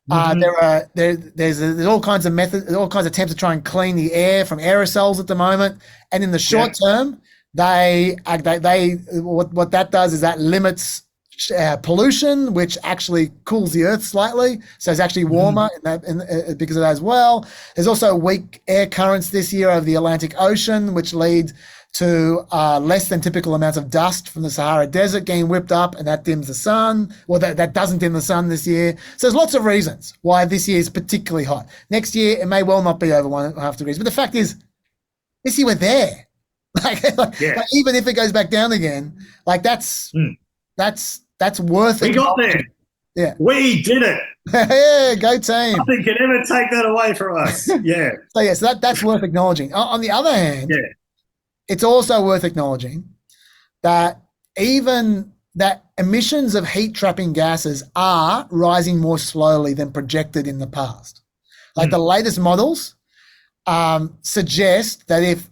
There's all kinds of methods, all kinds of attempts to try and clean the air from aerosols at the moment. And in the short term, what that does is that limits pollution, which actually cools the earth slightly, so it's actually warmer because of that as well. There's also weak air currents this year over the Atlantic Ocean, which lead to less than typical amounts of dust from the Sahara Desert getting whipped up, and that dims the sun. Well, that doesn't dim the sun this year. So there's lots of reasons why this year is particularly hot. Next year, it may well not be over 1.5 degrees, but the fact is, this year we're there. Like even if it goes back down again, like that's worth it. We got there. Yeah. We did it. Yeah, go team. Nothing can ever take that away from us. Yeah. So that's worth acknowledging. On the other hand, it's also worth acknowledging that even that emissions of heat trapping gases are rising more slowly than projected in the past. Like the latest models suggest that if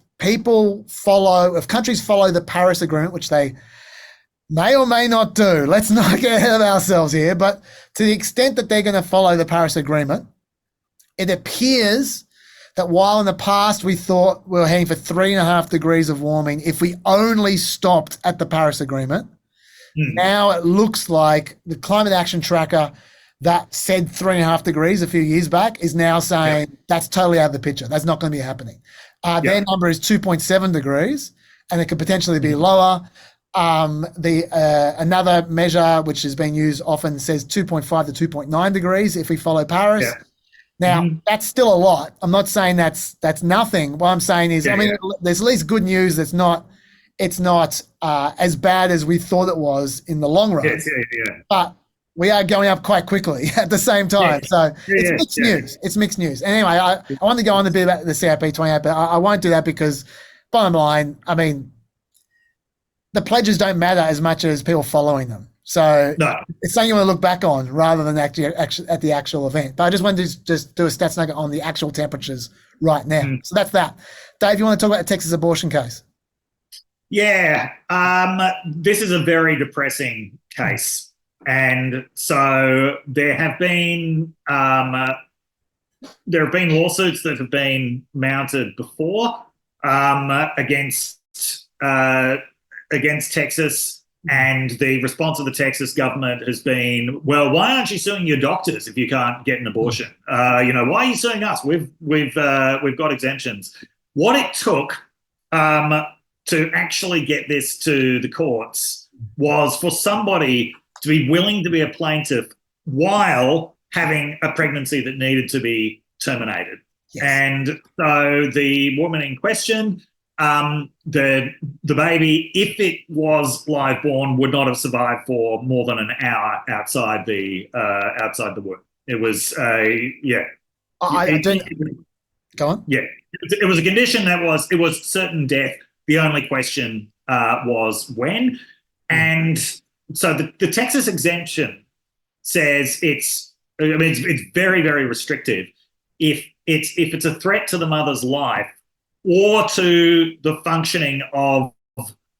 countries follow the Paris Agreement, which they may or may not do, let's not get ahead of ourselves here, but to the extent that they're going to follow the Paris Agreement, it appears that while in the past we thought we were heading for 3.5 degrees of warming if we only stopped at the Paris Agreement, now it looks like the Climate Action Tracker that said 3.5 degrees a few years back is now saying that's totally out of the picture. That's not going to be happening. Their number is 2.7 degrees, and it could potentially be lower. Another measure which has been used often says 2.5 to 2.9 degrees if we follow Paris. Now, that's still a lot. I'm not saying that's nothing. What I'm saying is, there's at least good news. It's not as bad as we thought it was in the long run. But we are going up quite quickly at the same time. So it's mixed news. It's mixed news. And anyway, I want to go on a bit about the COP28, but I won't do that because bottom line, the pledges don't matter as much as people following them. So it's something you want to look back on rather than actually at the actual event. But I just wanted to just do a stats nugget on the actual temperatures right now. So that's that. Dave, you want to talk about the Texas abortion case? Yeah, this is a very depressing case. And so there have been lawsuits that have been mounted before against Texas, and the response of the Texas government has been, well, why aren't you suing your doctors if you can't get an abortion? Why are you suing us? We've got exemptions. What it took to actually get this to the courts was for somebody to be willing to be a plaintiff while having a pregnancy that needed to be terminated. And so the woman in question, the baby, if it was live born, would not have survived for more than an hour outside the womb. It was Go on. Yeah, it was a condition that was certain death. The only question was when, and so the Texas exemption says it's very, very restrictive. If it's a threat to the mother's life or to the functioning of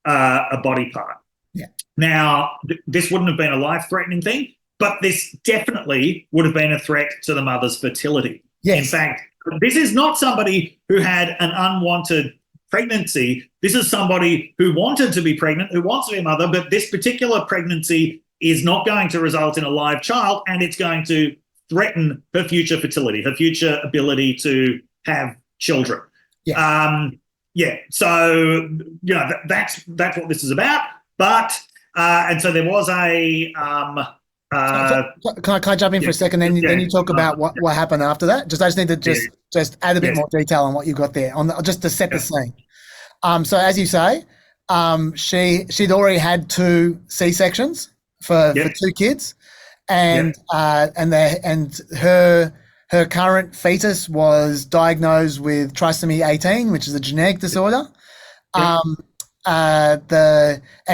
a body part. Now, this wouldn't have been a life-threatening thing, but this definitely would have been a threat to the mother's fertility. In fact, this is not somebody who had an unwanted pregnancy. This is somebody who wanted to be pregnant, who wants to be a mother, but this particular pregnancy is not going to result in a live child, and it's going to threaten her future fertility, her future ability to have children. So that's what this is about. But and so there was a can I jump in for a second? Then you talk about what happened after that. I just need to just add a bit more detail on what you got there just to set the scene. So as you say, she'd already had 2 C-sections for 2 kids, and her current fetus was diagnosed with trisomy 18, which is a genetic disorder. And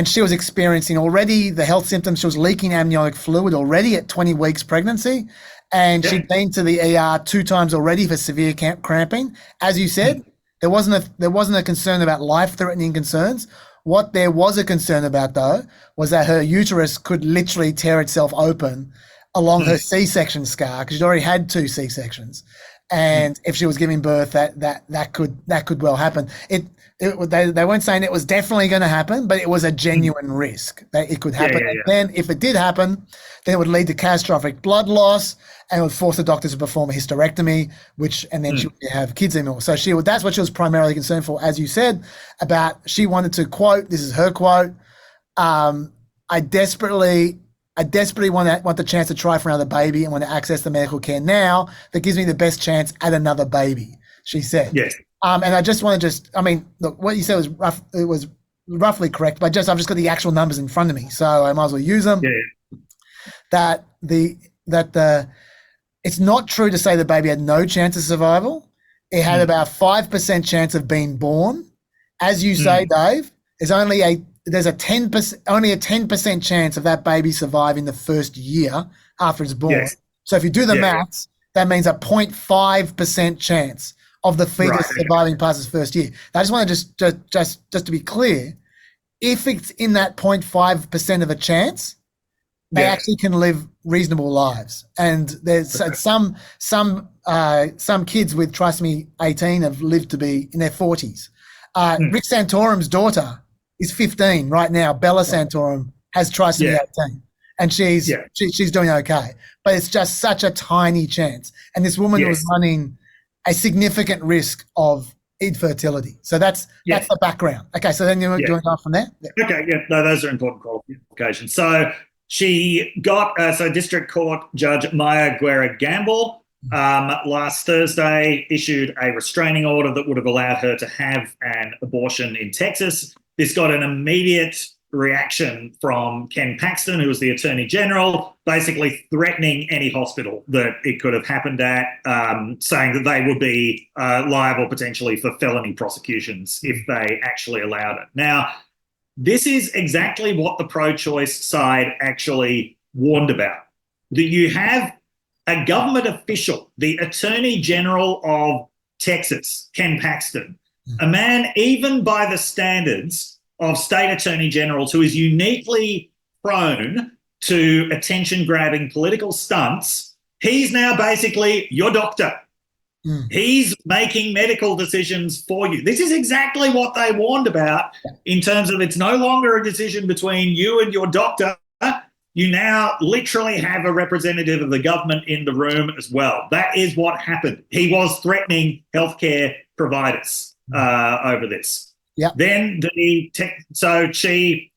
she was experiencing already the health symptoms. She was leaking amniotic fluid already at 20 weeks pregnancy, and she'd been to the ER 2 times already for severe cramping. As you said, there wasn't a concern about life-threatening concerns. What there was a concern about, though, was that her uterus could literally tear itself open along her C-section scar, because she'd already had 2 C-sections, and if she was giving birth, that could well happen. They weren't saying it was definitely going to happen, but it was a genuine risk that it could happen. And then if it did happen, then it would lead to catastrophic blood loss, and it would force the doctor to perform a hysterectomy, and then she wouldn't have kids anymore. So that's what she was primarily concerned for, as you said, about. She wanted to quote, this is her quote, I desperately want the chance to try for another baby and want to access the medical care now that gives me the best chance at another baby, she said. And I just want to look, what you said was rough. It was roughly correct, but I've just got the actual numbers in front of me, so I might as well use them. It's not true to say the baby had no chance of survival. It had about 5% chance of being born. As you say, Dave, there's only a 10% chance of that baby surviving the first year after it's born. So if you do the maths, that means a 0.5% chance of the fetus surviving past its first year. I just want to just to be clear, if it's in that 0.5% of a chance, they actually can live reasonable lives. And there's some kids with trisomy 18 have lived to be in their 40s. Rick Santorum's daughter is 15 right now. Bella Santorum has trisomy 18, and she's doing okay. But it's just such a tiny chance. And this woman was running a significant risk of infertility. So that's the background. Okay, so then you're going on from there? Okay, no, those are important qualifications. So she got, District Court Judge Maya Guerra Gamble last Thursday issued a restraining order that would have allowed her to have an abortion in Texas. This got an immediate reaction from Ken Paxton, who was the Attorney General, basically threatening any hospital that it could have happened at, saying that they would be liable potentially for felony prosecutions if they actually allowed it. Now, this is exactly what the pro-choice side actually warned about, that you have a government official, the Attorney General of Texas, Ken Paxton, a man even by the standards of state attorney generals who is uniquely prone to attention-grabbing political stunts. He's now basically your doctor. He's making medical decisions for you. This is exactly what they warned about in terms of it's no longer a decision between you and your doctor. You now literally have a representative of the government in the room as well. That is what happened. He was threatening healthcare providers over this. Then so she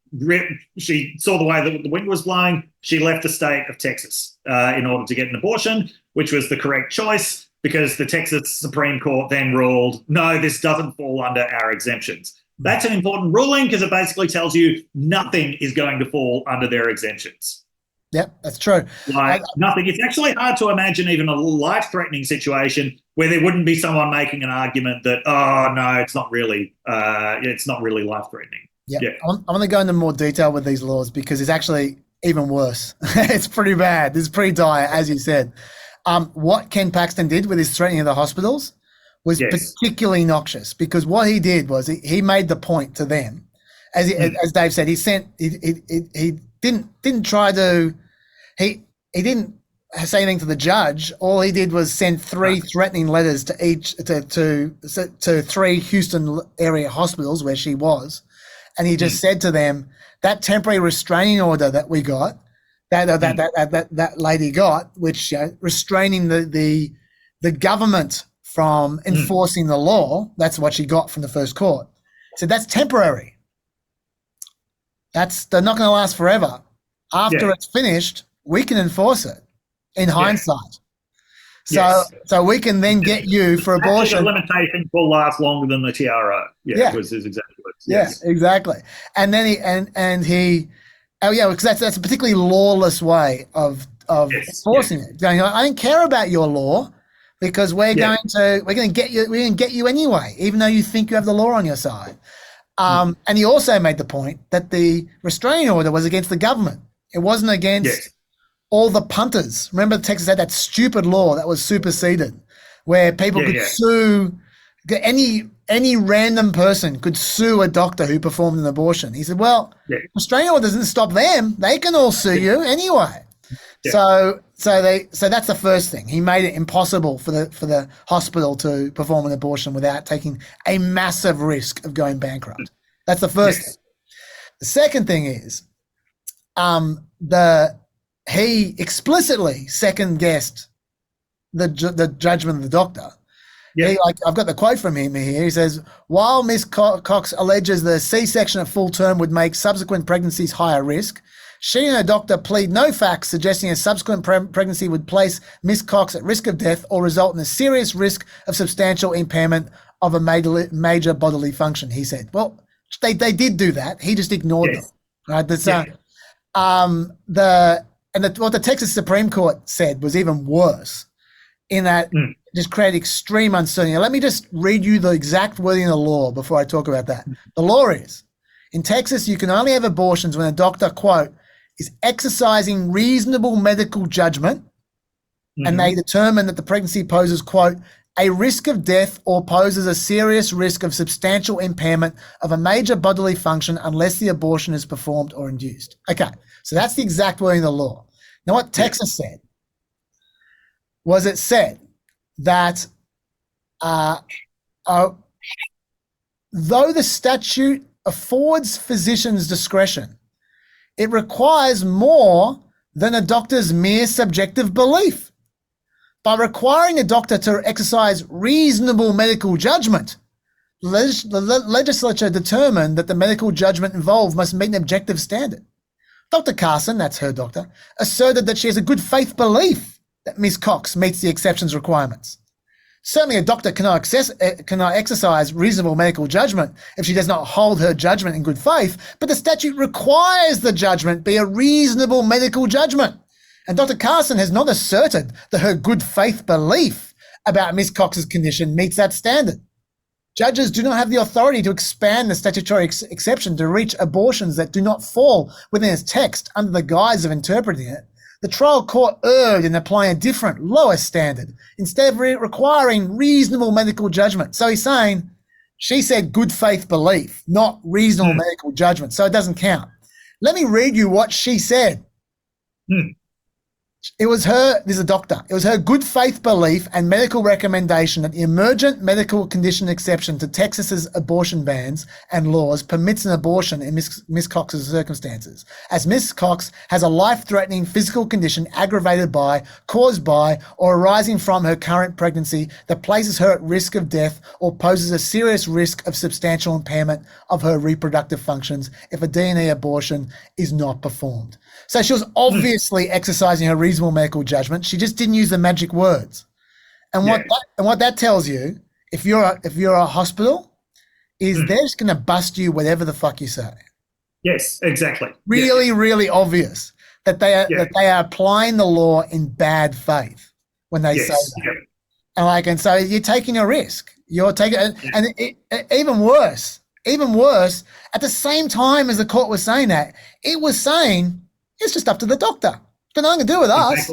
saw the way that the wind was blowing. She left the state of Texas in order to get an abortion, which was the correct choice, because the Texas Supreme Court then ruled, no, this doesn't fall under our exemptions. That's an important ruling because it basically tells you nothing is going to fall under their exemptions. Yep, that's true. Like nothing. It's actually hard to imagine even a life-threatening situation where there wouldn't be someone making an argument that, oh, no, it's not really life-threatening. Yeah. I'm going to go into more detail with these laws because it's actually even worse. It's pretty bad. This is pretty dire, as you said. What Ken Paxton did with his threatening of the hospitals was particularly noxious, because what he did was he made the point to them, as Dave said, he didn't say anything to the judge. All he did was send 3 threatening letters to 3 Houston area hospitals where she was, and he just said to them, that temporary restraining order that we got, that lady got, which restraining the government from enforcing the law, that's what she got from the first court. So that's temporary. They're not going to last forever. After it's finished, we can enforce it in hindsight. So we can then get you for abortion. The limitation will last longer than the TRO. Is exactly what it is. Yes, exactly. And then because that's a particularly lawless way of enforcing it. Going, I don't care about your law because we're going to get you anyway, even though you think you have the law on your side. And he also made the point that the restraining order was against the government. It wasn't against all the punters. Remember, Texas had that stupid law that was superseded, where people could sue any random person could sue a doctor who performed an abortion. He said, well, restraining order doesn't stop them. They can all sue you anyway. So that's the first thing. He made it impossible for the hospital to perform an abortion without taking a massive risk of going bankrupt. That's the first thing. The second thing is he explicitly second-guessed the judgment of the doctor. I've got the quote from him here. He says, while Ms. Cox alleges the C-section at full term would make subsequent pregnancies higher risk, she and her doctor plead no facts suggesting a subsequent pregnancy would place Ms. Cox at risk of death or result in a serious risk of substantial impairment of a major bodily function, he said. Well, they did do that. He just ignored them. Right? What the Texas Supreme Court said was even worse, in that just create extreme uncertainty. Now, let me just read you the exact wording of the law before I talk about that. The law is, in Texas, you can only have abortions when a doctor, quote, is exercising reasonable medical judgment and they determine that the pregnancy poses, quote, a risk of death or poses a serious risk of substantial impairment of a major bodily function unless the abortion is performed or induced. Okay, so that's the exact wording of the law. Now, what Texas said was it said that though the statute affords physicians discretion, it requires more than a doctor's mere subjective belief. By requiring a doctor to exercise reasonable medical judgment, the legislature determined that the medical judgment involved must meet an objective standard. Dr. Carson, that's her doctor, asserted that she has a good faith belief that Ms. Cox meets the exceptions requirements. Certainly a doctor cannot exercise reasonable medical judgment if she does not hold her judgment in good faith, but the statute requires the judgment be a reasonable medical judgment. And Dr. Carson has not asserted that her good faith belief about Ms. Cox's condition meets that standard. Judges do not have the authority to expand the statutory exception to reach abortions that do not fall within its text under the guise of interpreting it. The trial court erred in applying a different, lower standard, instead of requiring reasonable medical judgment. So he's saying, she said good faith belief, not reasonable medical judgment, so it doesn't count. Let me read you what she said. It was her, this is a doctor, it was her good faith belief and medical recommendation that the emergent medical condition exception to Texas's abortion bans and laws permits an abortion in Miss Cox's circumstances, as Miss Cox has a life-threatening physical condition aggravated by, caused by, or arising from her current pregnancy that places her at risk of death or poses a serious risk of substantial impairment of her reproductive functions if a DNA abortion is not performed. So she was obviously exercising her reasonable medical judgment. She just didn't use the magic words. And what that tells you, if you're a hospital, is they're just going to bust you whatever the fuck you say. Yes, exactly. Really obvious that they are applying the law in bad faith when they say that. And so you're taking a risk. You're taking, even worse. At the same time as the court was saying that, it was saying it's just up to the doctor. It's got nothing to do with us.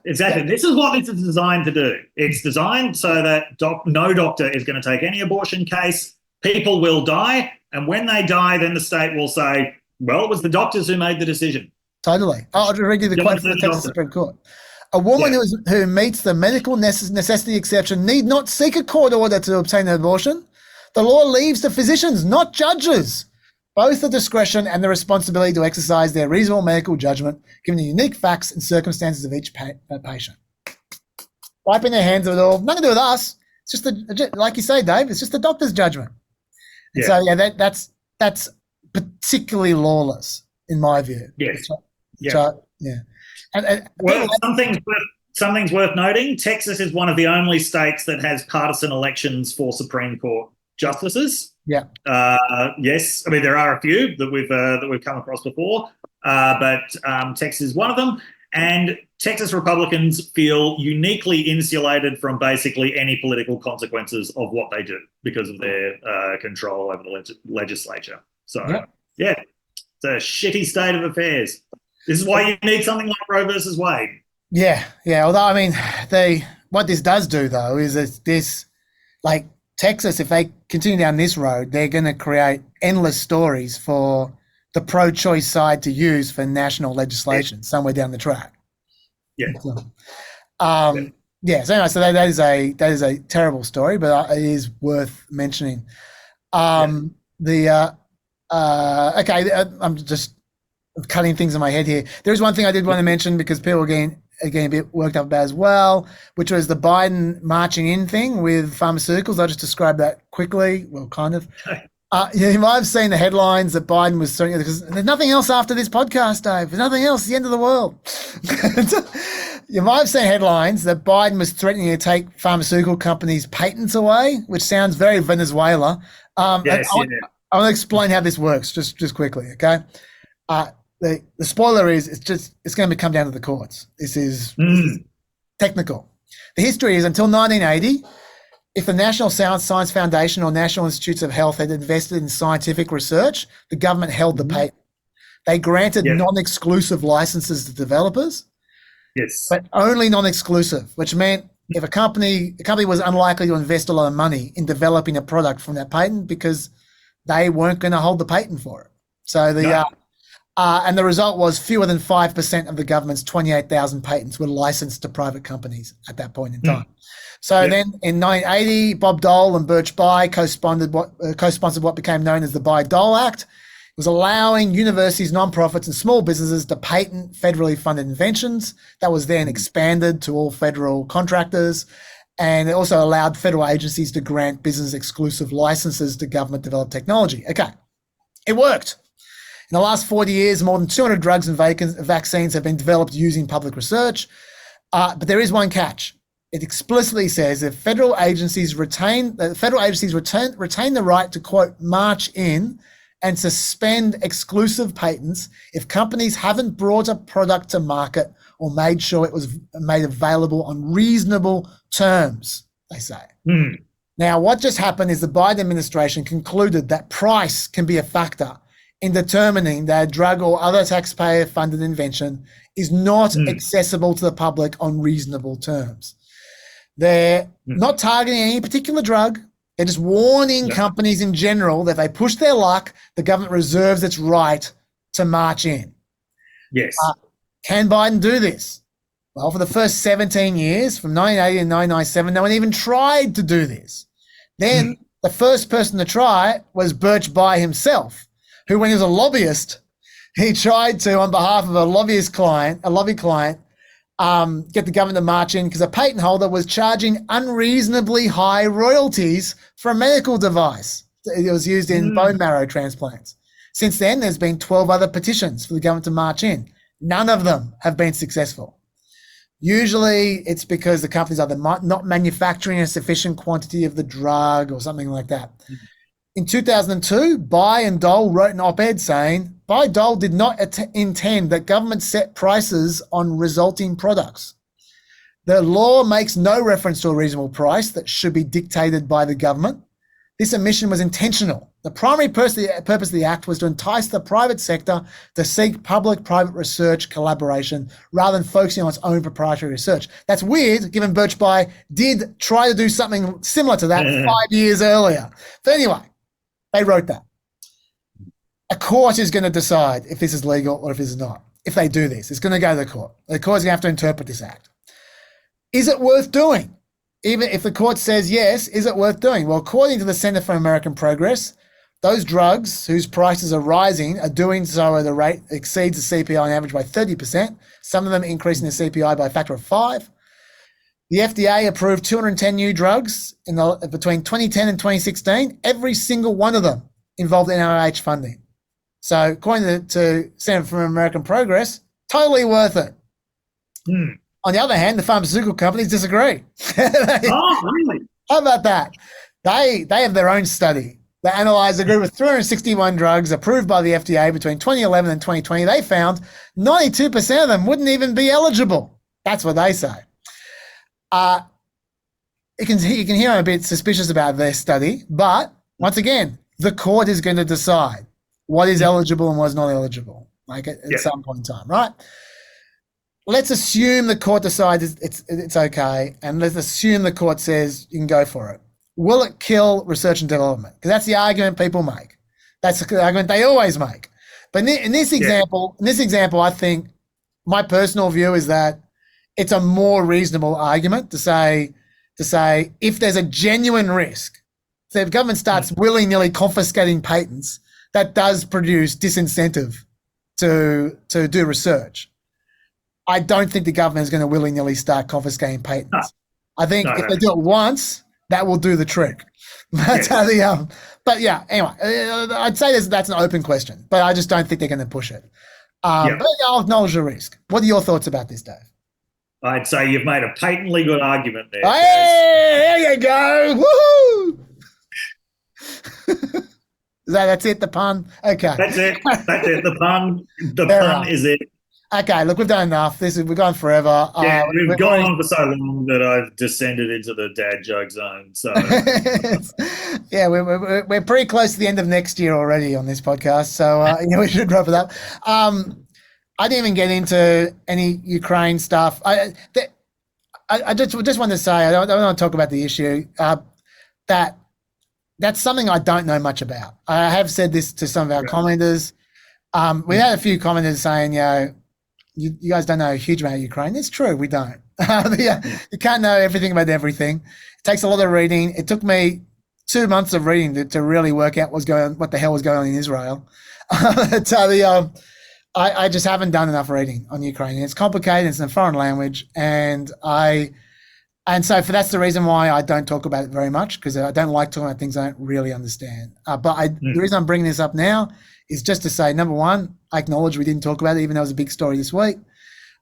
Exactly. This is what this is designed to do. It's designed so that no doctor is going to take any abortion case. People will die. And when they die, then the state will say, well, it was the doctors who made the decision. Totally. I'll read you the quote from the Texas Supreme Court. A woman who meets the medical necessity exception need not seek a court order to obtain an abortion. The law leaves to physicians, not judges, both the discretion and the responsibility to exercise their reasonable medical judgment, given the unique facts and circumstances of each patient. Wiping their hands of it all, nothing to do with us. It's just like you say, Dave, it's just the doctor's judgment. And so that's particularly lawless in my view. Yes. And well, something's worth noting. Texas is one of the only states that has partisan elections for Supreme Court justices. Yeah. Yes. I mean, there are a few that we've come across before, but Texas is one of them. And Texas Republicans feel uniquely insulated from basically any political consequences of what they do because of their control over the legislature. So, it's a shitty state of affairs. This is why you need something like Roe versus Wade. Yeah. Although, I mean, what this does do, though, is that this, like, Texas, if they continue down this road, they're going to create endless stories for the pro-choice side to use for national legislation somewhere down the track. So anyway, so that is a terrible story, but it is worth mentioning. I'm just cutting things in my head here. There's one thing I did want to mention because people are getting a bit worked up about as well, which was the Biden marching in thing with pharmaceuticals. I'll just describe that quickly. Well, kind of. You might have seen the headlines that Biden was saying, because there's nothing else after this podcast, Dave. There's nothing else. It's the end of the world. You might have seen headlines that Biden was threatening to take pharmaceutical companies' patents away, which sounds very Venezuela. I want to explain how this works just quickly, okay? The spoiler is it's going to come down to the courts. This is technical. The history is until 1980, if the National Science Foundation or National Institutes of Health had invested in scientific research, the government held the patent. They granted non-exclusive licenses to developers, but only non-exclusive, which meant if a company was unlikely to invest a lot of money in developing a product from that patent because they weren't going to hold the patent for it. So and the result was fewer than 5% of the government's 28,000 patents were licensed to private companies at that point in time. So then in 1980, Bob Dole and Birch Bayh co-sponsored what became known as the Bayh-Dole Act. It was allowing universities, nonprofits, and small businesses to patent federally funded inventions. That was then expanded to all federal contractors. And it also allowed federal agencies to grant business exclusive licenses to government developed technology. Okay, it worked. In the last 40 years, more than 200 drugs and vaccines have been developed using public research. But there is one catch. It explicitly says that federal agencies retain the right to, quote, march in and suspend exclusive patents if companies haven't brought a product to market or made sure it was made available on reasonable terms, they say. Now, what just happened is the Biden administration concluded that price can be a factor in determining that a drug or other taxpayer-funded invention is not accessible to the public on reasonable terms. They're not targeting any particular drug. They're just warning companies in general that if they push their luck, the government reserves its right to march in. Yes. Can Biden do this? Well, for the first 17 years, from 1980 to 1997, no one even tried to do this. Then the first person to try was Birch Bayh himself, who, when he was a lobbyist, he tried to, on behalf of a lobby client, get the government to march in because a patent holder was charging unreasonably high royalties for a medical device. It was used in bone marrow transplants. Since then, there's been 12 other petitions for the government to march in. None of them have been successful. Usually it's because the company's either not manufacturing a sufficient quantity of the drug or something like that. In 2002, Bayh and Dole wrote an op-ed saying, Bayh-Dole did not intend that government set prices on resulting products. The law makes no reference to a reasonable price that should be dictated by the government. This omission was intentional. The primary purpose of the act was to entice the private sector to seek public-private research collaboration rather than focusing on its own proprietary research. That's weird, given Birch Bayh did try to do something similar to that 5 years earlier. But anyway, they wrote that. A court is going to decide if this is legal or if this is not. If they do this, it's going to go to the court. The court's going to have to interpret this act. Is it worth doing? Even if the court says yes, is it worth doing? Well, according to the Center for American Progress, those drugs whose prices are rising are doing so at a rate that exceeds the CPI on average by 30%. Some of them increasing the CPI by a factor of 5. The FDA approved 210 new drugs between 2010 and 2016. Every single one of them involved NIH funding. So according to Center for American Progress, totally worth it. On the other hand, the pharmaceutical companies disagree. Really? How about that? They have their own study. They analyzed a group of 361 drugs approved by the FDA between 2011 and 2020. They found 92% of them wouldn't even be eligible. That's what they say. You can hear I'm a bit suspicious about their study, but once again, the court is going to decide what is eligible and what is not eligible, like at some point in time, right? Let's assume the court decides it's okay, and let's assume the court says you can go for it. Will it kill research and development? Because that's the argument people make. That's the argument they always make. But in this example, I think my personal view is that it's a more reasonable argument to say if there's a genuine risk, so if government starts willy-nilly confiscating patents, that does produce disincentive to do research. I don't think the government is going to willy-nilly start confiscating patents. I think if they do it once, that will do the trick. That's how but yeah, anyway, I'd say that's an open question, but I just don't think they're going to push it. But I'll acknowledge the risk. What are your thoughts about this, Dave? I'd say you've made a patently good argument there. Hey, there you go. Woohoo! That's it, the pun? Okay. That's it. The pun is it. Okay, look, we've done enough. We've gone forever. Yeah, we've gone on for so long that I've descended into the dad joke zone. So yeah, we're pretty close to the end of next year already on this podcast. So we should wrap it up. I didn't even get into any Ukraine stuff. I I just wanted to say, I don't want to talk about the issue, that's something I don't know much about. I have said this to some of our commenters. We had a few commenters saying, you guys don't know a huge amount of Ukraine. It's true, we don't. You can't know everything about everything. It takes a lot of reading. It took me 2 months of reading to really work out what the hell was going on in Israel. I just haven't done enough reading on Ukraine. It's complicated. It's in a foreign language, and so that's the reason why I don't talk about it very much, because I don't like talking about things I don't really understand. The reason I'm bringing this up now is just to say, number one, I acknowledge we didn't talk about it, even though it was a big story this week.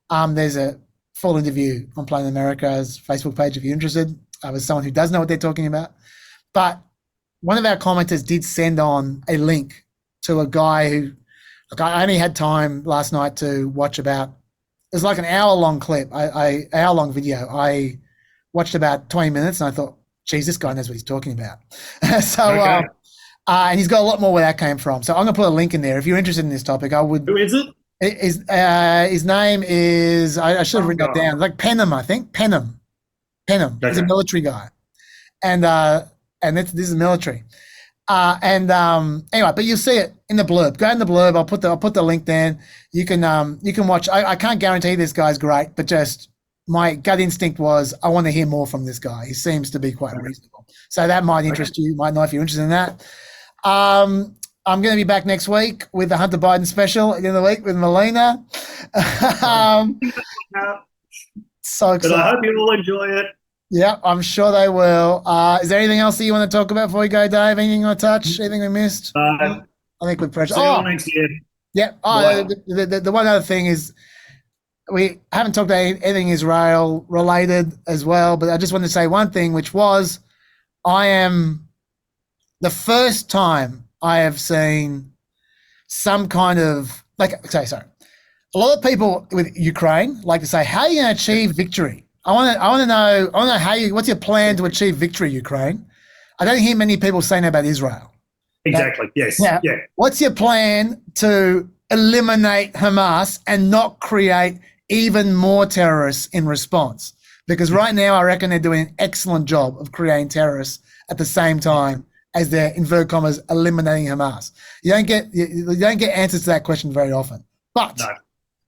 There's a full interview on Planet America's Facebook page if you're interested, with someone who does know what they're talking about. But one of our commenters did send on a link to a guy who, I only had time last night to watch it was like an hour-long clip, hour-long video. I watched about 20 minutes and I thought, geez, this guy knows what he's talking about. And he's got a lot more where that came from. So I'm going to put a link in there. If you're interested in this topic, I would. Who is it? His name is, I should have written that down, like Penham, I think. Penham. He's a military guy. And this is military. Anyway, but you'll see it in the blurb. Go in the blurb. I'll put the link there. You can watch. I can't guarantee this guy's great, but just my gut instinct was I want to hear more from this guy. He seems to be quite reasonable. So that might interest you. Might not if you're interested in that. I'm going to be back next week with the Hunter Biden special at the end of the week with Melina. So excited. But I hope you all enjoy it. Yeah, I'm sure they will. Is there anything else that you want to talk about before we go, Dave? Anything you want to touch? Anything we missed? I think we're pressure. See you next year. Yeah. The one other thing is we haven't talked about anything Israel related as well, but I just wanted to say one thing, which was I am the first time I have seen some kind of sorry. A lot of people with Ukraine like to say, how are you going to achieve victory? I want to know what's your plan to achieve victory, Ukraine? I don't hear many people saying that about Israel. Exactly. Yes. Yeah. What's your plan to eliminate Hamas and not create even more terrorists in response? Because right now, I reckon they're doing an excellent job of creating terrorists at the same time as they're, inverted commas, eliminating Hamas. You don't get answers to that question very often. But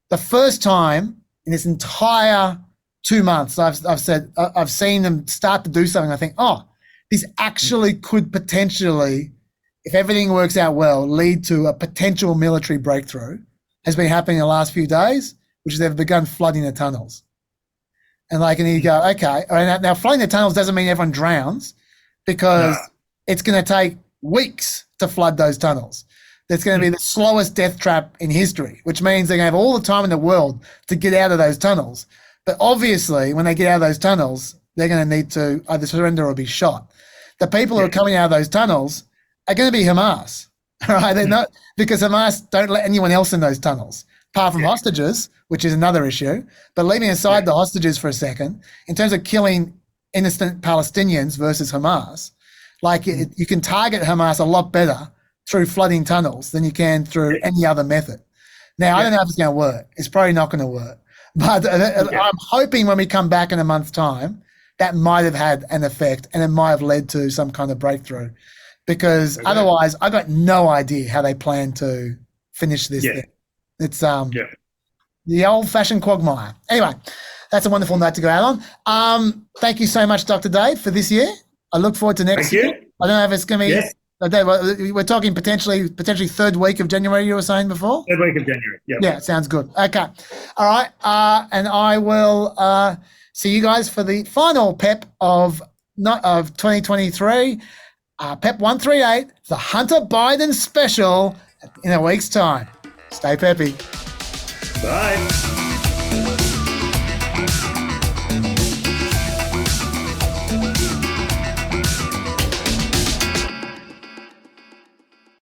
the first time in this entire 2 months, I've seen them start to do something. I think, this actually could potentially, if everything works out well, lead to a potential military breakthrough. Has been happening in the last few days, which is they've begun flooding the tunnels. And you go, okay. Now flooding the tunnels doesn't mean everyone drowns, because it's going to take weeks to flood those tunnels. That's going to be the slowest death trap in history, which means they're going to have all the time in the world to get out of those tunnels. But obviously, when they get out of those tunnels, they're going to need to either surrender or be shot. The people who are coming out of those tunnels are going to be Hamas, right? They're not, because Hamas don't let anyone else in those tunnels, apart from hostages, which is another issue. But leaving aside the hostages for a second, in terms of killing innocent Palestinians versus Hamas, you can target Hamas a lot better through flooding tunnels than you can through any other method. Now, I don't know if it's going to work. It's probably not going to work. But I'm hoping when we come back in a month's time, that might have had an effect and it might have led to some kind of breakthrough. Because otherwise, I've got no idea how they plan to finish this thing. It's the old-fashioned quagmire. Anyway, that's a wonderful note to go out on. Thank you so much, Dr. Dave, for this year. I look forward to next year. I don't know if it's going to be... Dave, we're talking potentially third week of January, you were saying before? Third week of January, Yeah, sounds good. Okay. All right. And I will see you guys for the final PEP of 2023, PEP 138, the Hunter Biden special in a week's time. Stay peppy. Bye.